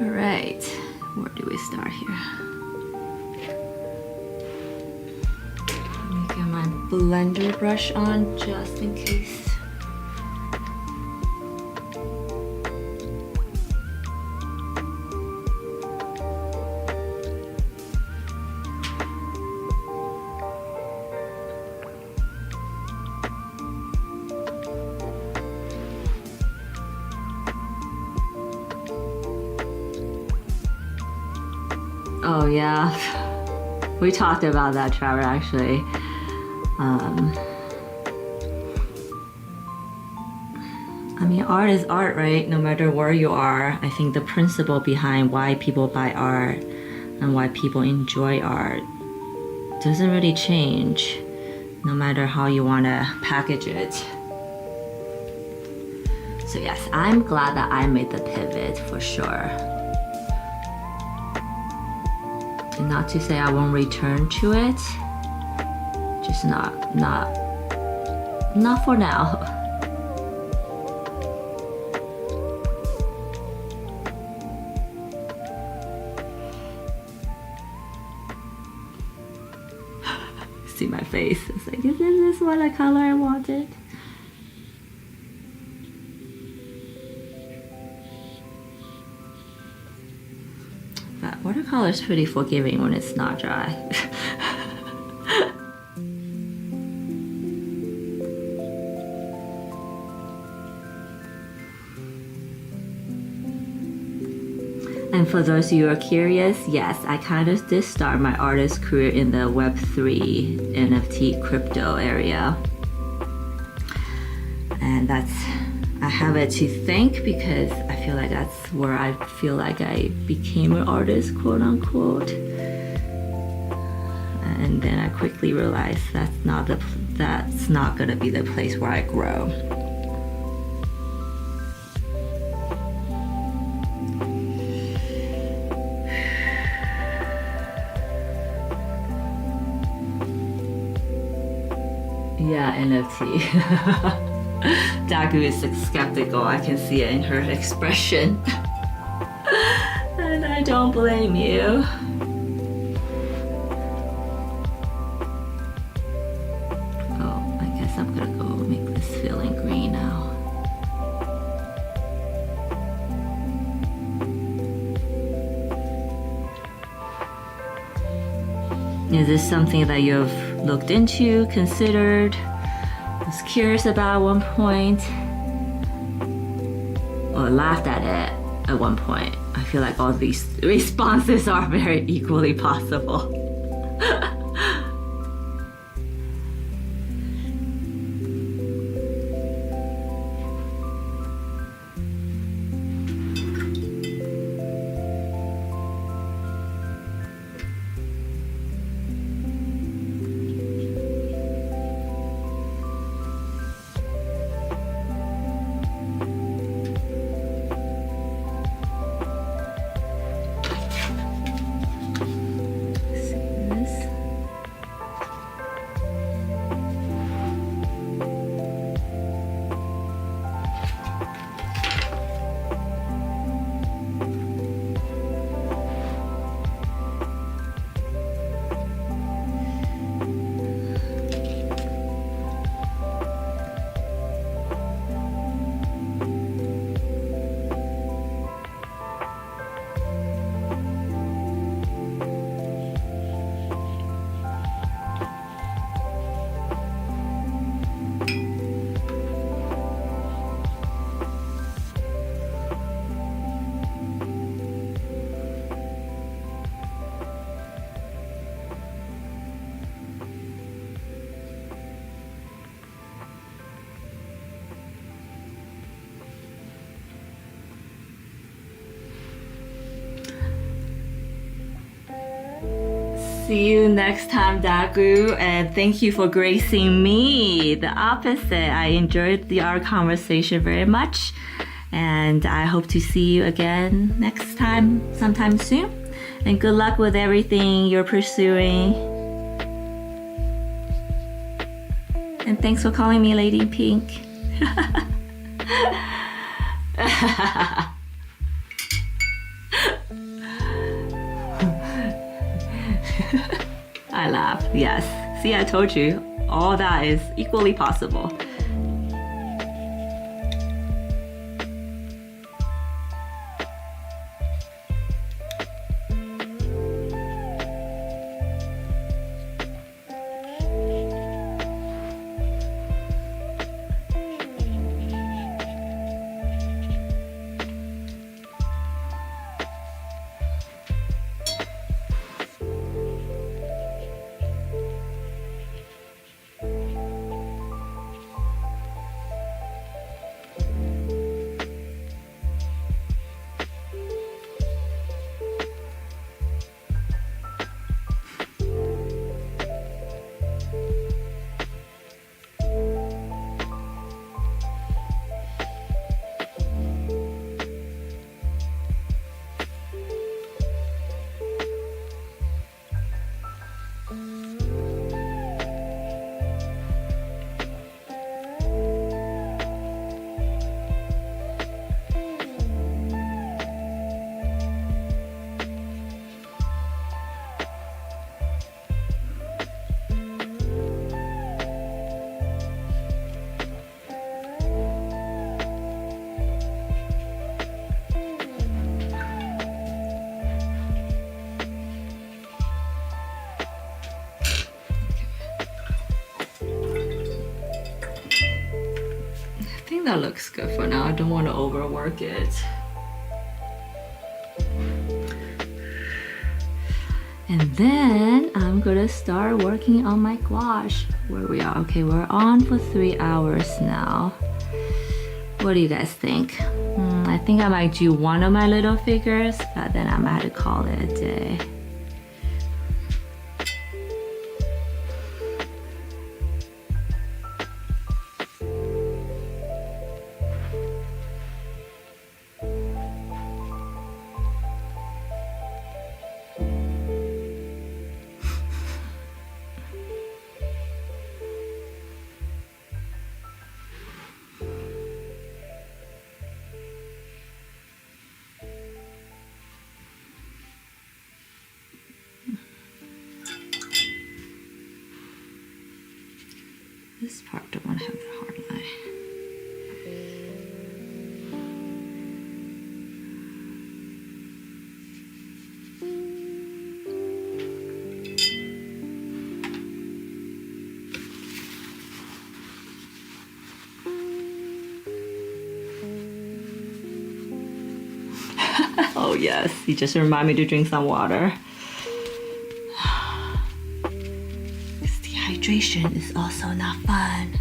All right, where do we start here? Let me get my blender brush on just in case. Oh yeah, we talked about that, Trevor, actually. I mean, art is art, right? No matter where you are, I think the principle behind why people buy art and why people enjoy art doesn't really change, no matter how you want to package it. So yes, I'm glad that I made the pivot for sure. And not to say I won't return to it, just not for now. See my face. It's like, is this what the color I wanted? But watercolor is pretty forgiving when it's not dry. And for those of you who are curious, yes, I kind of did start my artist career in the Web3 NFT crypto area. And I have it to thank because I feel like that's where I feel like I became an artist, quote unquote. And then I quickly realized that's not gonna be the place where I grow. Yeah, NFT. Dagu is skeptical. I can see it in her expression. And I don't blame you. Oh, I guess I'm gonna go make this feeling green now. Is this something that you've looked into, considered, was curious about at one point, or laughed at it at one point? I feel like all these responses are very equally possible. See you next time, Dagu, and thank you for gracing me. The opposite. I enjoyed our conversation very much, and I hope to see you again next time, sometime soon. And good luck with everything you're pursuing. And thanks for calling me Lady Pink. I laugh, yes. See, I told you, all that is equally possible. that looks good for now. I don't want to overwork it. And then I'm gonna start working on my gouache. Where we are, okay, we're on for 3 hours now. What do you guys think? I think I might do one of my little figures, but then I might have to call it a day. This part don't want to have the hard line. Oh yes, you just remind me to drink some water. Dehydration is also not fun.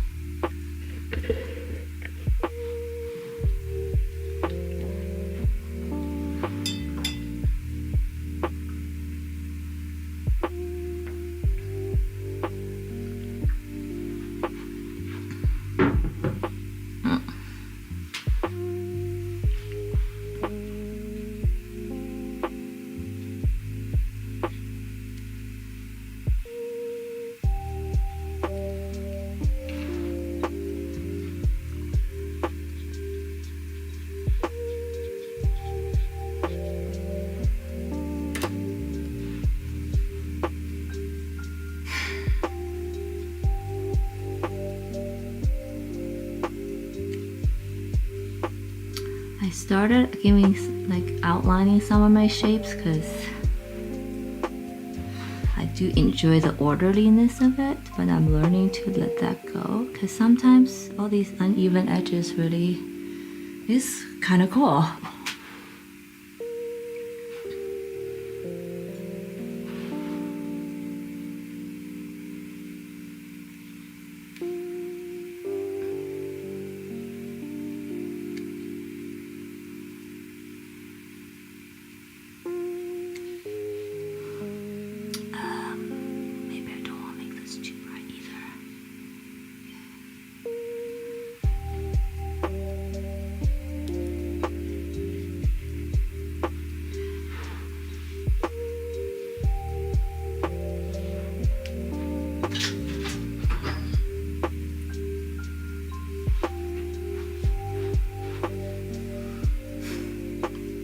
I started outlining some of my shapes because I do enjoy the orderliness of it, but I'm learning to let that go because sometimes all these uneven edges really is kind of cool.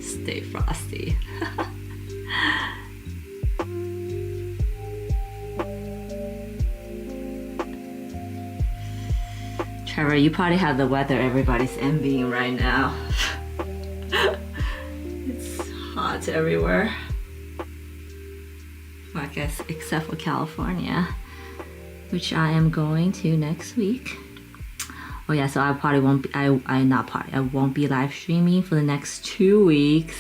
Stay frosty. Trevor, you probably have the weather everybody's envying right now. It's hot everywhere. Well, I guess except for California, which I am going to next week. Oh yeah, so I probably won't be, I won't be live streaming for the next 2 weeks.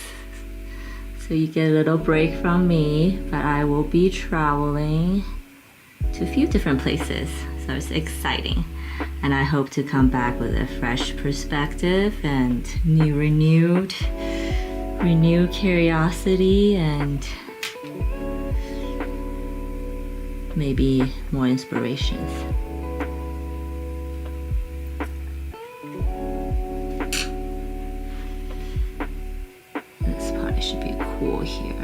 So you get a little break from me, but I will be traveling to a few different places. So it's exciting. And I hope to come back with a fresh perspective and renewed curiosity and maybe more inspirations. Should be cool here.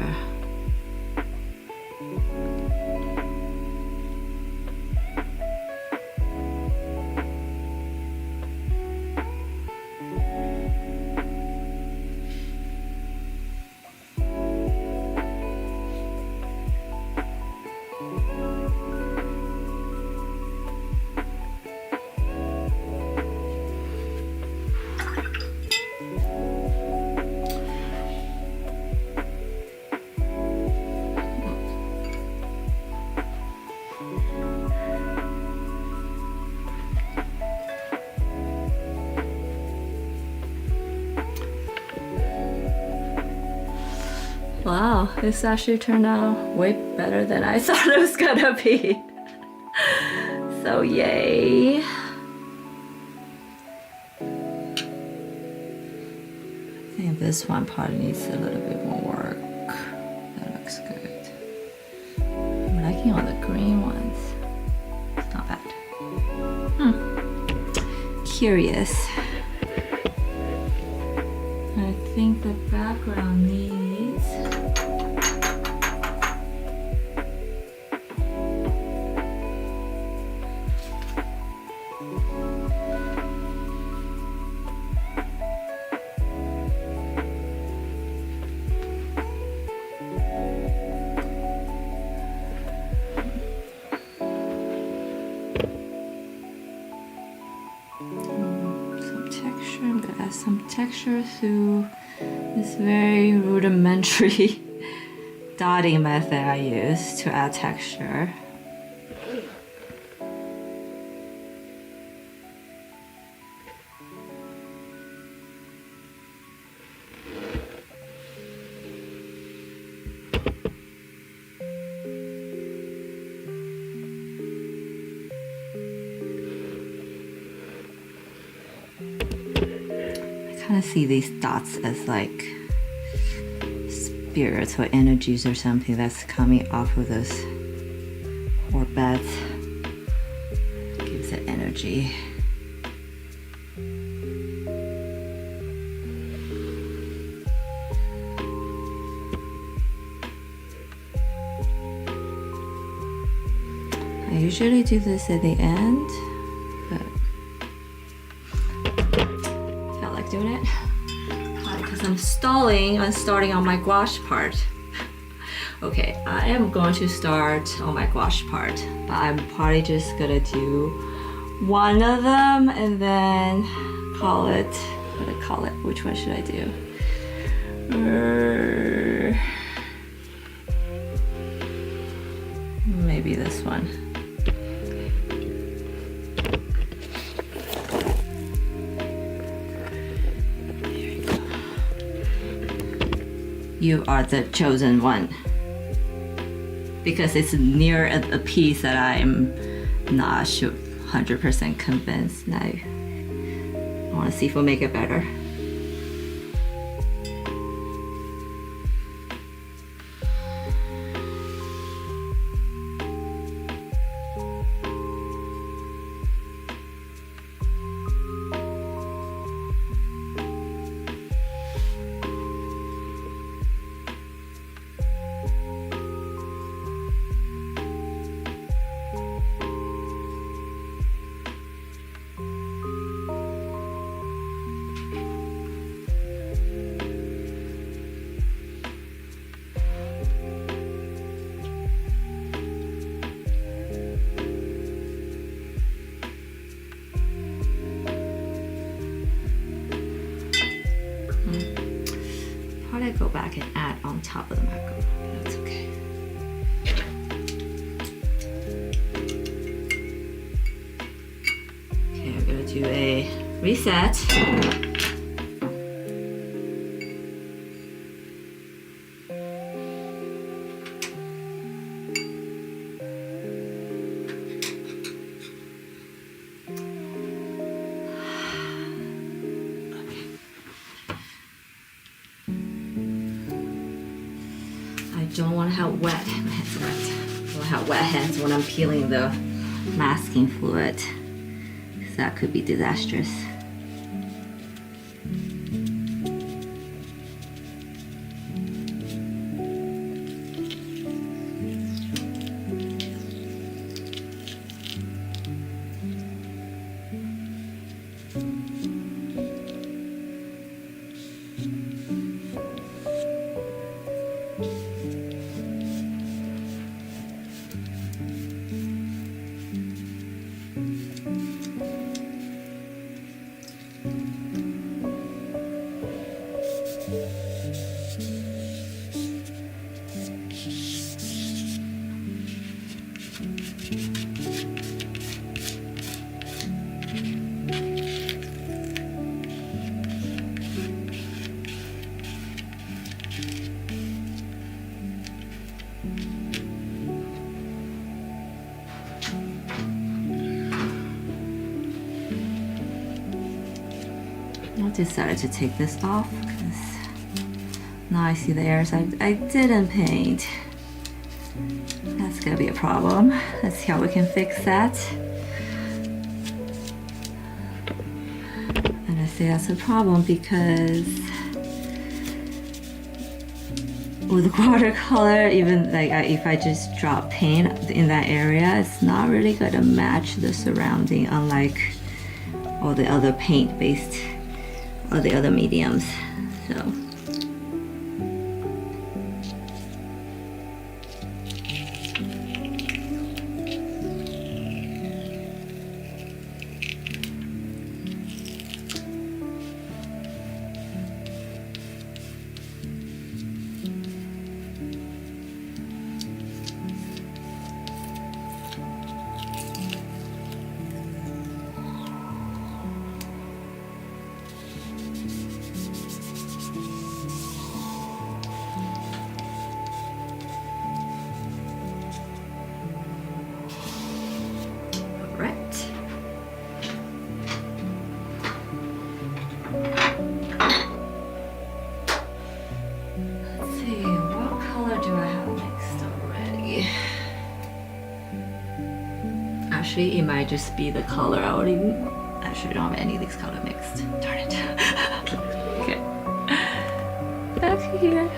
wow, this actually turned out way better than I thought it was gonna be. So yay. I think this one probably needs a little bit more work. That looks good. I'm liking all the green ones. It's not bad. Curious. I think the background needs some texture through this very rudimentary dotting method I use to add texture. I kind of see these dots as like spirits or energies or something that's coming off of those orbits. Gives it energy. I usually do this at the end, but doing it because I'm starting on my gouache part. Okay, I am going to start on my gouache part, but I'm probably just gonna do one of them and then call it, what do I call it? Which one should I do? Maybe this one. You are the chosen one. Because it's near a piece that I'm not sure 100% convinced now. I want to see if we'll make it better. Probably go back and add on top of the macro, but that's okay. Okay, I'm gonna do a reset. I don't want to have wet hands. I don't want to have wet hands when I'm peeling the masking fluid, because that could be disastrous. decided to take this off because now I see the areas I didn't paint. That's gonna be a problem. Let's see how we can fix that. And I say that's a problem because with watercolor, even like if I just drop paint in that area, it's not really gonna match the surrounding, unlike all the other paint-based or the other mediums. So. Actually, it might just be the color. I already actually don't have any of these color mixed. Darn it. Okay. Back here.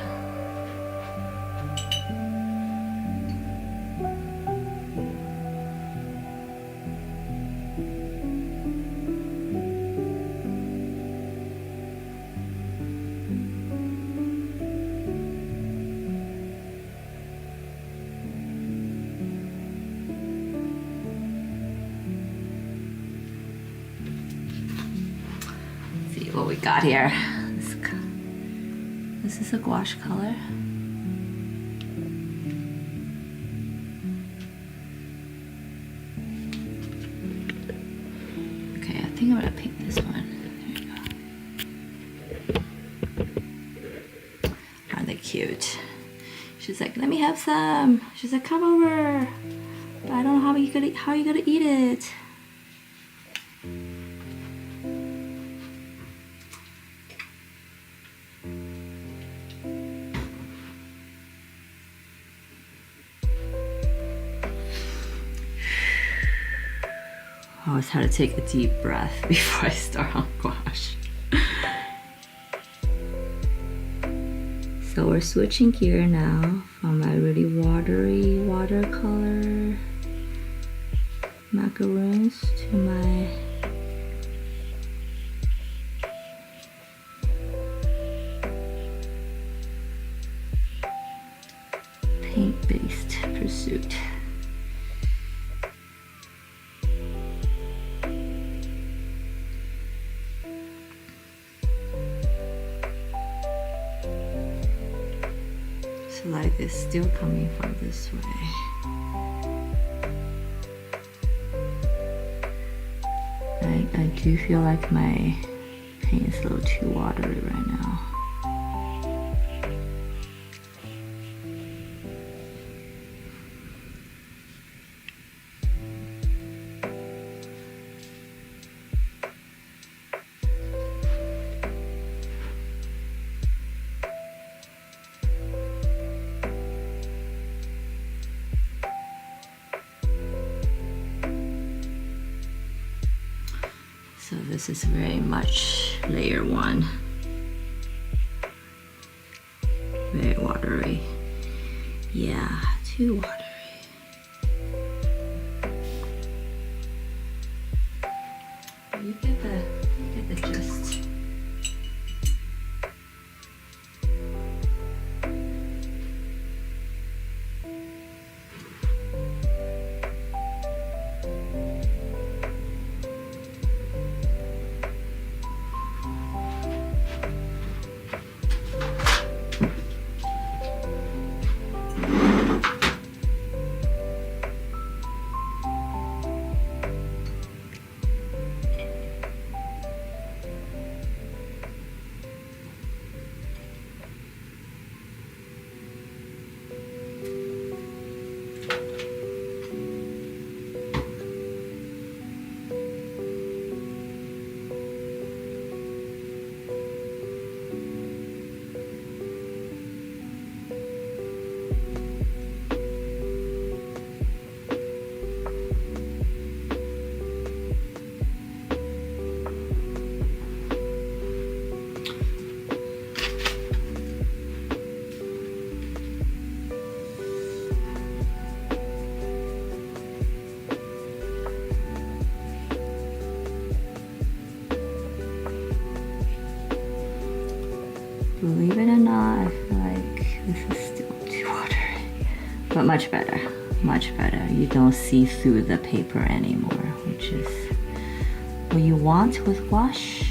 What we got here. This is a gouache color. Okay, I think I'm gonna pick this one. There you go. Aren't they cute? She's like, let me have some. She's like, come over. But I don't know how you gonna eat it. I always have to take a deep breath before I start on gouache. So we're switching gear now from my really watery watercolor macaroons to my paint-based pursuit. So light is still coming from this way. I do feel like my paint is a little too watery right now. So this is very much layer one. Very watery. Yeah, too watery. But you get the gist. But much better, much better. You don't see through the paper anymore, which is what you want with gouache.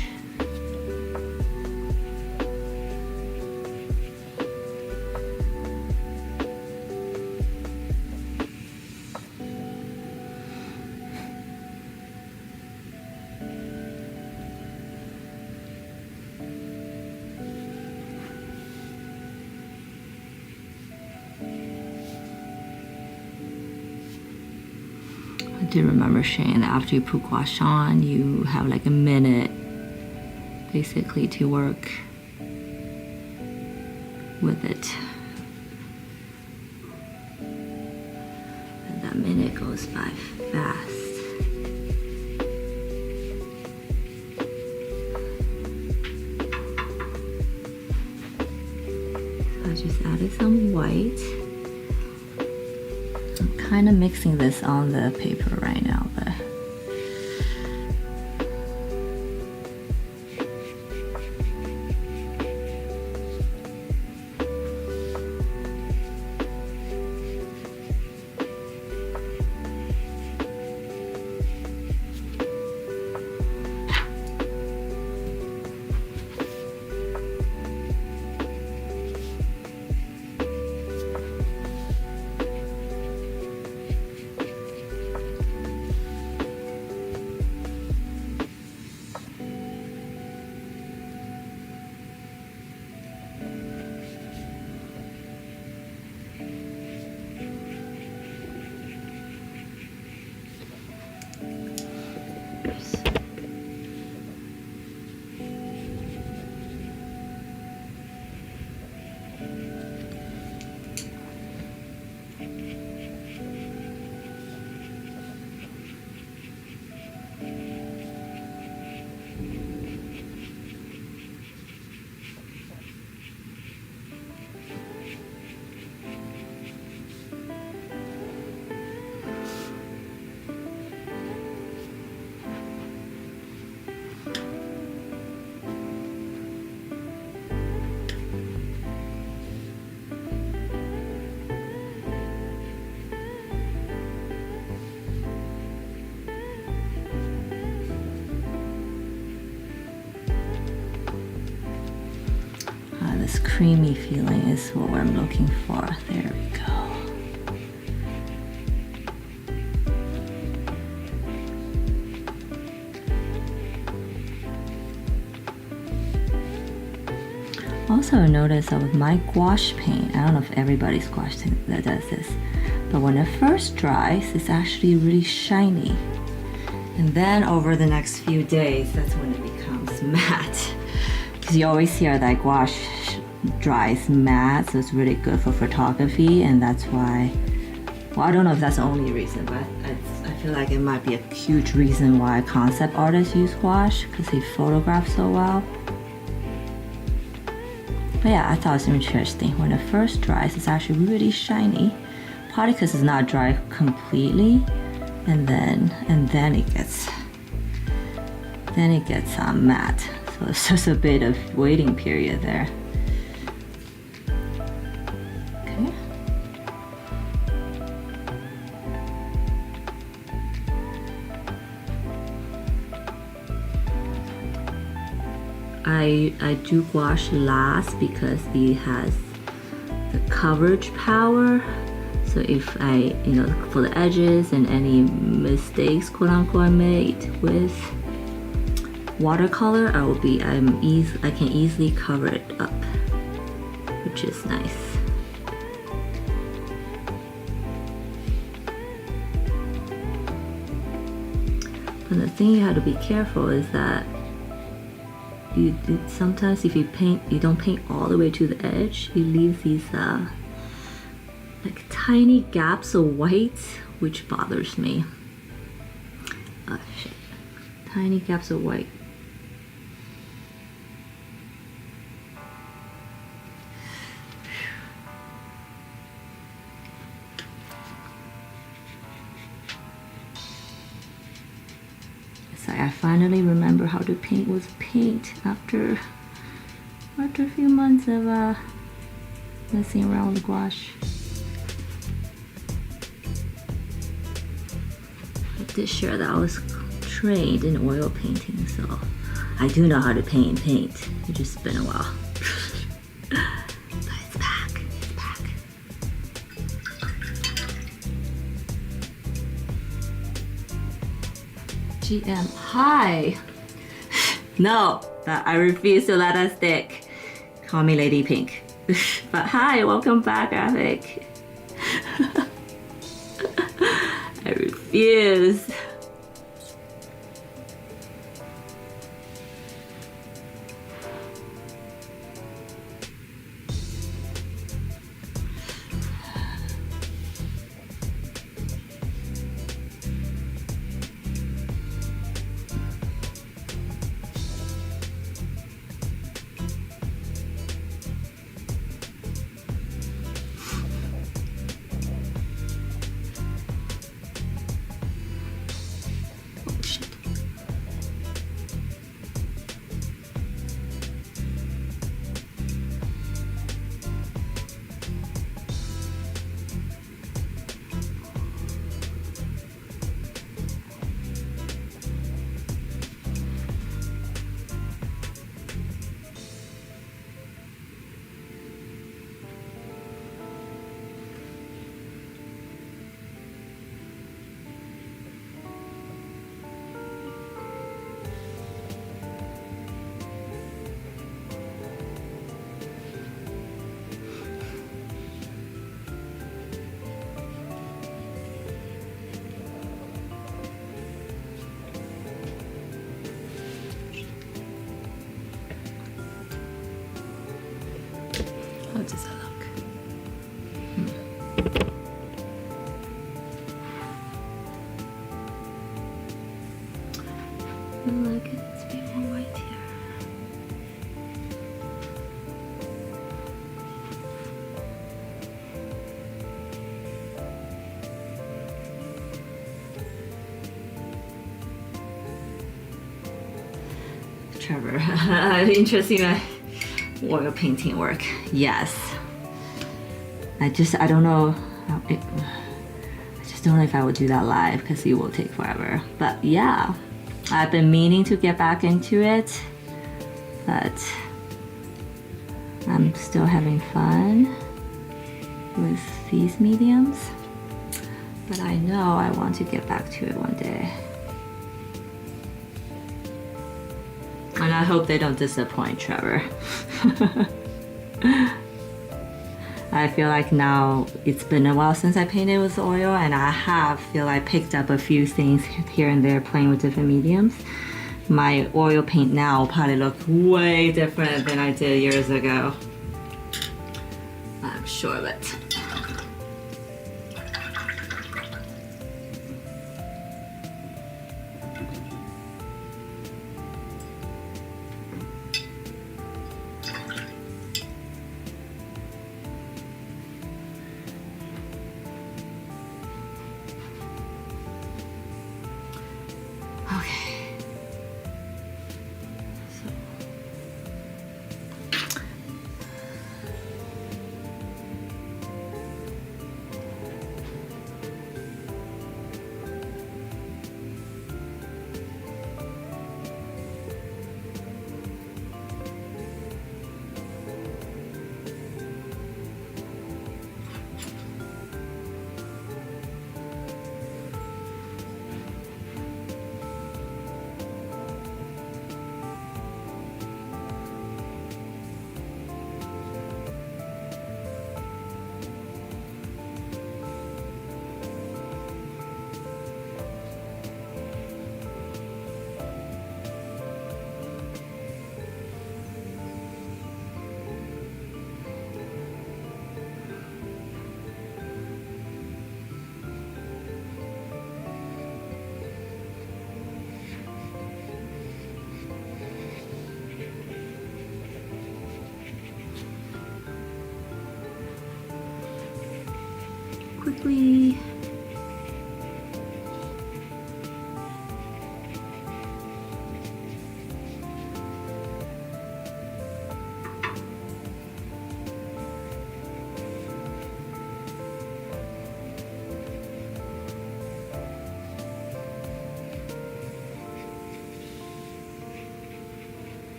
I do remember Shane, after you put gouache on, you have like a minute basically to work with it. And that minute goes by fast. So I just added some white. Kind of mixing this on the paper right now, but this creamy feeling is what I'm looking for. There we go. Also notice that with my gouache paint, I don't know if everybody's gouache that does this, but when it first dries, it's actually really shiny. And then over the next few days, that's when it becomes matte. Because you always hear that gouache dries matte, so it's really good for photography, and that's why, well, I don't know if that's the only reason, but I feel like it might be a huge reason why concept artists use gouache, because they photograph so well. But yeah, I thought it was interesting. When it first dries, it's actually really shiny, probably because it's not dry completely, and then it gets matte. So it's just a bit of waiting period there. Okay. I do gouache last because it has the coverage power. So if I, for the edges and any mistakes, quote unquote, I made with watercolor, I can easily cover it up, which is nice. But the thing you have to be careful is that sometimes if you don't paint all the way to the edge, you leave these like tiny gaps of white, which bothers me. Oh shit. Tiny gaps of white. It's like I finally remember how to paint with paint after a few months of messing around with gouache. this year that I was trained in oil painting, so I do know how to paint. It's just been a while. But it's back. It's back. GM, hi. No, but I refuse to let that stick. Call me Lady Pink. But hi, welcome back, Graphic. I refuse. How does that look? I like it. It's a bit more white here. Trevor, interesting oil painting work. Yes. I don't know. I just don't know if I would do that live because it will take forever. But yeah, I've been meaning to get back into it, but I'm still having fun with these mediums. But I know I want to get back to it one day. And I hope they don't disappoint, Trevor. I feel like now it's been a while since I painted with oil, and I feel I picked up a few things here and there playing with different mediums. My oil paint now will probably look way different than I did years ago. I'm sure of it.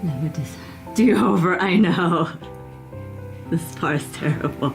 Never do over, I know. This part's terrible.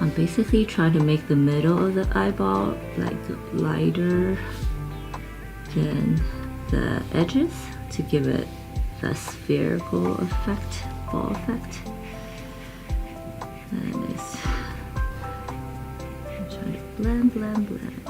I'm basically trying to make the middle of the eyeball like lighter than the edges to give it the spherical effect, ball effect. And it's, I'm trying to blend, blend, blend.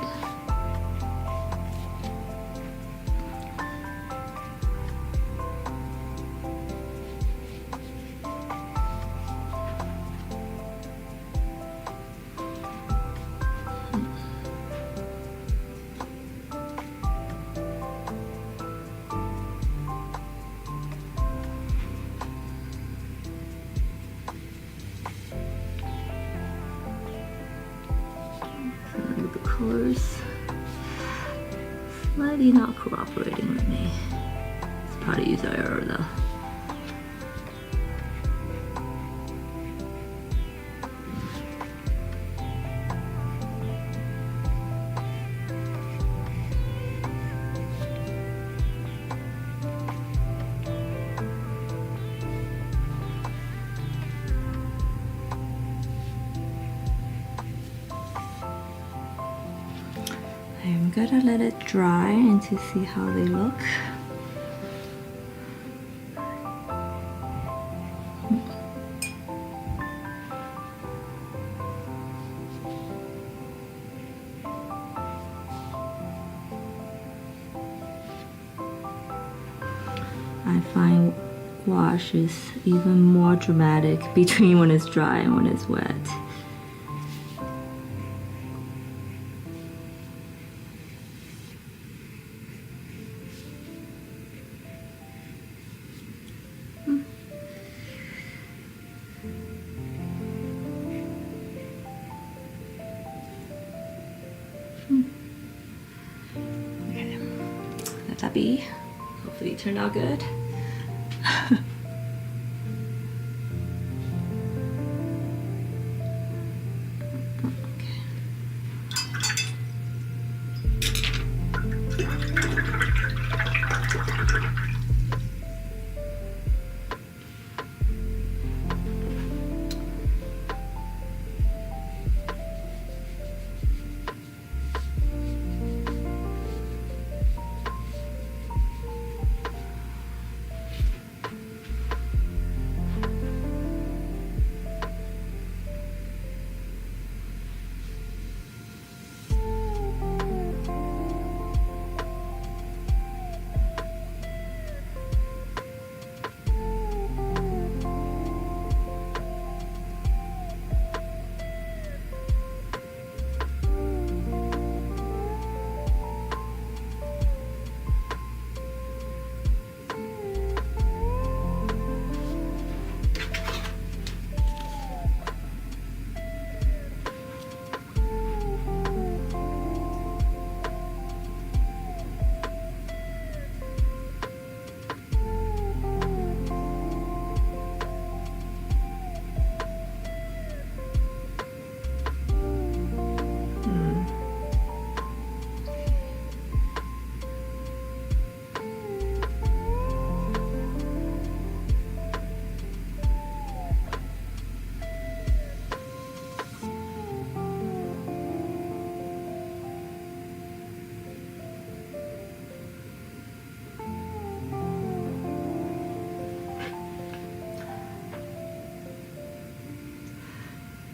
Colors slightly not cooperating with me. It's probably user error though. I'm gonna let it dry and to see how they look. I find gouache is even more dramatic between when it's dry and when it's wet. Okay, let that be. Hopefully it turned out good.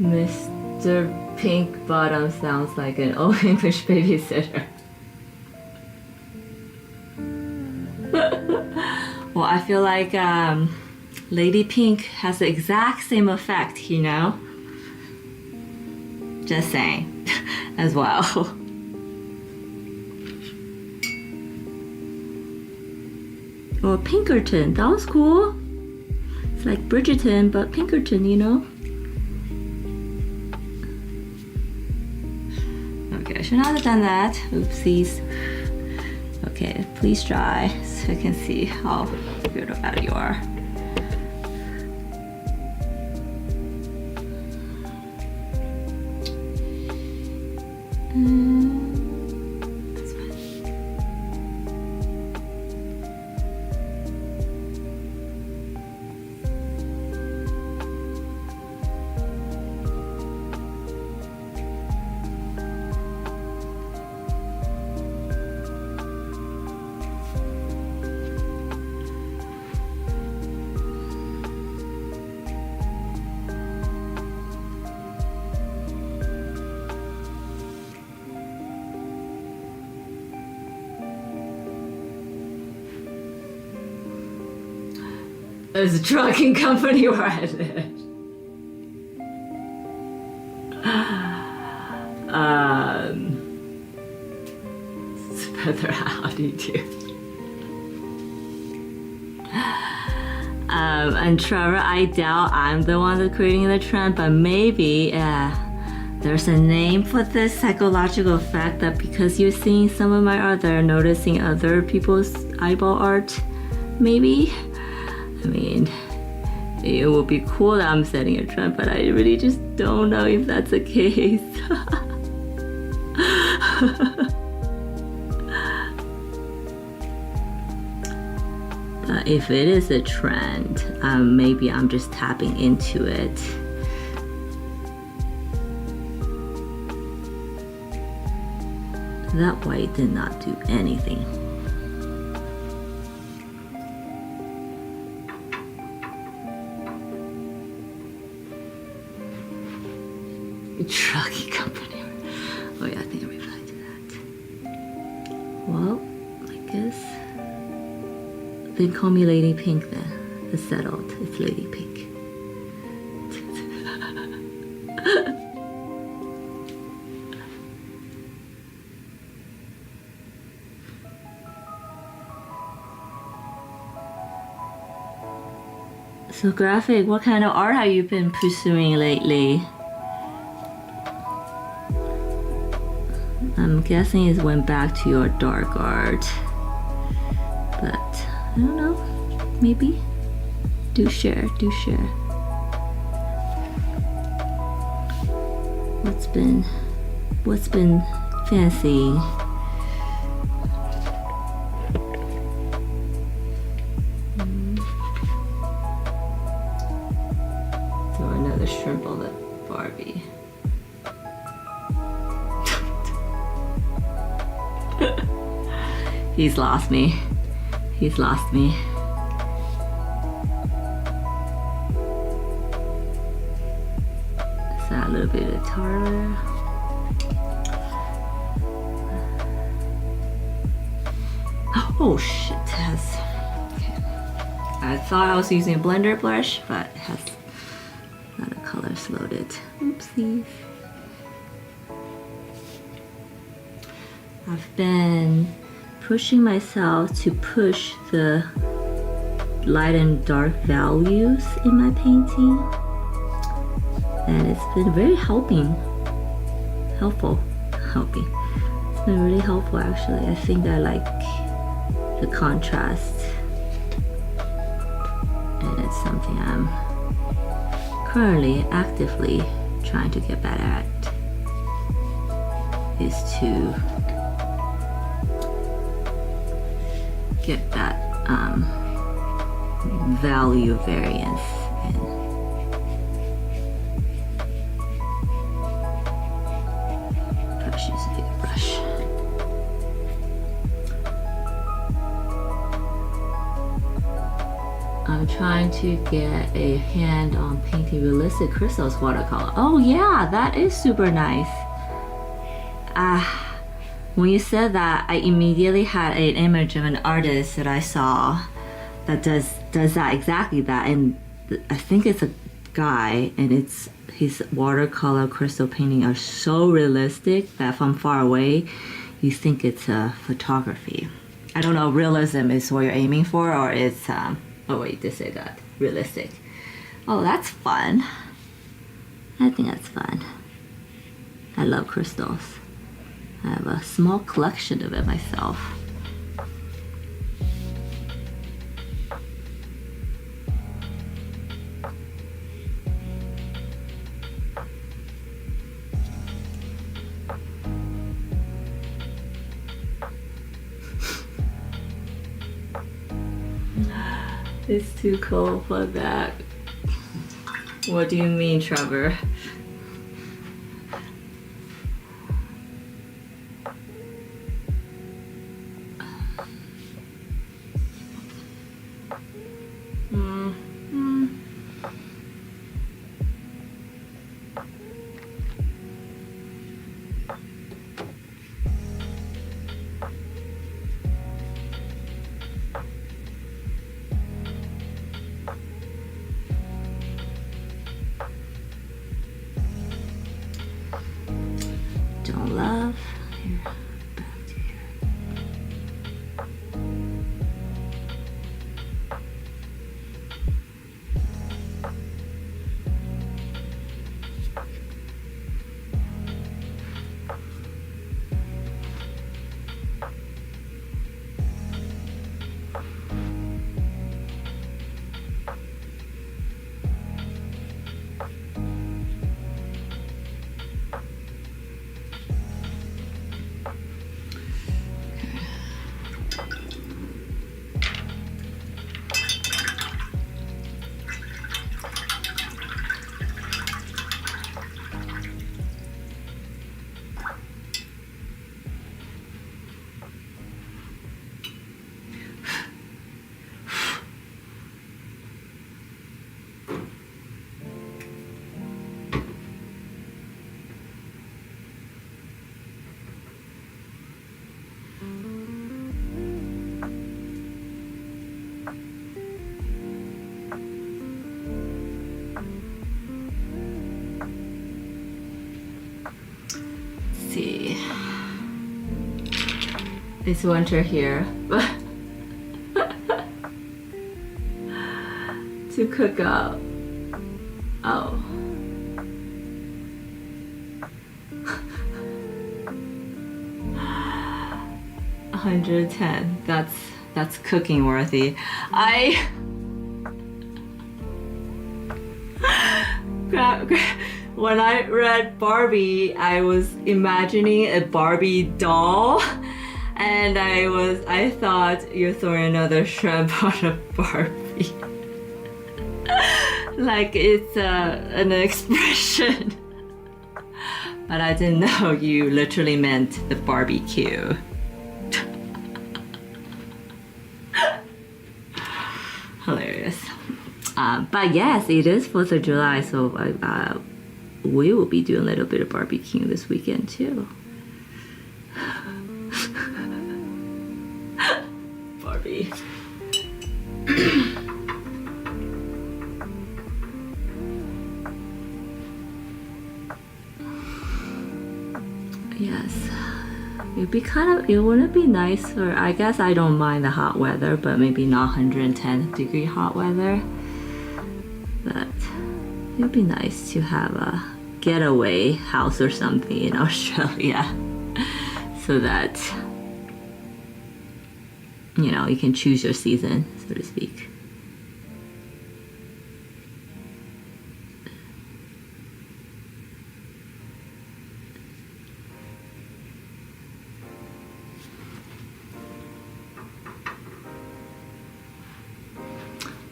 Mr. Pink Bottom sounds like an old English babysitter. Well, I feel like Lady Pink has the exact same effect, you know? Just saying, as well. Or Pinkerton, that was cool. It's like Bridgerton, but Pinkerton, you know? Okay, I should not have done that. Oopsies. Okay, please dry so I can see how good about you are. That's fine. There's a trucking company where I live. It's further out, you do. And Trevor, I doubt I'm the one that's creating the trend, but maybe there's a name for this psychological effect that because you're seeing some of my art, they're noticing other people's eyeball art, maybe. I mean, it would be cool that I'm setting a trend, but I really just don't know if that's the case. But if it is a trend, maybe I'm just tapping into it. That white did not do anything. Trucking company. Oh yeah, I think I replied to that. Well, I guess they call me Lady Pink then. It's settled. It's Lady Pink. So Graphic, what kind of art have you been pursuing lately? I'm guessing it went back to your dark art, but I don't know, maybe. Do share, do share. What's been fancy? So another shrimp on the Barbie. He's lost me. He's lost me. Is that a little bit of tartar? Oh shit, it has. Okay. I thought I was using a blender brush, but it has a lot of colors loaded. Oopsies. I've been pushing myself to push the light and dark values in my painting, and it's been very helpful. It's been really helpful actually. I think I like the contrast, and it's something I'm currently actively trying to get better at, is to get that value variance in. Brush, use a bigger brush. I'm trying to get a hand on painting realistic crystals watercolor. Oh yeah, that is super nice. When you said that, I immediately had an image of an artist that I saw that does that, exactly that, and I think it's a guy, and it's his watercolor crystal painting are so realistic that from far away you think it's photography. I don't know, realism is what you're aiming for, or it's oh wait, they say that realistic. Oh, that's fun. I think that's fun. I love crystals. I have a small collection of it myself. It's too cold for that. What do you mean, Trevor? Don't love. Here, back to here. See, it's winter here, but to cook up, oh, 110. That's cooking worthy. When I read Barbie, I was imagining a Barbie doll, and I thought you're throwing another shrimp on a Barbie. Like it's an expression. But I didn't know you literally meant the barbecue. Hilarious. But yes, it is 4th of July, so we will be doing a little bit of barbecuing this weekend too. Barbie. Yes. It wouldn't be nice, or I guess I don't mind the hot weather, but maybe not 110-degree hot weather. But it would be nice to have a getaway house or something in Australia so that, you know, you can choose your season, so to speak.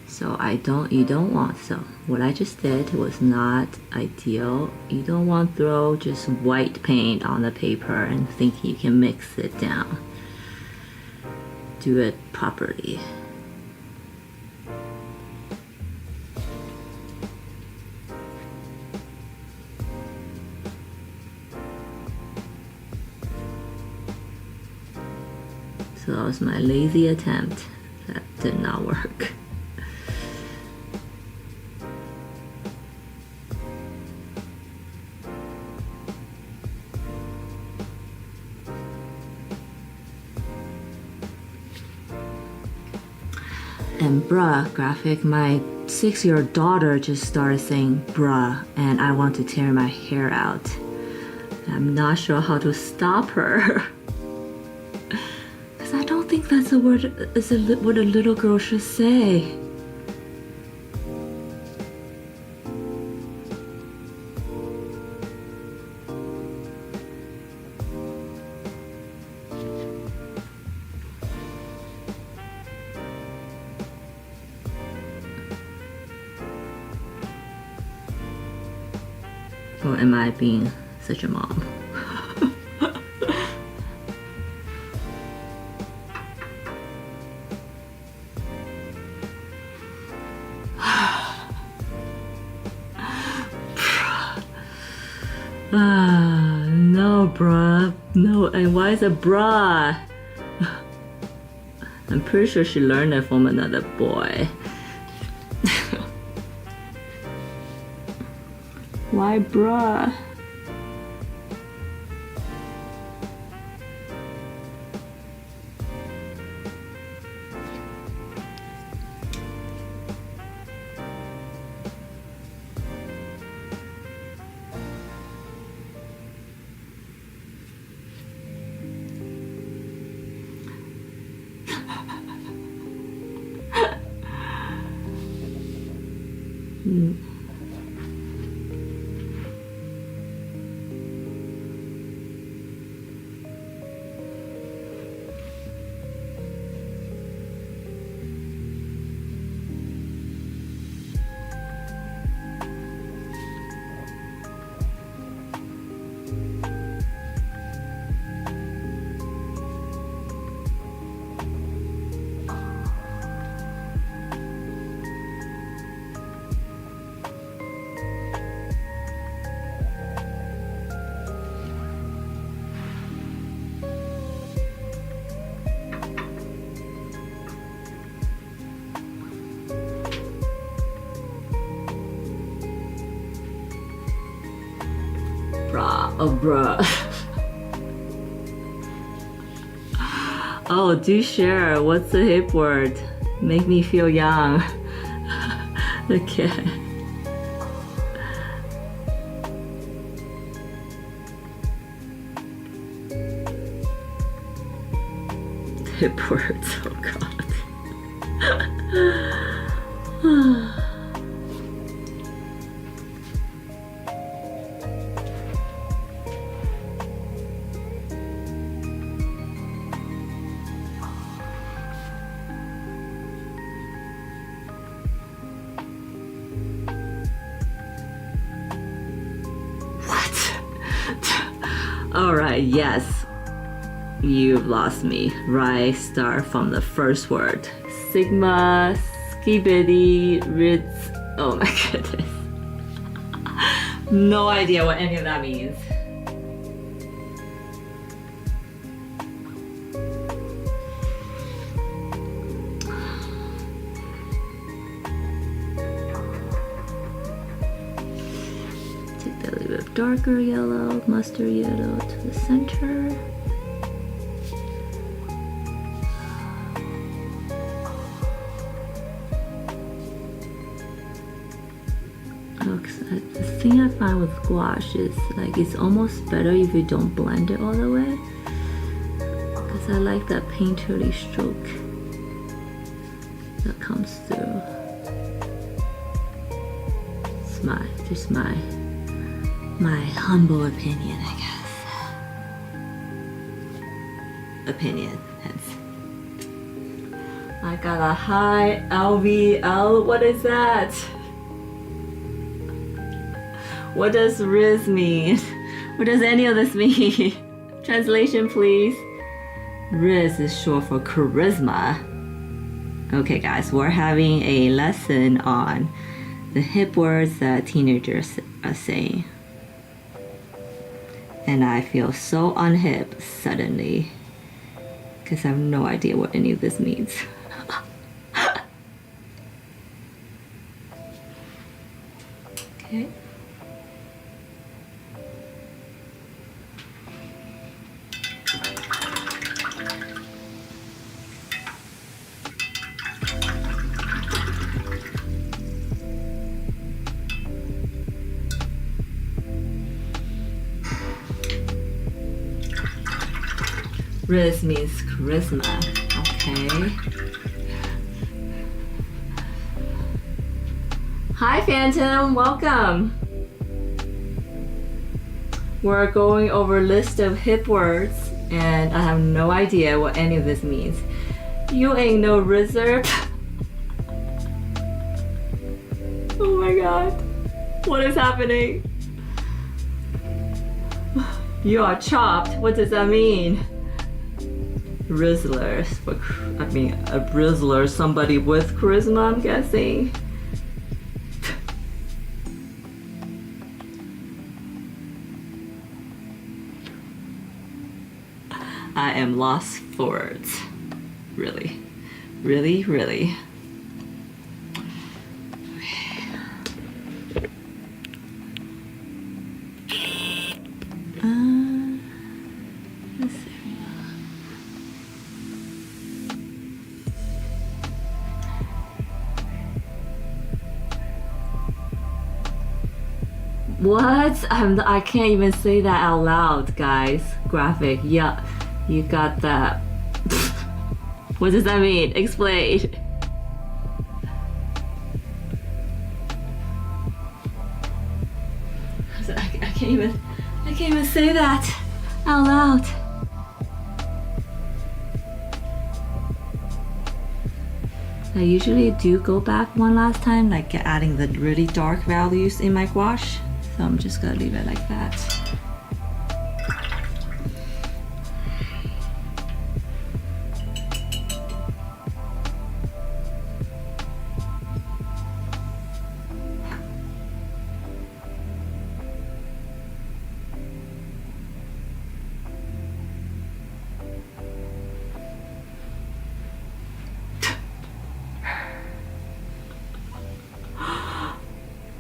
So you don't want, so what I just did was not ideal. You don't want to throw just white paint on the paper and think you can mix it down. Do it properly. So that was my lazy attempt. That did not work. And bruh graphic, my 6-year-old daughter just started saying bruh, and I want to tear my hair out. I'm not sure how to stop her. Because I don't think that's a word, what a little girl should say. Or am I being such a mom? No, bruh. No, and why is it bruh? I'm pretty sure she learned it from another boy. Why bruh? Oh, bruh. Oh, do share. What's the hip word? Make me feel young. Okay. Hip words. Oh, God. Alright, yes, you've lost me. Right, start from the first word. Sigma, skibidi, ritz. Oh my goodness. No idea what any of that means. A little bit of darker yellow, mustard yellow to the center. The thing I find with gouache is like it's almost better if you don't blend it all the way, because I like that painterly stroke that comes through. It's just my humble opinion, I guess. Opinion, hence. I got a high LVL. What is that? What does Riz mean? What does any of this mean? Translation, please. Riz is short for charisma. Okay, guys, we're having a lesson on the hip words that teenagers are saying. And I feel so unhip suddenly. because I have no idea what any of this means. Okay. Riz means charisma. Okay. Hi Phantom, welcome. We're going over a list of hip words and I have no idea what any of this means. You ain't no reserve. Oh my god. What is happening? You are chopped. What does that mean? Rizzler. I mean, a Rizzler, somebody with charisma, I'm guessing. I am lost for words. Really. Really, really. Let's see. What? I can't even say that out loud, guys. Graphic. Yeah, you got that. What does that mean? Explain. I can't even say that out loud. I usually do go back one last time, like adding the really dark values in my gouache. So I'm just gonna leave it like that.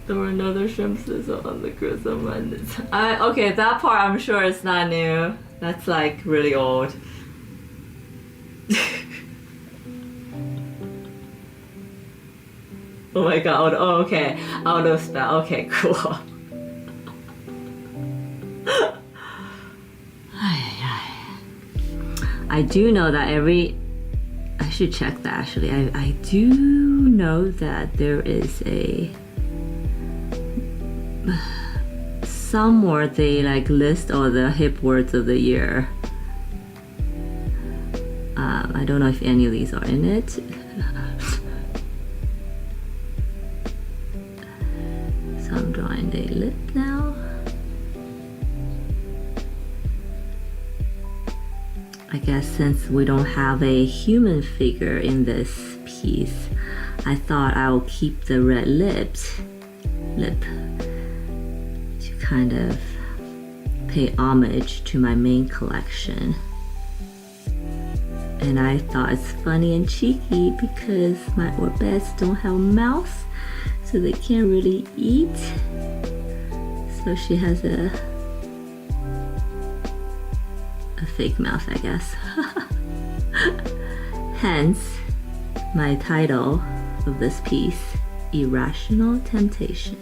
There were another shrimp sizzle on the chrism and okay, that part I'm sure it's not new. That's like really old. Oh my god, oh okay. Out of spell, okay, cool. I do know that I should check that actually. I do know that there is a somewhere they like list all the hip words of the year. I don't know if any of these are in it. So I'm drawing the lip now. I guess since we don't have a human figure in this piece, I thought I will keep the red lip to kind of pay homage to my main collection. And I thought it's funny and cheeky because my orbits don't have mouths, so they can't really eat. So she has a fake mouth, I guess. Hence my title of this piece, Irrational Temptation.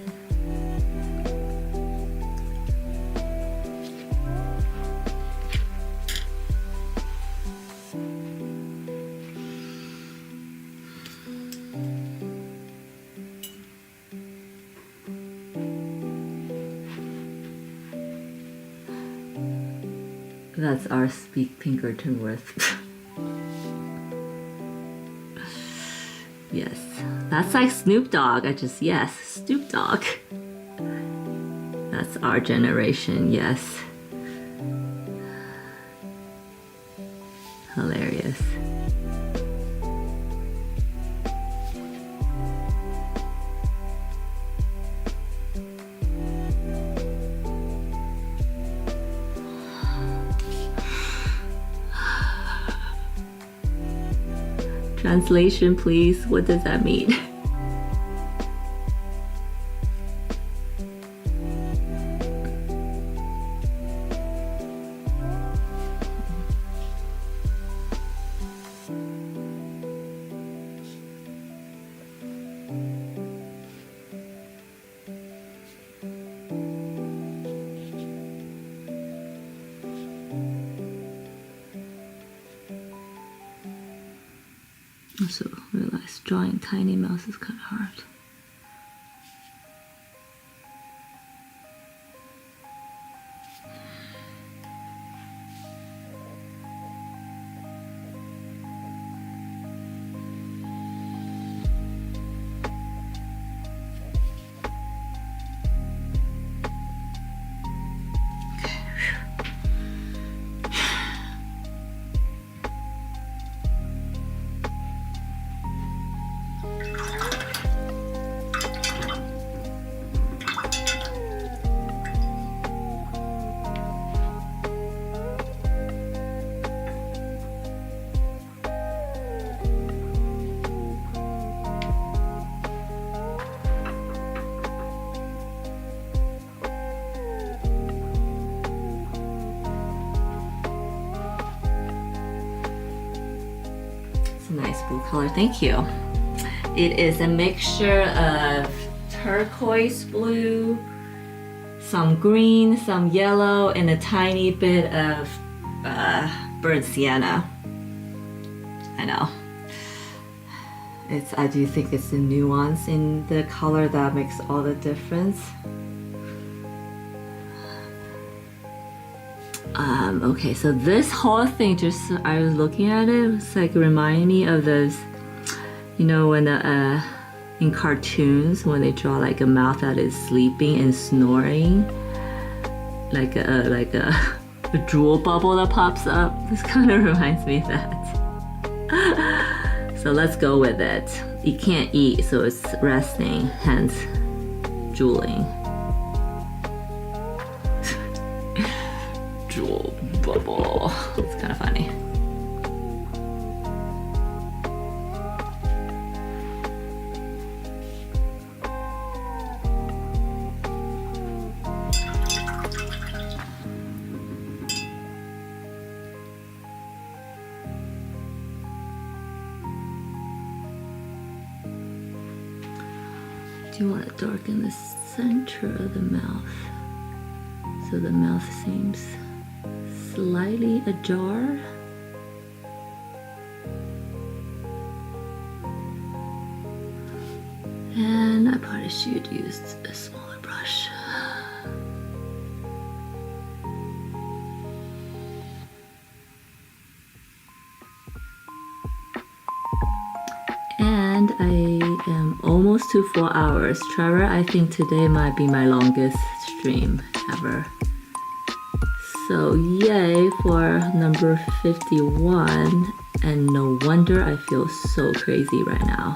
That's our Speak Pinkerton with. Yes, that's like Snoop Dogg. Yes, Snoop Dogg. That's our generation, yes. Hilarious. Translation, please. What does that mean? Also realize drawing tiny mouse is kind of hard. It's a nice blue color, thank you. It is a mixture of turquoise blue, some green, some yellow, and a tiny bit of burnt sienna. I know. I do think it's the nuance in the color that makes all the difference. Okay, so this whole thing, just I was looking at it, it's like reminding me of those, you know, when in cartoons when they draw like a mouth that is sleeping and snoring, like a drool bubble that pops up. This kind of reminds me of that. So let's go with it. It can't eat, so it's resting, hence drooling. Drool bubble. It's kind of funny. Do you want to darken the center of the mouth so the mouth seems slightly ajar? And I probably should use a smaller brush. And I am almost to 4 hours. Trevor, I think today might be my longest stream ever. So yay for number 51, and no wonder I feel so crazy right now.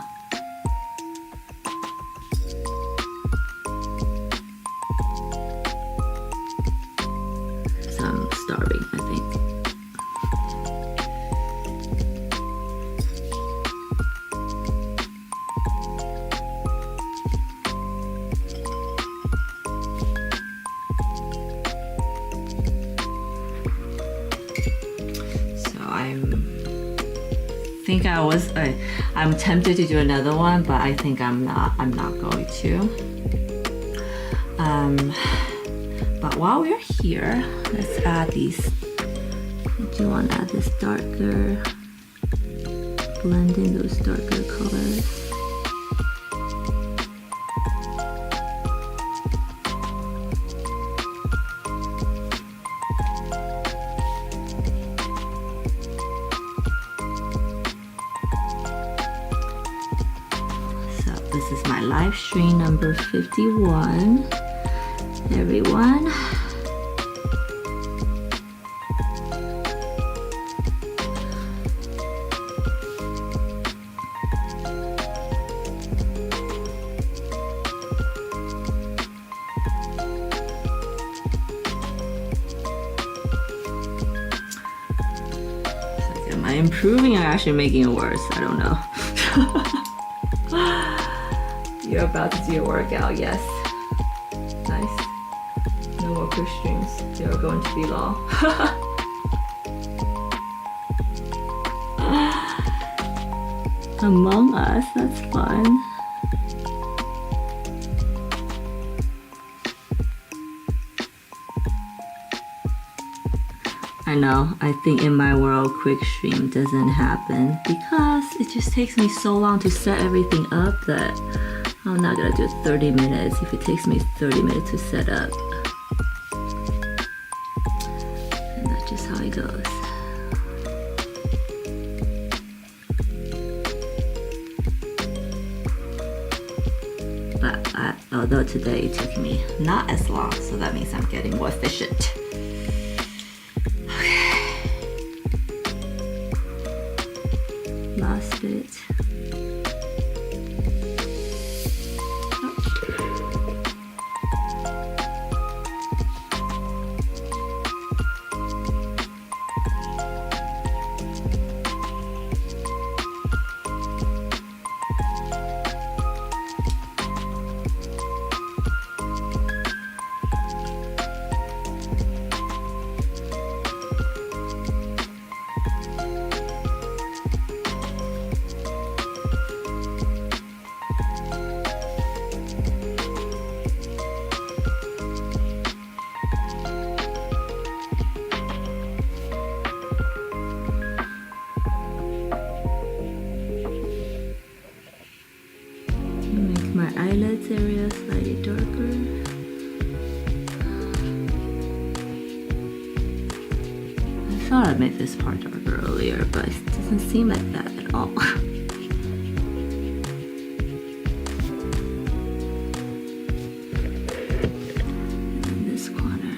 So I'm starving, I think. I'm tempted to do another one, but I think I'm not going to. But while we're here, let's add these. Do you want to add this darker, blend in those darker colors? This is my live stream number 51, everyone. So I get my improving or actually making it worse? I don't know. You're about to do your workout, yes. Nice. No more push streams. They are going to be long. Among Us, that's fun. I know, I think in my world quick stream doesn't happen because it just takes me so long to set everything up that I'm not gonna do it 30 minutes if it takes me 30 minutes to set up. And that's just how it goes. But although today it took me not as long, so that means I'm getting more efficient. Last bit. Eyelids area slightly darker. I thought I'd make this part darker earlier, but it doesn't seem like that at all. In this corner.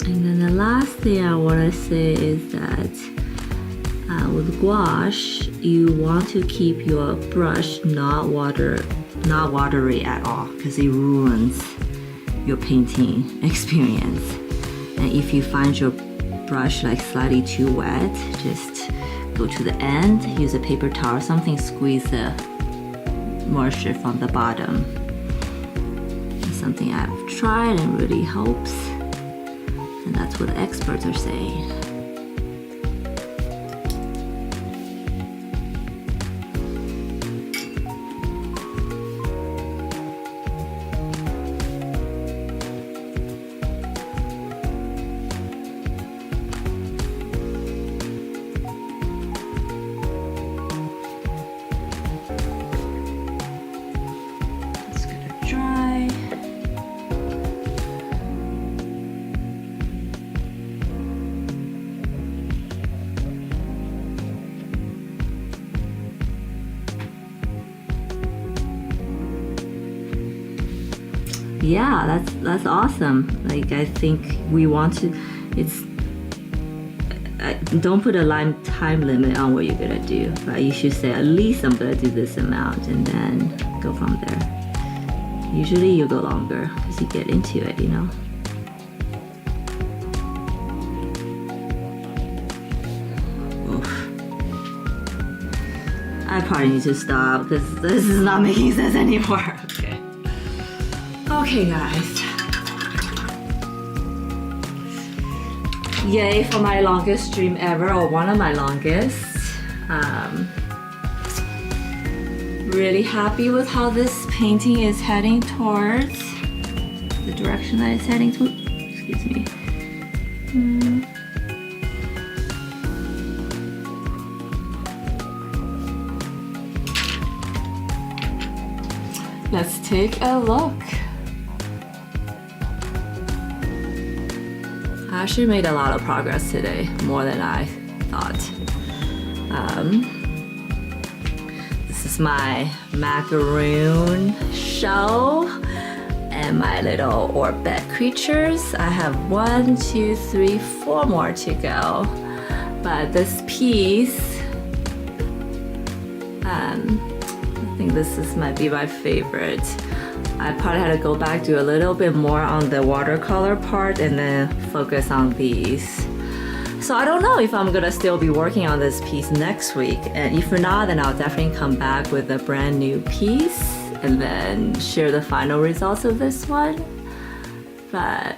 And then the last thing I want to say is that with gouache, you want to keep your brush not watery at all because it ruins your painting experience. And if you find your brush like slightly too wet, just go to the end, use a paper towel or something, squeeze the moisture from the bottom. It's something I've tried and really helps. And that's what the experts are saying. It's gonna dry. Yeah, that's awesome. Like I think we want to. Don't put a time limit on what you're gonna do, but you should say at least I'm gonna do this amount, and then go from there. Usually you go longer because you get into it, you know. Oof. I probably need to stop because this is not making sense anymore. Okay. Okay, guys. Yay for my longest stream ever, or one of my longest. Really happy with how this painting is heading towards, the direction that it's heading to. Excuse me. Let's take a look. I actually made a lot of progress today, more than I thought. This is my macaroon shell and my little orbit creatures. I have 1, 2, 3, 4 more to go. But this piece, I think this might be my favorite. I probably had to go back, do a little bit more on the watercolor part and then focus on these. So I don't know if I'm gonna still be working on this piece next week, and if not, then I'll definitely come back with a brand new piece and then share the final results of this one. But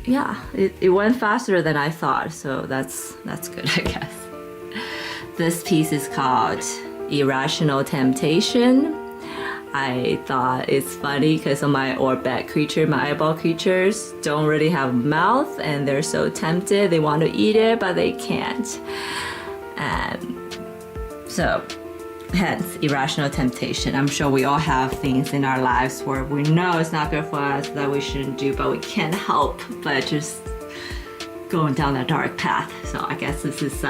yeah, it went faster than I thought, so that's good, I guess. This piece is called Irrational Temptation. I thought it's funny because my orbit creature, my eyeball creatures, don't really have a mouth and they're so tempted. They want to eat it, but they can't. And so, hence, irrational temptation. I'm sure we all have things in our lives where we know it's not good for us, that we shouldn't do, but we can't help but just going down that dark path. So I guess this is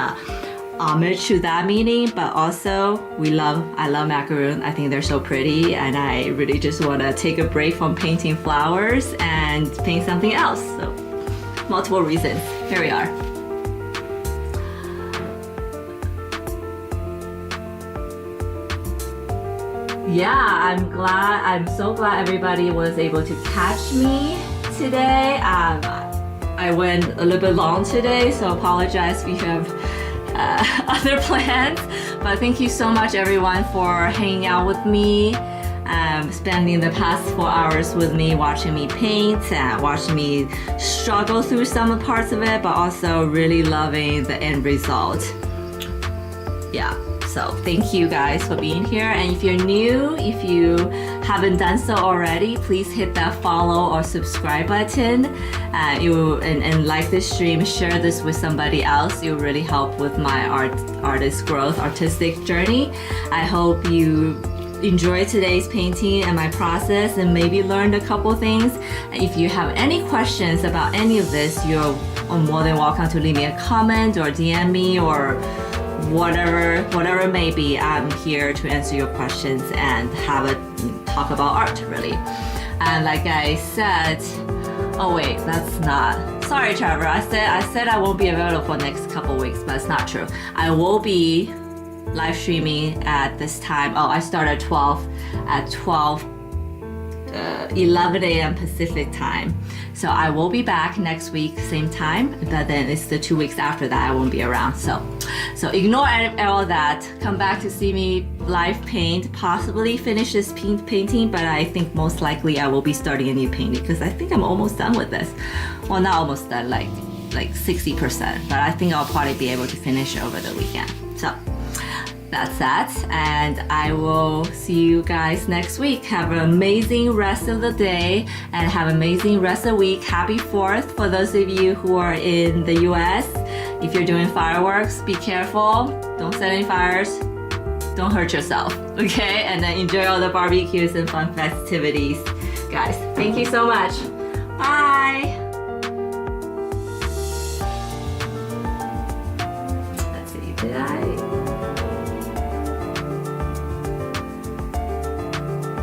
homage to that meaning, but also I love macaroon. I think they're so pretty, and I really just want to take a break from painting flowers and paint something else. So multiple reasons. Here we are. Yeah, I'm so glad everybody was able to catch me today. I went a little bit long today, so apologize if you have other plans, but thank you so much everyone for hanging out with me, spending the past 4 hours with me, watching me paint and watching me struggle through some parts of it, but also really loving the end result. Yeah, so thank you guys for being here, and if you're new, if you haven't done so already, please hit that follow or subscribe button, and like this stream, share this with somebody else. It will really help with my artistic journey. I hope you enjoyed today's painting and my process and maybe learned a couple things. If you have any questions about any of this, you're more than welcome to leave me a comment or DM me or whatever it may be. I'm here to answer your questions and have a talk about art, really. And like I said, oh wait, that's not, sorry Trevor, I said I won't be available for the next couple weeks, but it's not true. I will be live streaming at this time. I start at 11 a.m. Pacific time. So I will be back next week, same time, but then it's the 2 weeks after that I won't be around. So ignore all that. Come back to see me live paint, possibly finish this painting, but I think most likely I will be starting a new painting because I think I'm almost done with this. Well, not almost done, like 60%, but I think I'll probably be able to finish over the weekend. So that's that, and I will see you guys next week. Have an amazing rest of the day and have an amazing rest of the week. Happy 4th for those of you who are in the US. If you're doing fireworks, be careful. Don't set any fires. Don't hurt yourself, okay? And then enjoy all the barbecues and fun festivities. Guys, thank you so much. Bye.